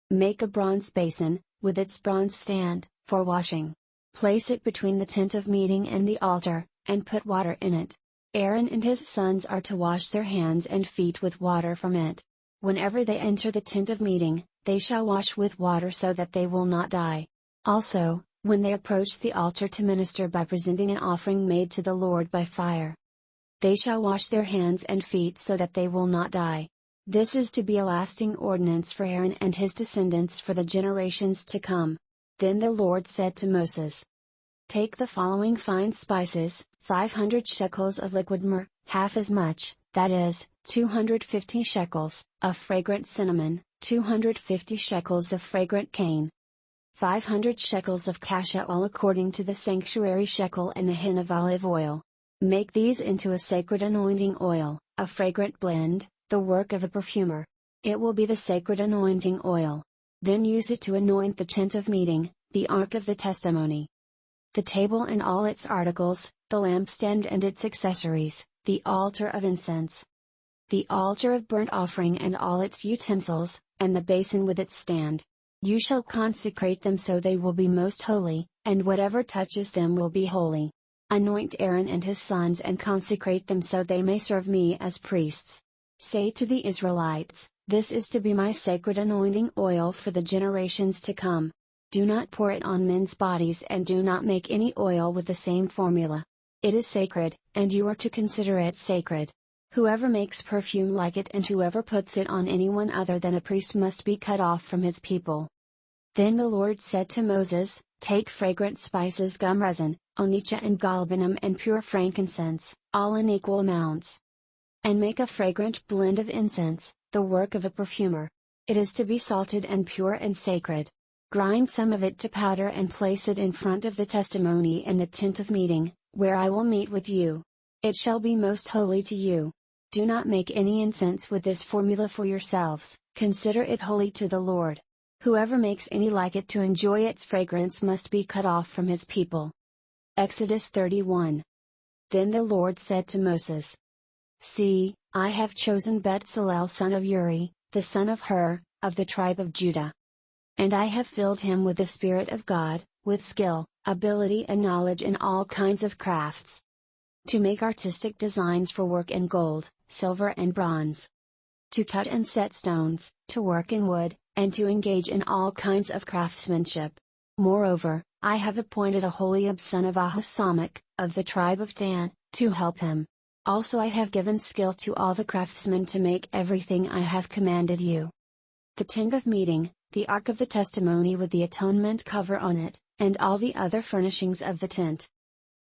make a bronze basin, with its bronze stand, for washing. Place it between the tent of meeting and the altar, and put water in it. Aaron and his sons are to wash their hands and feet with water from it. Whenever they enter the tent of meeting, they shall wash with water so that they will not die. Also, when they approach the altar to minister by presenting an offering made to the Lord by fire, they shall wash their hands and feet so that they will not die. This is to be a lasting ordinance for Aaron and his descendants for the generations to come. Then the Lord said to Moses, take the following fine spices, 500 shekels of liquid myrrh, half as much, that is, 250 shekels, of fragrant cinnamon, 250 shekels of fragrant cane, 500 shekels of cassia oil according to the sanctuary shekel, and a hin of olive oil. Make these into a sacred anointing oil, a fragrant blend, the work of a perfumer. It will be the sacred anointing oil. Then use it to anoint the tent of meeting, the ark of the testimony, the table and all its articles, the lampstand and its accessories, the altar of incense, the altar of burnt offering and all its utensils, and the basin with its stand. You shall consecrate them so they will be most holy, and whatever touches them will be holy. Anoint Aaron and his sons and consecrate them so they may serve me as priests. Say to the Israelites, this is to be my sacred anointing oil for the generations to come. Do not pour it on men's bodies and do not make any oil with the same formula. It is sacred, and you are to consider it sacred. Whoever makes perfume like it and whoever puts it on anyone other than a priest must be cut off from his people. Then the Lord said to Moses, take fragrant spices, gum resin, onycha and galbanum and pure frankincense, all in equal amounts. And make a fragrant blend of incense, the work of a perfumer. It is to be salted and pure and sacred. Grind some of it to powder and place it in front of the testimony in the tent of meeting, where I will meet with you. It shall be most holy to you. Do not make any incense with this formula for yourselves, consider it holy to the Lord. Whoever makes any like it to enjoy its fragrance must be cut off from his people. Exodus 31. Then the Lord said to Moses, See, I have chosen Bezalel son of Uri, the son of Hur, of the tribe of Judah. And I have filled him with the Spirit of God, with skill, ability and knowledge in all kinds of crafts. To make artistic designs for work in gold, silver and bronze. To cut and set stones, to work in wood, and to engage in all kinds of craftsmanship. Moreover, I have appointed Aholiab son of Ahisamach, of the tribe of Dan, to help him. Also I have given skill to all the craftsmen to make everything I have commanded you. The tent of meeting, the ark of the testimony with the atonement cover on it, and all the other furnishings of the tent.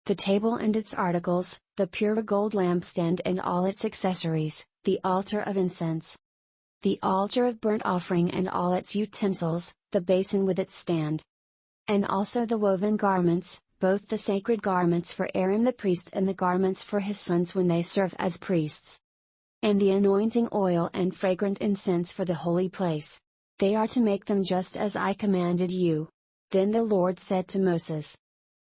The table and its articles, the pure gold lampstand and all its accessories, the altar of incense. The altar of burnt offering and all its utensils, the basin with its stand. And also the woven garments, both the sacred garments for Aaron the priest and the garments for his sons when they serve as priests. And the anointing oil and fragrant incense for the holy place. They are to make them just as I commanded you. Then the Lord said to Moses,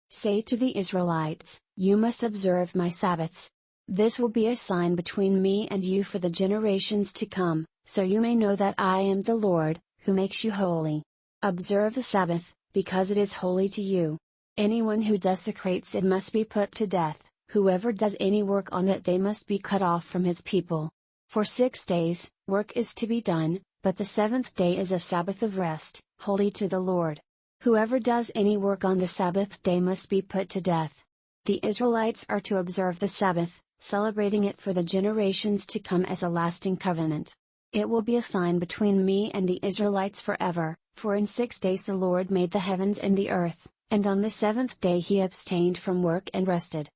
Say to the Israelites, You must observe my Sabbaths. This will be a sign between me and you for the generations to come, so you may know that I am the Lord, who makes you holy. Observe the Sabbath, because it is holy to you. Anyone who desecrates it must be put to death, whoever does any work on that day must be cut off from his people. For 6 days, work is to be done, but the 7th day is a Sabbath of rest, holy to the Lord. Whoever does any work on the Sabbath day must be put to death. The Israelites are to observe the Sabbath, celebrating it for the generations to come as a lasting covenant. It will be a sign between me and the Israelites forever, for in 6 days the Lord made the heavens and the earth, and on the 7th day he abstained from work and rested.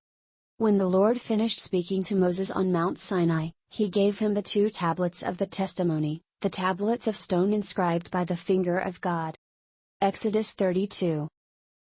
When the Lord finished speaking to Moses on Mount Sinai, he gave him the 2 tablets of the testimony, the tablets of stone inscribed by the finger of God. Exodus 32.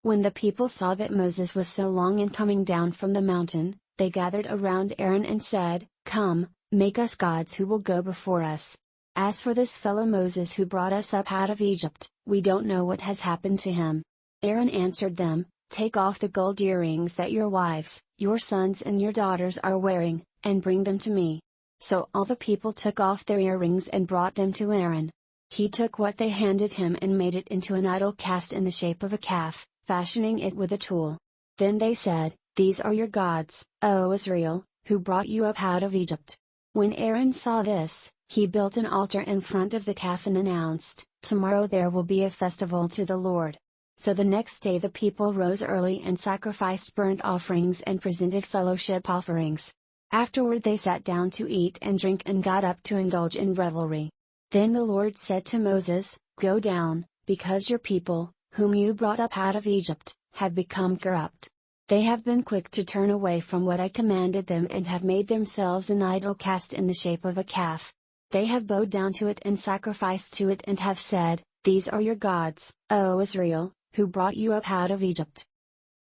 When the people saw that Moses was so long in coming down from the mountain, they gathered around Aaron and said, Come, make us gods who will go before us. As for this fellow Moses who brought us up out of Egypt, we don't know what has happened to him. Aaron answered them, Take off the gold earrings that your wives, your sons and your daughters are wearing, and bring them to me. So all the people took off their earrings and brought them to Aaron. He took what they handed him and made it into an idol cast in the shape of a calf, fashioning it with a tool. Then they said, These are your gods, O Israel, who brought you up out of Egypt. When Aaron saw this, he built an altar in front of the calf and announced, Tomorrow there will be a festival to the Lord. So the next day the people rose early and sacrificed burnt offerings and presented fellowship offerings. Afterward they sat down to eat and drink and got up to indulge in revelry. Then the Lord said to Moses, Go down, because your people, whom you brought up out of Egypt, have become corrupt. They have been quick to turn away from what I commanded them and have made themselves an idol cast in the shape of a calf. They have bowed down to it and sacrificed to it and have said, These are your gods, O Israel, who brought you up out of Egypt.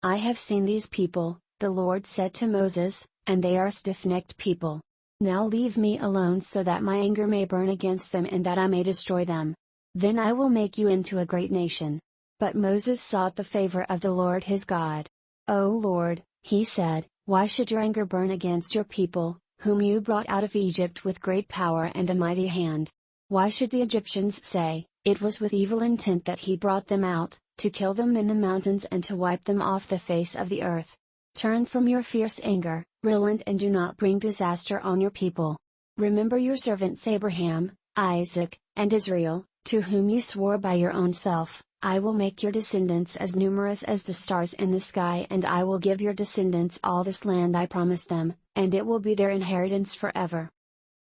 I have seen these people, the Lord said to Moses, and they are a stiff-necked people. Now leave me alone so that my anger may burn against them and that I may destroy them. Then I will make you into a great nation. But Moses sought the favor of the Lord his God. O Lord, he said, why should your anger burn against your people, whom you brought out of Egypt with great power and a mighty hand? Why should the Egyptians say, It was with evil intent that he brought them out, to kill them in the mountains and to wipe them off the face of the earth? Turn from your fierce anger, relent and do not bring disaster on your people. Remember your servants Abraham, Isaac, and Israel, to whom you swore by your own self, I will make your descendants as numerous as the stars in the sky and I will give your descendants all this land I promised them, and it will be their inheritance forever.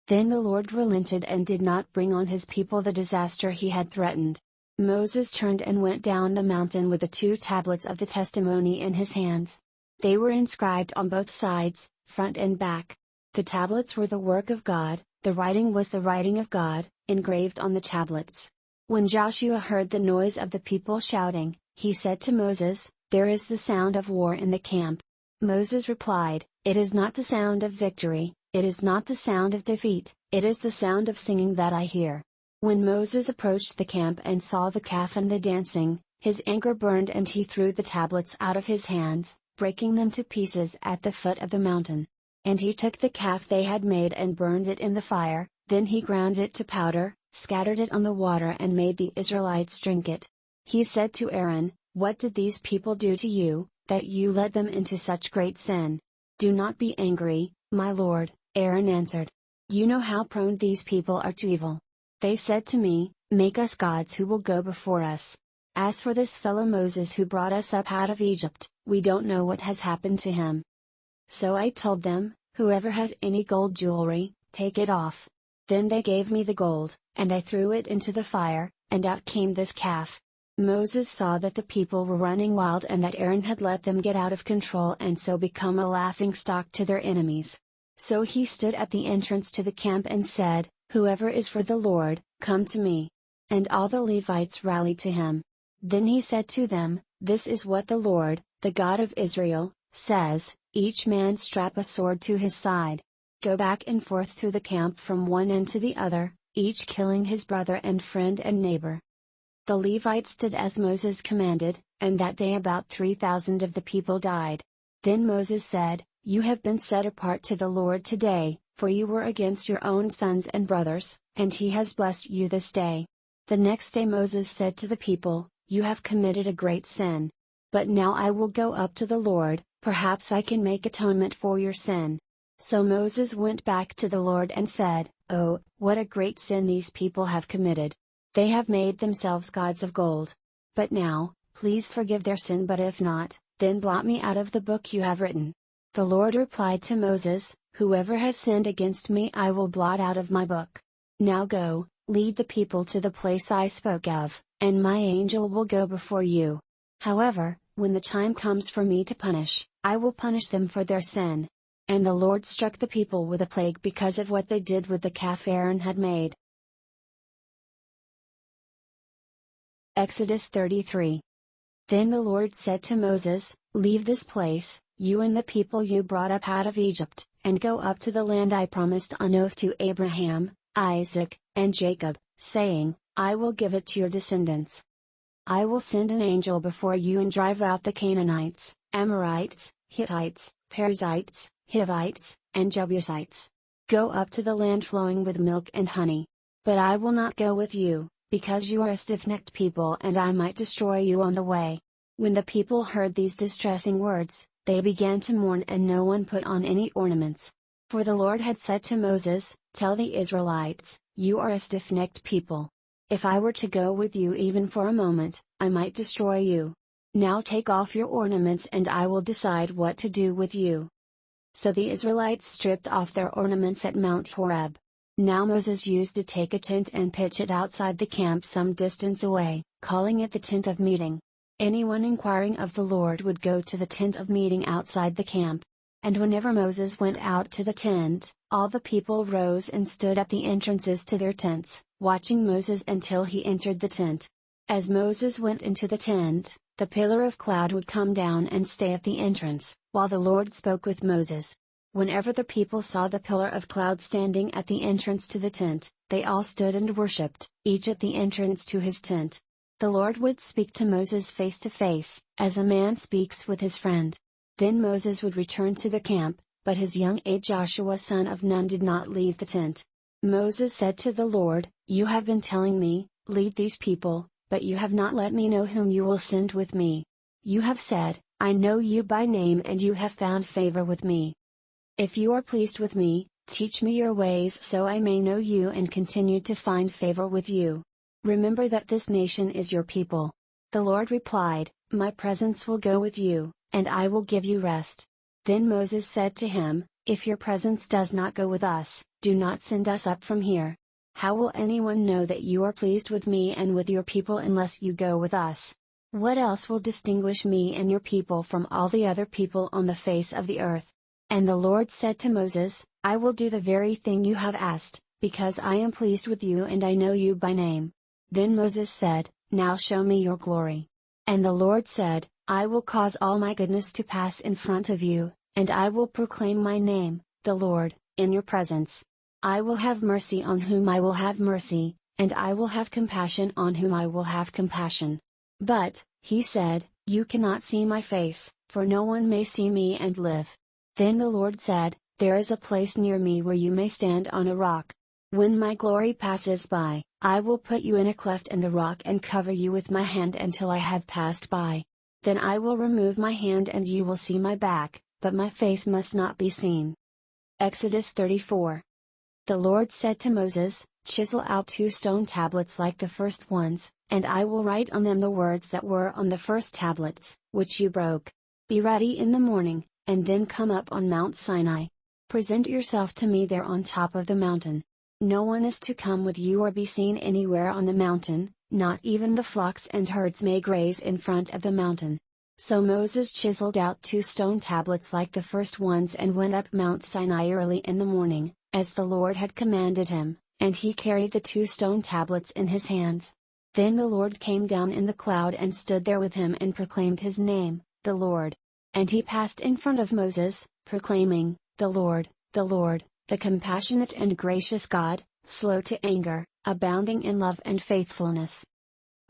Then the Lord relented and did not bring on his people the disaster he had threatened. Moses turned and went down the mountain with the 2 tablets of the testimony in his hands. They were inscribed on both sides, front and back. The tablets were the work of God, the writing was the writing of God, engraved on the tablets. When Joshua heard the noise of the people shouting, he said to Moses, "There is the sound of war in the camp." Moses replied, "It is not the sound of victory, it is not the sound of defeat, it is the sound of singing that I hear." When Moses approached the camp and saw the calf and the dancing, his anger burned and he threw the tablets out of his hands, breaking them to pieces at the foot of the mountain. And he took the calf they had made and burned it in the fire, then he ground it to powder, scattered it on the water and made the Israelites drink it. He said to Aaron, "What did these people do to you, that you led them into such great sin?" "Do not be angry, my lord," Aaron answered. "You know how prone these people are to evil. They said to me, 'Make us gods who will go before us.' As for this fellow Moses who brought us up out of Egypt, we don't know what has happened to him." So I told them, "Whoever has any gold jewelry, take it off." Then they gave me the gold, and I threw it into the fire, and out came this calf. Moses saw that the people were running wild and that Aaron had let them get out of control and so become a laughingstock to their enemies. So he stood at the entrance to the camp and said, "Whoever is for the Lord, come to me." And all the Levites rallied to him. Then he said to them, "This is what the Lord, the God of Israel, says, each man strap a sword to his side. Go back and forth through the camp from one end to the other, each killing his brother and friend and neighbor." The Levites did as Moses commanded, and that day about 3,000 of the people died. Then Moses said, "You have been set apart to the Lord today, for you were against your own sons and brothers, and he has blessed you this day." The next day Moses said to the people, "You have committed a great sin. But now I will go up to the Lord, perhaps I can make atonement for your sin." So Moses went back to the Lord and said, "Oh, what a great sin these people have committed! They have made themselves gods of gold. But now, please forgive their sin, but if not, then blot me out of the book you have written." The Lord replied to Moses, "Whoever has sinned against me I will blot out of my book. Now go, lead the people to the place I spoke of, and my angel will go before you. However, when the time comes for me to punish, I will punish them for their sin." And the Lord struck the people with a plague because of what they did with the calf Aaron had made. Exodus 33. Then the Lord said to Moses, "Leave this place, you and the people you brought up out of Egypt, and go up to the land I promised on oath to Abraham, Isaac, and Jacob, saying, 'I will give it to your descendants.' I will send an angel before you and drive out the Canaanites, Amorites, Hittites, Perizzites, Hivites, and Jebusites. Go up to the land flowing with milk and honey. But I will not go with you, because you are a stiff-necked people and I might destroy you on the way." When the people heard these distressing words, they began to mourn and no one put on any ornaments. For the Lord had said to Moses, "Tell the Israelites, you are a stiff-necked people. If I were to go with you even for a moment, I might destroy you. Now take off your ornaments and I will decide what to do with you." So the Israelites stripped off their ornaments at Mount Horeb. Now Moses used to take a tent and pitch it outside the camp some distance away, calling it the tent of meeting. Anyone inquiring of the Lord would go to the tent of meeting outside the camp. And whenever Moses went out to the tent, all the people rose and stood at the entrances to their tents, watching Moses until he entered the tent. As Moses went into the tent, the pillar of cloud would come down and stay at the entrance, while the Lord spoke with Moses. Whenever the people saw the pillar of cloud standing at the entrance to the tent, they all stood and worshipped, each at the entrance to his tent. The Lord would speak to Moses face to face, as a man speaks with his friend. Then Moses would return to the camp, but his young aide Joshua son of Nun did not leave the tent. Moses said to the Lord, "You have been telling me, 'Lead these people,' but you have not let me know whom you will send with me. You have said, 'I know you by name and you have found favor with me.' If you are pleased with me, teach me your ways so I may know you and continue to find favor with you. Remember that this nation is your people." The Lord replied, "My presence will go with you, and I will give you rest." Then Moses said to him, "If your presence does not go with us, do not send us up from here. How will anyone know that you are pleased with me and with your people unless you go with us? What else will distinguish me and your people from all the other people on the face of the earth? And the Lord said to Moses, I will do the very thing you have asked, because I am pleased with you and I know you by name. Then Moses said, Now show me your glory. And the Lord said, I will cause all my goodness to pass in front of you, and I will proclaim my name, the Lord, in your presence. I will have mercy on whom I will have mercy, and I will have compassion on whom I will have compassion. But, he said, you cannot see my face, for no one may see me and live. Then the Lord said, There is a place near me where you may stand on a rock. When my glory passes by, I will put you in a cleft in the rock and cover you with my hand until I have passed by. Then I will remove my hand and you will see my back, but my face must not be seen. Exodus 34. The Lord said to Moses, Chisel out 2 stone tablets like the first ones, and I will write on them the words that were on the first tablets, which you broke. Be ready in the morning, and then come up on Mount Sinai. Present yourself to me there on top of the mountain. No one is to come with you or be seen anywhere on the mountain, not even the flocks and herds may graze in front of the mountain. So Moses chiseled out 2 stone tablets like the first ones and went up Mount Sinai early in the morning, as the Lord had commanded him, and he carried the 2 stone tablets in his hands. Then the Lord came down in the cloud and stood there with him and proclaimed his name, the Lord. And he passed in front of Moses, proclaiming, the Lord, the compassionate and gracious God, slow to anger, abounding in love and faithfulness,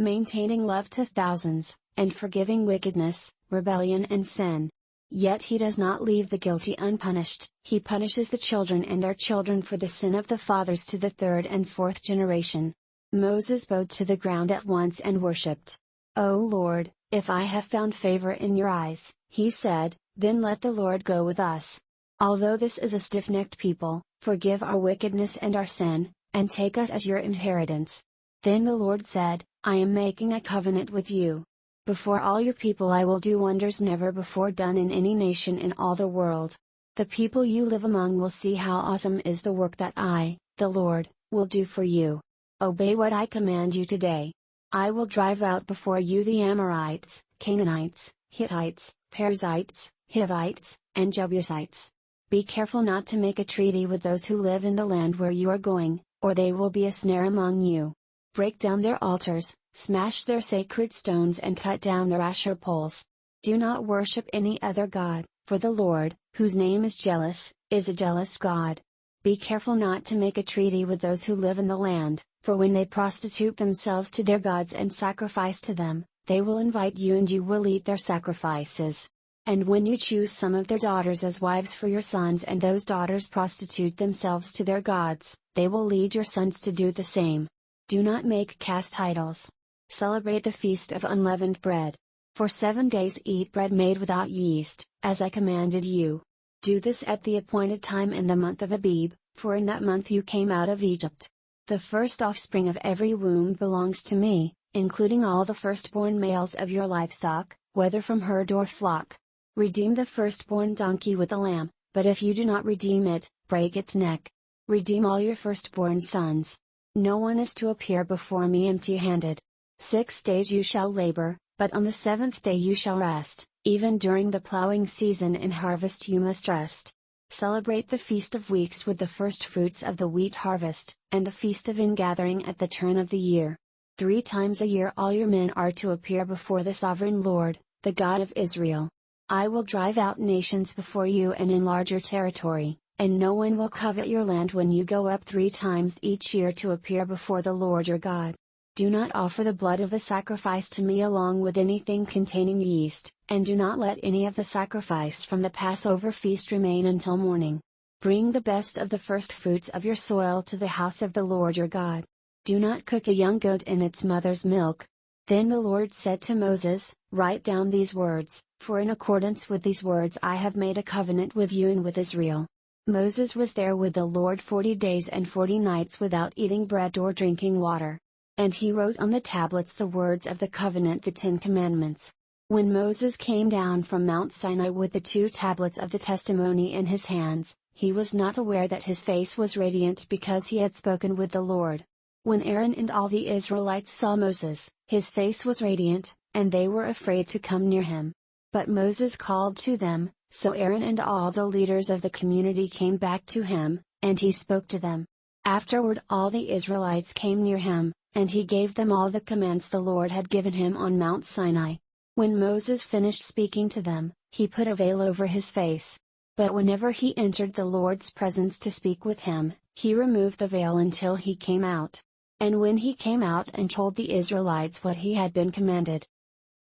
maintaining love to thousands, and forgiving wickedness, rebellion and sin. Yet he does not leave the guilty unpunished, he punishes the children and their children for the sin of the fathers to the 3rd and 4th generation. Moses bowed to the ground at once and worshipped. O Lord, if I have found favor in your eyes, he said, then let the Lord go with us. Although this is a stiff-necked people, forgive our wickedness and our sin, and take us as your inheritance. Then the Lord said, I am making a covenant with you. Before all your people I will do wonders never before done in any nation in all the world. The people you live among will see how awesome is the work that I, the Lord, will do for you. Obey what I command you today. I will drive out before you the Amorites, Canaanites, Hittites, Perizzites, Hivites, and Jebusites. Be careful not to make a treaty with those who live in the land where you are going, or they will be a snare among you. Break down their altars, smash their sacred stones and cut down their Asherah poles. Do not worship any other god, for the Lord, whose name is jealous, is a jealous God. Be careful not to make a treaty with those who live in the land, for when they prostitute themselves to their gods and sacrifice to them, they will invite you and you will eat their sacrifices. And when you choose some of their daughters as wives for your sons and those daughters prostitute themselves to their gods, they will lead your sons to do the same. Do not make cast idols. Celebrate the feast of unleavened bread. For 7 days eat bread made without yeast, as I commanded you. Do this at the appointed time in the month of Abib, for in that month you came out of Egypt. The first offspring of every womb belongs to me, including all the firstborn males of your livestock, whether from herd or flock. Redeem the firstborn donkey with a lamb, but if you do not redeem it, break its neck. Redeem all your firstborn sons. No one is to appear before me empty-handed. 6 days you shall labor, but on the 7th day you shall rest, even during the plowing season and harvest you must rest. Celebrate the Feast of Weeks with the first fruits of the wheat harvest, and the Feast of Ingathering at the turn of the year. 3 times a year all your men are to appear before the Sovereign Lord, the God of Israel. I will drive out nations before you and enlarge your territory, and no one will covet your land when you go up 3 times each year to appear before the Lord your God. Do not offer the blood of a sacrifice to me along with anything containing yeast, and do not let any of the sacrifice from the Passover feast remain until morning. Bring the best of the first fruits of your soil to the house of the Lord your God. Do not cook a young goat in its mother's milk. Then the Lord said to Moses, Write down these words, for in accordance with these words I have made a covenant with you and with Israel. Moses was there with the Lord 40 days and 40 nights without eating bread or drinking water. And he wrote on the tablets the words of the covenant, the 10 Commandments. When Moses came down from Mount Sinai with the 2 tablets of the testimony in his hands, he was not aware that his face was radiant because he had spoken with the Lord. When Aaron and all the Israelites saw Moses, his face was radiant, and they were afraid to come near him. But Moses called to them, So Aaron and all the leaders of the community came back to him, and he spoke to them. Afterward all the Israelites came near him, and he gave them all the commands the Lord had given him on Mount Sinai. When Moses finished speaking to them, he put a veil over his face. But whenever he entered the Lord's presence to speak with him, he removed the veil until he came out. And when he came out and told the Israelites what he had been commanded,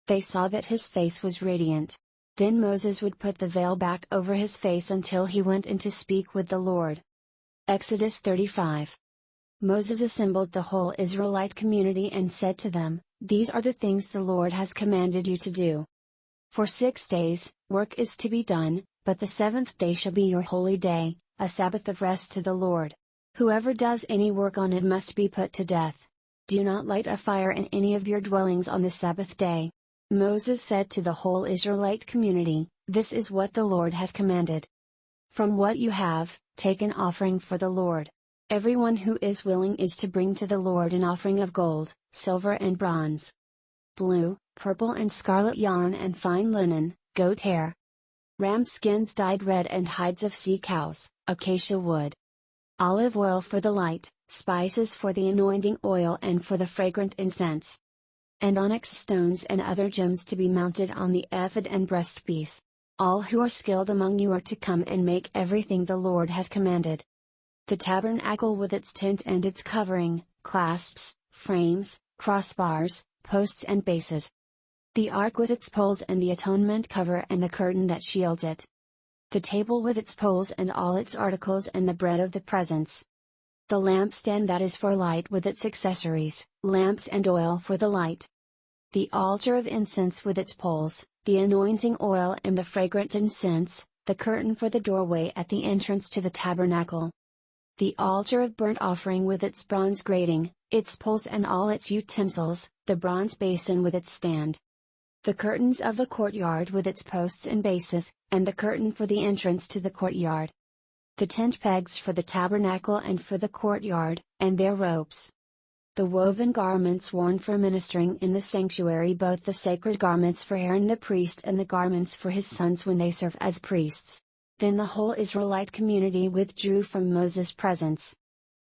they saw that his face was radiant. Then Moses would put the veil back over his face until he went in to speak with the Lord. Exodus 35. Moses assembled the whole Israelite community and said to them, "These are the things the Lord has commanded you to do. For 6 days, work is to be done, but the seventh day shall be your holy day, a Sabbath of rest to the Lord. Whoever does any work on it must be put to death. Do not light a fire in any of your dwellings on the Sabbath day." Moses said to the whole Israelite community, "This is what the Lord has commanded. From what you have, take an offering for the Lord. Everyone who is willing is to bring to the Lord an offering of gold, silver and bronze, blue, purple and scarlet yarn and fine linen, goat hair, ram skins dyed red and hides of sea cows, acacia wood, olive oil for the light, spices for the anointing oil and for the fragrant incense, and onyx stones and other gems to be mounted on the ephod and breastpiece. All who are skilled among you are to come and make everything the Lord has commanded. The tabernacle with its tent and its covering, clasps, frames, crossbars, posts and bases. The ark with its poles and the atonement cover and the curtain that shields it. The table with its poles and all its articles and the bread of the presence. The lampstand that is for light with its accessories, lamps and oil for the light. The altar of incense with its poles, the anointing oil and the fragrant incense, the curtain for the doorway at the entrance to the tabernacle. The altar of burnt offering with its bronze grating, its poles and all its utensils, the bronze basin with its stand. The curtains of the courtyard with its posts and bases, and the curtain for the entrance to the courtyard. The tent pegs for the tabernacle and for the courtyard, and their ropes. The woven garments worn for ministering in the sanctuary, both the sacred garments for Aaron the priest and the garments for his sons when they serve as priests. Then the whole Israelite community withdrew from Moses' presence.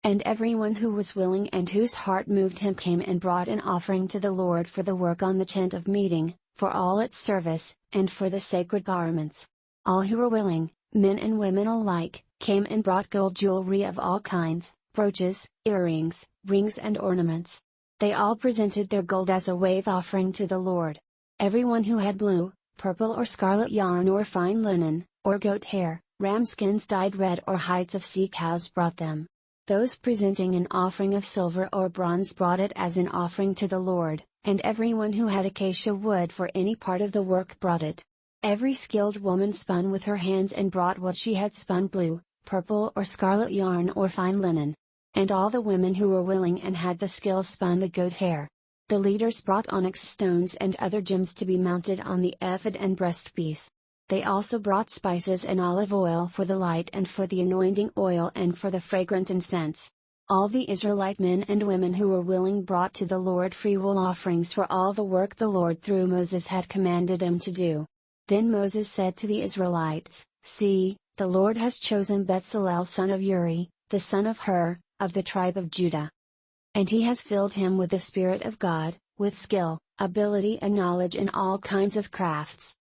And everyone who was willing and whose heart moved him came and brought an offering to the Lord for the work on the tent of meeting, for all its service, and for the sacred garments. All who were willing, men and women alike, came and brought gold jewelry of all kinds, brooches, earrings, rings and ornaments. They all presented their gold as a wave offering to the Lord. Everyone who had blue, purple or scarlet yarn or fine linen, or goat hair, ram skins dyed red or hides of sea cows brought them. Those presenting an offering of silver or bronze brought it as an offering to the Lord, and everyone who had acacia wood for any part of the work brought it. Every skilled woman spun with her hands and brought what she had spun, blue, purple or scarlet yarn or fine linen. And all the women who were willing and had the skill spun the goat hair. The leaders brought onyx stones and other gems to be mounted on the ephod and breastpiece. They also brought spices and olive oil for the light and for the anointing oil and for the fragrant incense. All the Israelite men and women who were willing brought to the Lord freewill offerings for all the work the Lord through Moses had commanded them to do. Then Moses said to the Israelites, "See, the Lord has chosen Bezalel son of Uri, the son of Hur, of the tribe of Judah. And he has filled him with the Spirit of God, with skill, ability and knowledge in all kinds of crafts.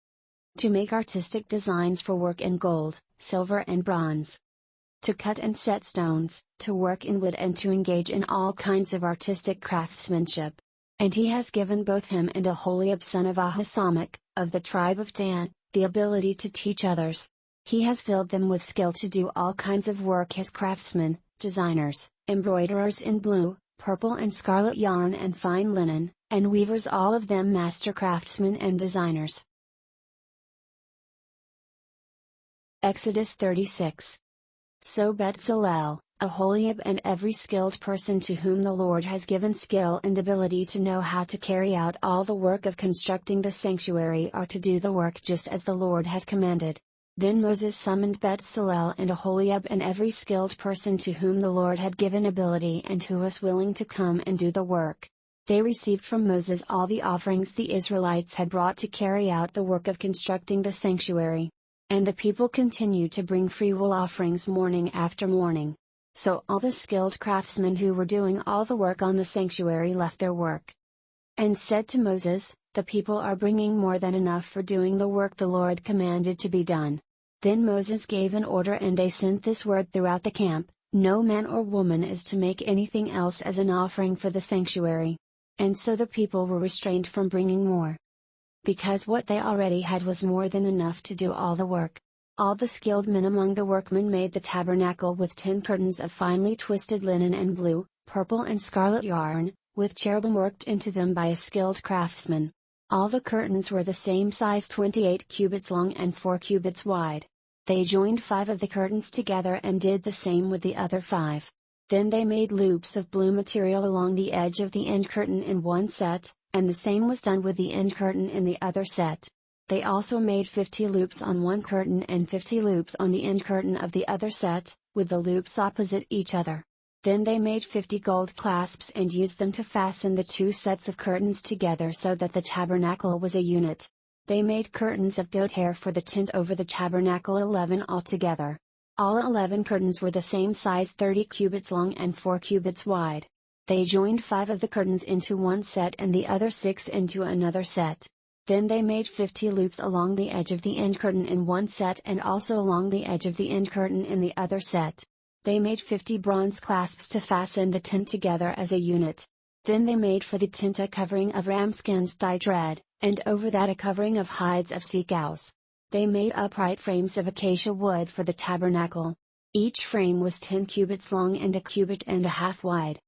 To make artistic designs for work in gold, silver and bronze. To cut and set stones, to work in wood and to engage in all kinds of artistic craftsmanship. And he has given both him and Aholiab son of Ahisamach, of the tribe of Dan, the ability to teach others. He has filled them with skill to do all kinds of work as craftsmen, designers, embroiderers in blue, purple and scarlet yarn and fine linen, and weavers, all of them master craftsmen and designers." Exodus 36. So Bezalel, Aholiab and every skilled person to whom the Lord has given skill and ability to know how to carry out all the work of constructing the sanctuary are to do the work just as the Lord has commanded. Then Moses summoned Bezalel and Aholiab and every skilled person to whom the Lord had given ability and who was willing to come and do the work. They received from Moses all the offerings the Israelites had brought to carry out the work of constructing the sanctuary. And the people continued to bring freewill offerings morning after morning. So all the skilled craftsmen who were doing all the work on the sanctuary left their work, and said to Moses, "The people are bringing more than enough for doing the work the Lord commanded to be done." Then Moses gave an order and they sent this word throughout the camp: "No man or woman is to make anything else as an offering for the sanctuary." And so the people were restrained from bringing more, because what they already had was more than enough to do all the work. All the skilled men among the workmen made the tabernacle with 10 curtains of finely twisted linen and blue, purple and scarlet yarn, with cherubim worked into them by a skilled craftsman. All the curtains were the same size, 28 cubits long and 4 cubits wide. They joined 5 of the curtains together and did the same with the other 5. Then they made loops of blue material along the edge of the end curtain in one set, and the same was done with the end curtain in the other set. They also made 50 loops on one curtain and 50 loops on the end curtain of the other set, with the loops opposite each other. Then they made 50 gold clasps and used them to fasten the 2 sets of curtains together so that the tabernacle was a unit. They made curtains of goat hair for the tent over the tabernacle, 11 altogether. All 11 curtains were the same size, 30 cubits long and 4 cubits wide. They joined 5 of the curtains into one set and the other 6 into another set. Then they made 50 loops along the edge of the end curtain in one set and also along the edge of the end curtain in the other set. They made 50 bronze clasps to fasten the tent together as a unit. Then they made for the tent a covering of ram skins dyed red, and over that a covering of hides of sea cows. They made upright frames of acacia wood for the tabernacle. Each frame was 10 cubits long and a cubit and a half wide,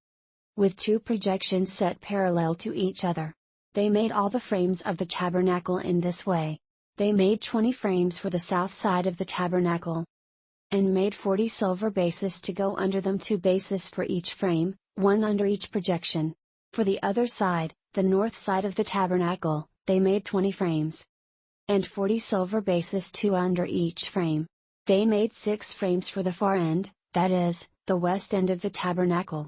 with 2 projections set parallel to each other. They made all the frames of the tabernacle in this way. They made 20 frames for the south side of the tabernacle, and made 40 silver bases to go under them, 2 bases for each frame, 1 under each projection. For the other side, the north side of the tabernacle, they made 20 frames, and 40 silver bases, 2 under each frame. They made 6 frames for the far end, that is, the west end of the tabernacle,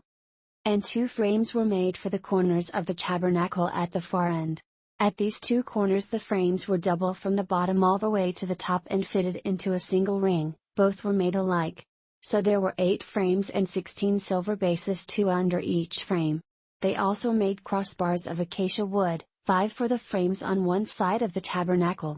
and 2 frames were made for the corners of the tabernacle at the far end. At these 2 corners the frames were double from the bottom all the way to the top and fitted into a single ring. Both were made alike. So there were 8 frames and 16 silver bases, 2 under each frame. They also made crossbars of acacia wood, 5 for the frames on one side of the tabernacle,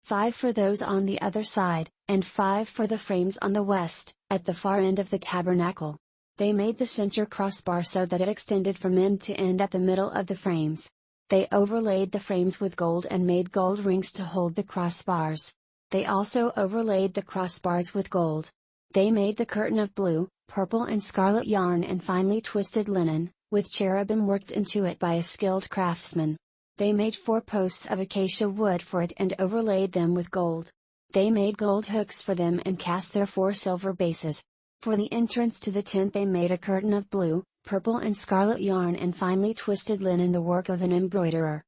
5 for those on the other side, and 5 for the frames on the west, at the far end of the tabernacle. They made the center crossbar so that it extended from end to end at the middle of the frames. They overlaid the frames with gold and made gold rings to hold the crossbars. They also overlaid the crossbars with gold. They made the curtain of blue, purple and scarlet yarn and finely twisted linen, with cherubim worked into it by a skilled craftsman. They made 4 posts of acacia wood for it and overlaid them with gold. They made gold hooks for them and cast their 4 silver bases. For the entrance to the tent they made a curtain of blue, purple and scarlet yarn and finely twisted linen, the work of an embroiderer.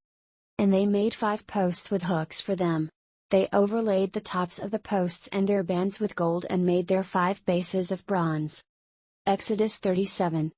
And they made 5 posts with hooks for them. They overlaid the tops of the posts and their bands with gold and made their 5 bases of bronze. Exodus 37.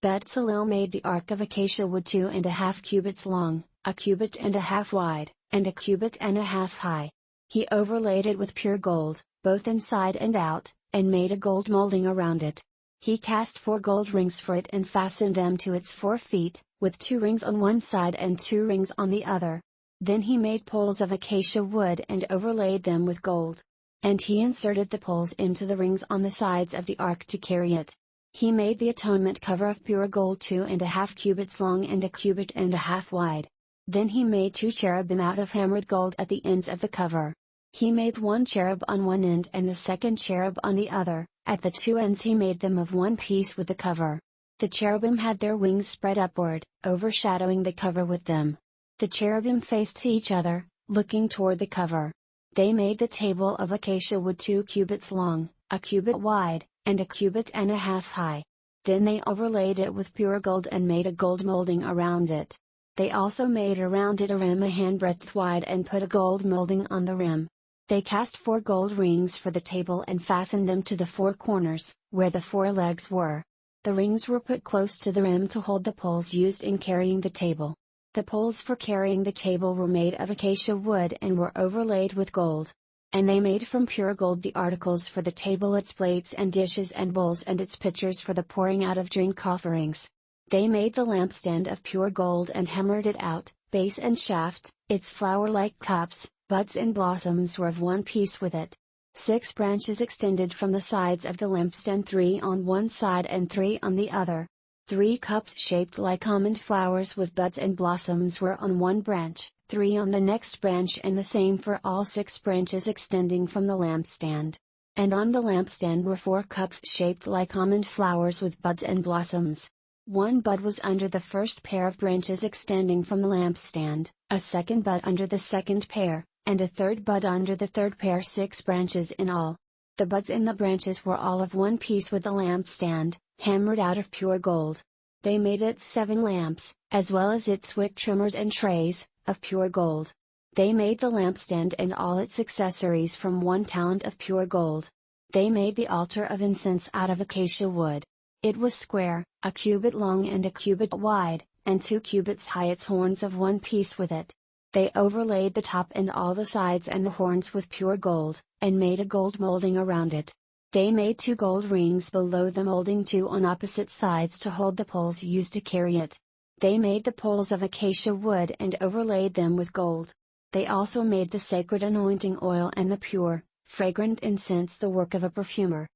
Bezalel made the ark of acacia wood 2.5 cubits long, a cubit and a half wide, and a cubit and a half high. He overlaid it with pure gold, both inside and out, and made a gold molding around it. He cast 4 gold rings for it and fastened them to its 4 feet, with 2 rings on one side and 2 rings on the other. Then he made poles of acacia wood and overlaid them with gold. And he inserted the poles into the rings on the sides of the ark to carry it. He made the atonement cover of pure gold 2.5 cubits long and a cubit and a half wide. Then he made 2 cherubim out of hammered gold at the ends of the cover. He made 1 cherub on one end and the second cherub on the other. At the 2 ends he made them of one piece with the cover. The cherubim had their wings spread upward, overshadowing the cover with them. The cherubim faced each other, looking toward the cover. They made the table of acacia wood 2 cubits long, a cubit wide, and a cubit and a half high. Then they overlaid it with pure gold and made a gold molding around it. They also made around it a rim a handbreadth wide and put a gold molding on the rim. They cast 4 gold rings for the table and fastened them to the 4 corners, where the 4 legs were. The rings were put close to the rim to hold the poles used in carrying the table. The poles for carrying the table were made of acacia wood and were overlaid with gold. And they made from pure gold the articles for the table, its plates and dishes and bowls and its pitchers for the pouring out of drink offerings. They made the lampstand of pure gold and hammered it out, base and shaft, its flower-like cups, buds and blossoms were of one piece with it. 6 branches extended from the sides of the lampstand, 3 on one side and 3 on the other. 3 cups shaped like almond flowers with buds and blossoms were on one branch, 3 on the next branch, and the same for all 6 branches extending from the lampstand. And on the lampstand were 4 cups shaped like almond flowers with buds and blossoms. 1 bud was under the first pair of branches extending from the lampstand, a second bud under the second pair, and a third bud under the third pair, 6 branches in all. The buds in the branches were all of one piece with the lampstand, hammered out of pure gold. They made its 7 lamps, as well as its wick trimmers and trays, of pure gold. They made the lampstand and all its accessories from 1 talent of pure gold. They made the altar of incense out of acacia wood. It was square, a cubit long and a cubit wide, and 2 cubits high, its horns of one piece with it. They overlaid the top and all the sides and the horns with pure gold, and made a gold molding around it. They made 2 gold rings below the molding, 2 on opposite sides to hold the poles used to carry it. They made the poles of acacia wood and overlaid them with gold. They also made the sacred anointing oil and the pure, fragrant incense, the work of a perfumer.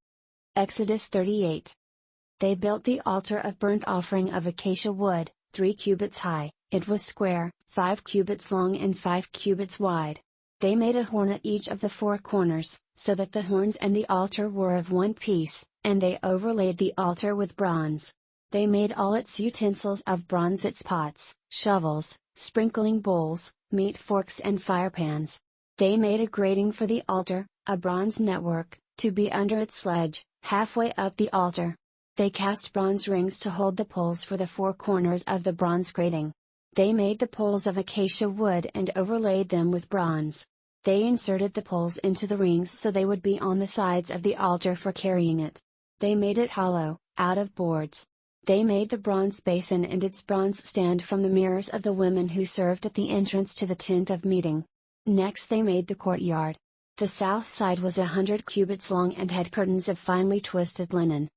Exodus 38. They built the altar of burnt offering of acacia wood, 3 cubits high, it was square, 5 cubits long and 5 cubits wide. They made a horn at each of the 4 corners, so that the horns and the altar were of one piece, and they overlaid the altar with bronze. They made all its utensils of bronze, its pots, shovels, sprinkling bowls, meat forks and firepans. They made a grating for the altar, a bronze network, to be under its sledge, halfway up the altar. They cast bronze rings to hold the poles for the 4 corners of the bronze grating. They made the poles of acacia wood and overlaid them with bronze. They inserted the poles into the rings so they would be on the sides of the altar for carrying it. They made it hollow, out of boards. They made the bronze basin and its bronze stand from the mirrors of the women who served at the entrance to the tent of meeting. Next they made the courtyard. The south side was 100 cubits long and had curtains of finely twisted linen,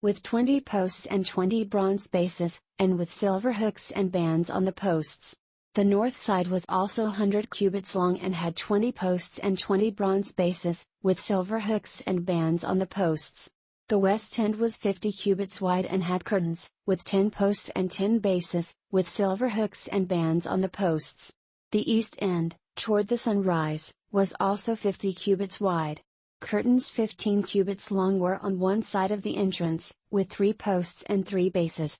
with 20 posts and 20 bronze bases, and with silver hooks and bands on the posts. The north side was also 100 cubits long and had 20 posts and 20 bronze bases, with silver hooks and bands on the posts. The west end was 50 cubits wide and had curtains, with 10 posts and 10 bases, with silver hooks and bands on the posts. The east end, toward the sunrise, was also 50 cubits wide. Curtains 15 cubits long were on one side of the entrance, with 3 posts and 3 bases.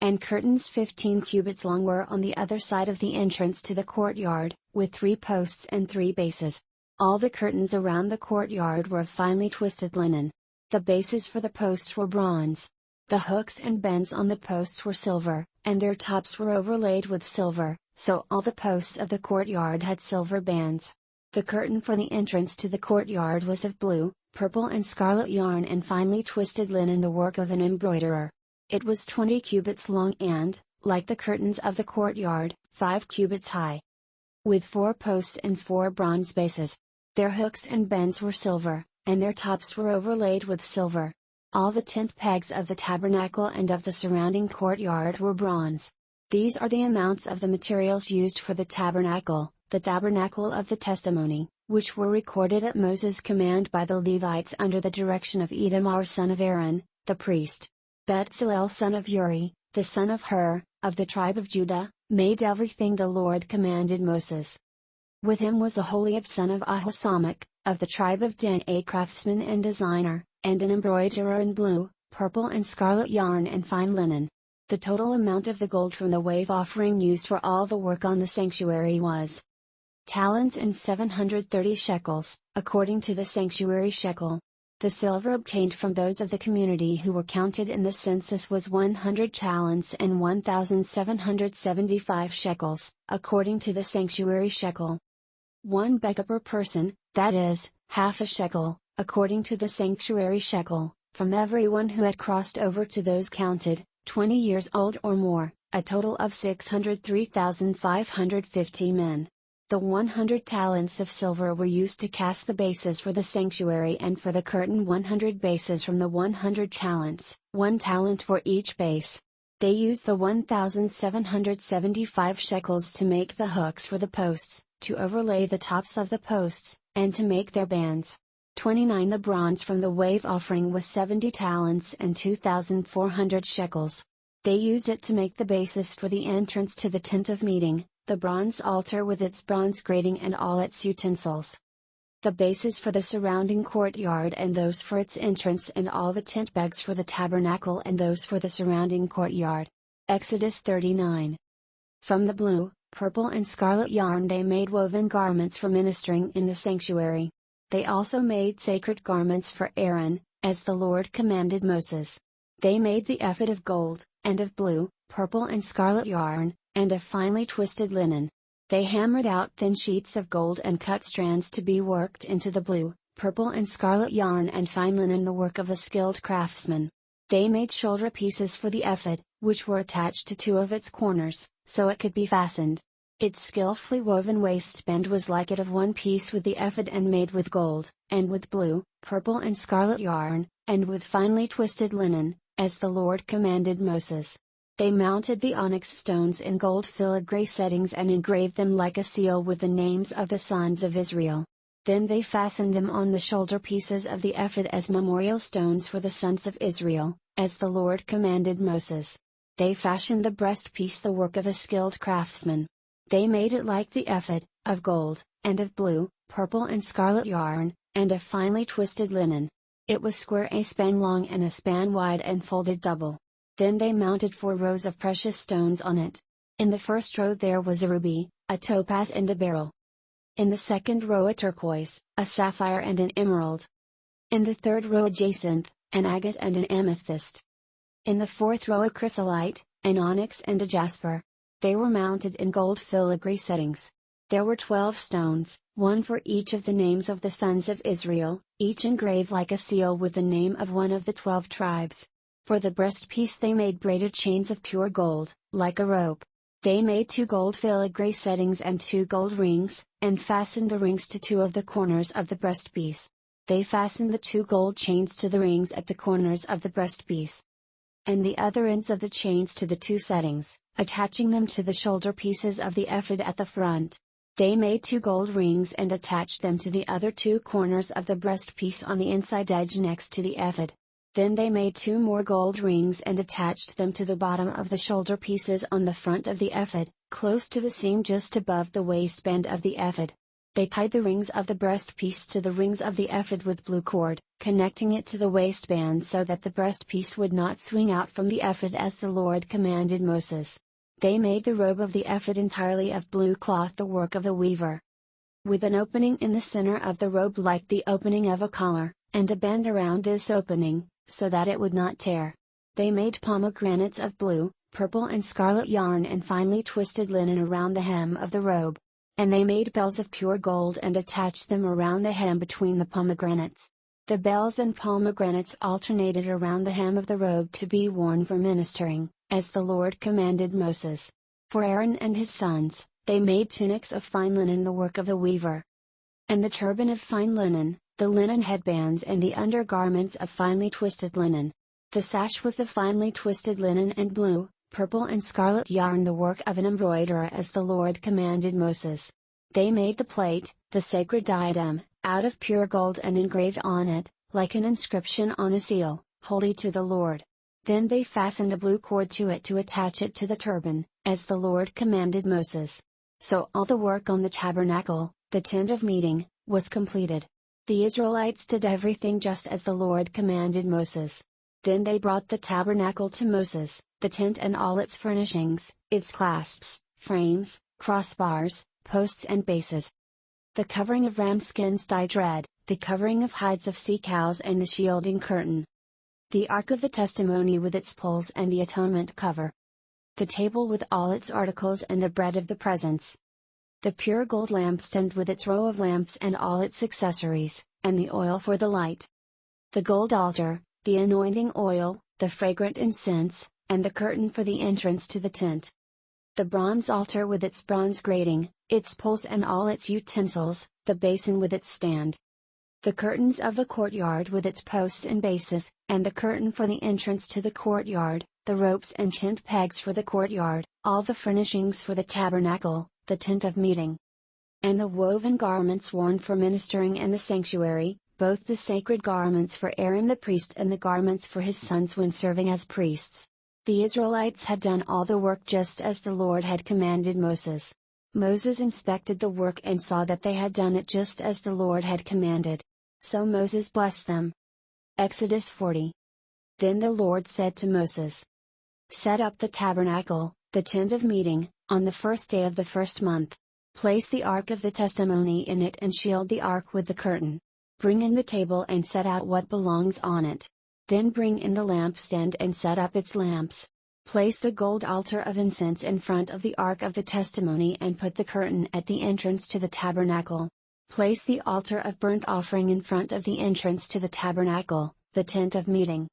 And curtains 15 cubits long were on the other side of the entrance to the courtyard, with 3 posts and 3 bases. All the curtains around the courtyard were of finely twisted linen. The bases for the posts were bronze. The hooks and bands on the posts were silver, and their tops were overlaid with silver, so all the posts of the courtyard had silver bands. The curtain for the entrance to the courtyard was of blue, purple and scarlet yarn and finely twisted linen, the work of an embroiderer. It was 20 cubits long and, like the curtains of the courtyard, 5 cubits high, with 4 posts and 4 bronze bases. Their hooks and bands were silver, and their tops were overlaid with silver. All the tent pegs of the tabernacle and of the surrounding courtyard were bronze. These are the amounts of the materials used for the tabernacle of the testimony, which were recorded at Moses' command by the Levites under the direction of Itamar son of Aaron, the priest. Bezalel son of Uri, the son of Hur, of the tribe of Judah, made everything the Lord commanded Moses. With him was Aholiab son of Ahisamach, of the tribe of Dan, a craftsman and designer, and an embroiderer in blue, purple and scarlet yarn and fine linen. The total amount of the gold from the wave offering used for all the work on the sanctuary was talents and 730 shekels, according to the sanctuary shekel. The silver obtained from those of the community who were counted in the census was 100 talents and 1,775 shekels, according to the sanctuary shekel. 1 beka per person, that is, half a shekel, according to the sanctuary shekel, from everyone who had crossed over to those counted, 20 years old or more, a total of 603,550 men. The 100 talents of silver were used to cast the bases for the sanctuary and for the curtain, 100 bases from the 100 talents, 1 talent for each base. They used the 1,775 shekels to make the hooks for the posts, to overlay the tops of the posts, and to make their bands. 29 The bronze from the wave offering was 70 talents and 2,400 shekels. They used it to make the basis for the entrance to the tent of meeting, the bronze altar with its bronze grating and all its utensils. The bases for the surrounding courtyard and those for its entrance, and all the tent pegs for the tabernacle and those for the surrounding courtyard. Exodus 39. From the blue, purple and scarlet yarn they made woven garments for ministering in the sanctuary. They also made sacred garments for Aaron, as the Lord commanded Moses. They made the ephod of gold, and of blue, purple and scarlet yarn, and of finely twisted linen. They hammered out thin sheets of gold and cut strands to be worked into the blue, purple and scarlet yarn and fine linen, the work of a skilled craftsman. They made shoulder pieces for the ephod, which were attached to 2 of its corners, so it could be fastened. Its skillfully woven waistband was like it of one piece with the ephod and made with gold, and with blue, purple and scarlet yarn, and with finely twisted linen, as the Lord commanded Moses. They mounted the onyx stones in gold filigree settings and engraved them like a seal with the names of the sons of Israel. Then they fastened them on the shoulder pieces of the ephod as memorial stones for the sons of Israel, as the Lord commanded Moses. They fashioned the breastpiece, the work of a skilled craftsman. They made it like the ephod, of gold, and of blue, purple and scarlet yarn, and of finely twisted linen. It was square, a span long and a span wide, and folded double. Then they mounted 4 rows of precious stones on it. In the first row there was a ruby, a topaz and a beryl. In the second row a turquoise, a sapphire and an emerald. In the third row a jacinth, an agate and an amethyst. In the fourth row a chrysolite, an onyx and a jasper. They were mounted in gold filigree settings. There were 12 stones, 1 for each of the names of the sons of Israel, each engraved like a seal with the name of one of the 12 tribes. For the breastpiece they made braided chains of pure gold, like a rope. They made 2 gold filigree settings and 2 gold rings, and fastened the rings to 2 of the corners of the breastpiece. They fastened the 2 gold chains to the rings at the corners of the breastpiece, and the other ends of the chains to the 2 settings, attaching them to the shoulder pieces of the ephod at the front. They made 2 gold rings and attached them to the other 2 corners of the breastpiece on the inside edge next to the ephod. Then they made 2 more gold rings and attached them to the bottom of the shoulder pieces on the front of the ephod, close to the seam just above the waistband of the ephod. They tied the rings of the breastpiece to the rings of the ephod with blue cord, connecting it to the waistband so that the breastpiece would not swing out from the ephod as the Lord commanded Moses. They made the robe of the ephod entirely of blue cloth, the work of a weaver, with an opening in the center of the robe like the opening of a collar, and a band around this opening, so that it would not tear. They made pomegranates of blue, purple and scarlet yarn and finely twisted linen around the hem of the robe. And they made bells of pure gold and attached them around the hem between the pomegranates. The bells and pomegranates alternated around the hem of the robe to be worn for ministering, as the Lord commanded Moses. For Aaron and his sons, they made tunics of fine linen, the work of a weaver, and the turban of fine linen, the linen headbands and the undergarments of finely twisted linen. The sash was of finely twisted linen and blue, purple and scarlet yarn, the work of an embroiderer, as the Lord commanded Moses. They made the plate, the sacred diadem, out of pure gold and engraved on it, like an inscription on a seal, "Holy to the Lord." Then they fastened a blue cord to it to attach it to the turban, as the Lord commanded Moses. So all the work on the tabernacle, the tent of meeting, was completed. The Israelites did everything just as the Lord commanded Moses. Then they brought the tabernacle to Moses, the tent and all its furnishings, its clasps, frames, crossbars, posts and bases. The covering of ram skins dyed red, the covering of hides of sea cows and the shielding curtain. The ark of the testimony with its poles and the atonement cover. The table with all its articles and the bread of the presence. The pure gold lampstand with its row of lamps and all its accessories, and the oil for the light. The gold altar, the anointing oil, the fragrant incense, and the curtain for the entrance to the tent. the bronze altar with its bronze grating, its poles and all its utensils, the basin with its stand. The curtains of the courtyard with its posts and bases, and the curtain for the entrance to the courtyard, the ropes and tent pegs for the courtyard, all the furnishings for the tabernacle, the tent of meeting. And the woven garments worn for ministering in the sanctuary, both the sacred garments for Aaron the priest and the garments for his sons when serving as priests. The Israelites had done all the work just as the Lord had commanded Moses. Moses inspected the work and saw that they had done it just as the Lord had commanded. So Moses blessed them. Exodus 40. Then the Lord said to Moses, "Set up the tabernacle, the tent of meeting, on the first day of the first month. Place the ark of the testimony in it and shield the ark with the curtain. Bring in the table and set out what belongs on it. Then bring in the lampstand and set up its lamps. Place the gold altar of incense in front of the ark of the testimony and put the curtain at the entrance to the tabernacle. Place the altar of burnt offering in front of the entrance to the tabernacle, the tent of meeting.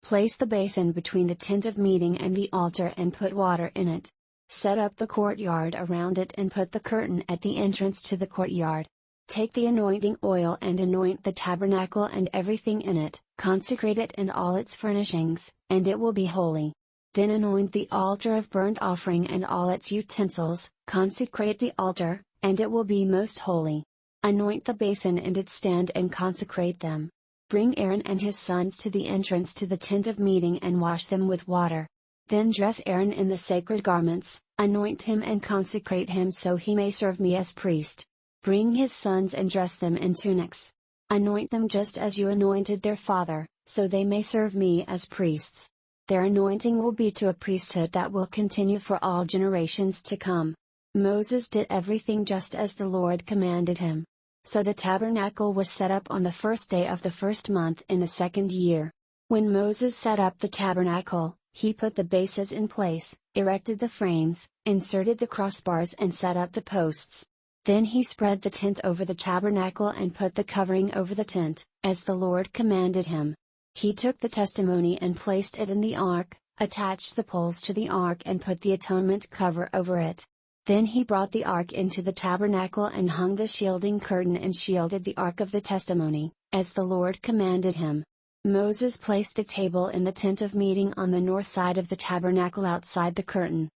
Place the basin between the tent of meeting and the altar and put water in it. Set up the courtyard around it and put the curtain at the entrance to the courtyard. Take the anointing oil and anoint the tabernacle and everything in it, consecrate it and all its furnishings, and it will be holy. Then anoint the altar of burnt offering and all its utensils, consecrate the altar, and it will be most holy. Anoint the basin and its stand and consecrate them. Bring Aaron and his sons to the entrance to the tent of meeting and wash them with water. Then dress Aaron in the sacred garments, anoint him and consecrate him so he may serve me as priest. Bring his sons and dress them in tunics. Anoint them just as you anointed their father, so they may serve me as priests. Their anointing will be to a priesthood that will continue for all generations to come." Moses did everything just as the Lord commanded him. So the tabernacle was set up on the first day of the first month in the second year. When Moses set up the tabernacle, he put the bases in place, erected the frames, inserted the crossbars and set up the posts. Then he spread the tent over the tabernacle and put the covering over the tent, as the Lord commanded him. He took the testimony and placed it in the ark, attached the poles to the ark and put the atonement cover over it. Then he brought the ark into the tabernacle and hung the shielding curtain and shielded the ark of the testimony, as the Lord commanded him. Moses placed the table in the tent of meeting on the north side of the tabernacle outside the curtain,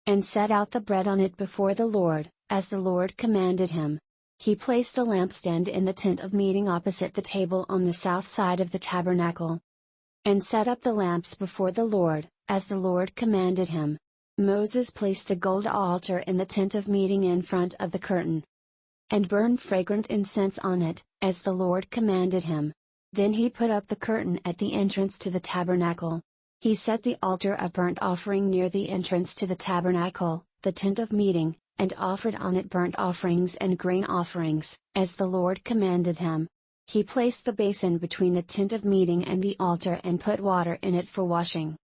and set out the bread on it before the Lord, as the Lord commanded him. He placed a lampstand in the tent of meeting opposite the table on the south side of the tabernacle, and set up the lamps before the Lord, as the Lord commanded him. Moses placed the gold altar in the tent of meeting in front of the curtain, and burned fragrant incense on it, as the Lord commanded him. Then he put up the curtain at the entrance to the tabernacle. He set the altar of burnt offering near the entrance to the tabernacle, the tent of meeting, and offered on it burnt offerings and grain offerings, as the Lord commanded him. He placed the basin between the tent of meeting and the altar and put water in it for washing.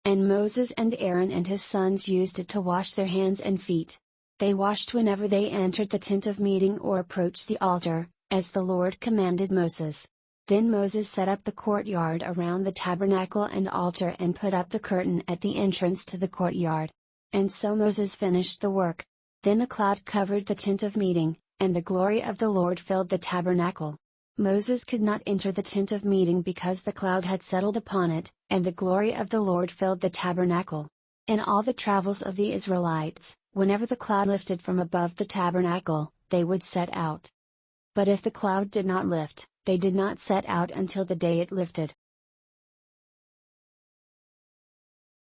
And Moses and Aaron and his sons used it to wash their hands and feet. They washed whenever they entered the tent of meeting or approached the altar, as the Lord commanded Moses. Then Moses set up the courtyard around the tabernacle and altar and put up the curtain at the entrance to the courtyard. And so Moses finished the work. Then a cloud covered the tent of meeting, and the glory of the Lord filled the tabernacle. Moses could not enter the tent of meeting because the cloud had settled upon it, and the glory of the Lord filled the tabernacle. In all the travels of the Israelites, whenever the cloud lifted from above the tabernacle, they would set out. But if the cloud did not lift, they did not set out until the day it lifted.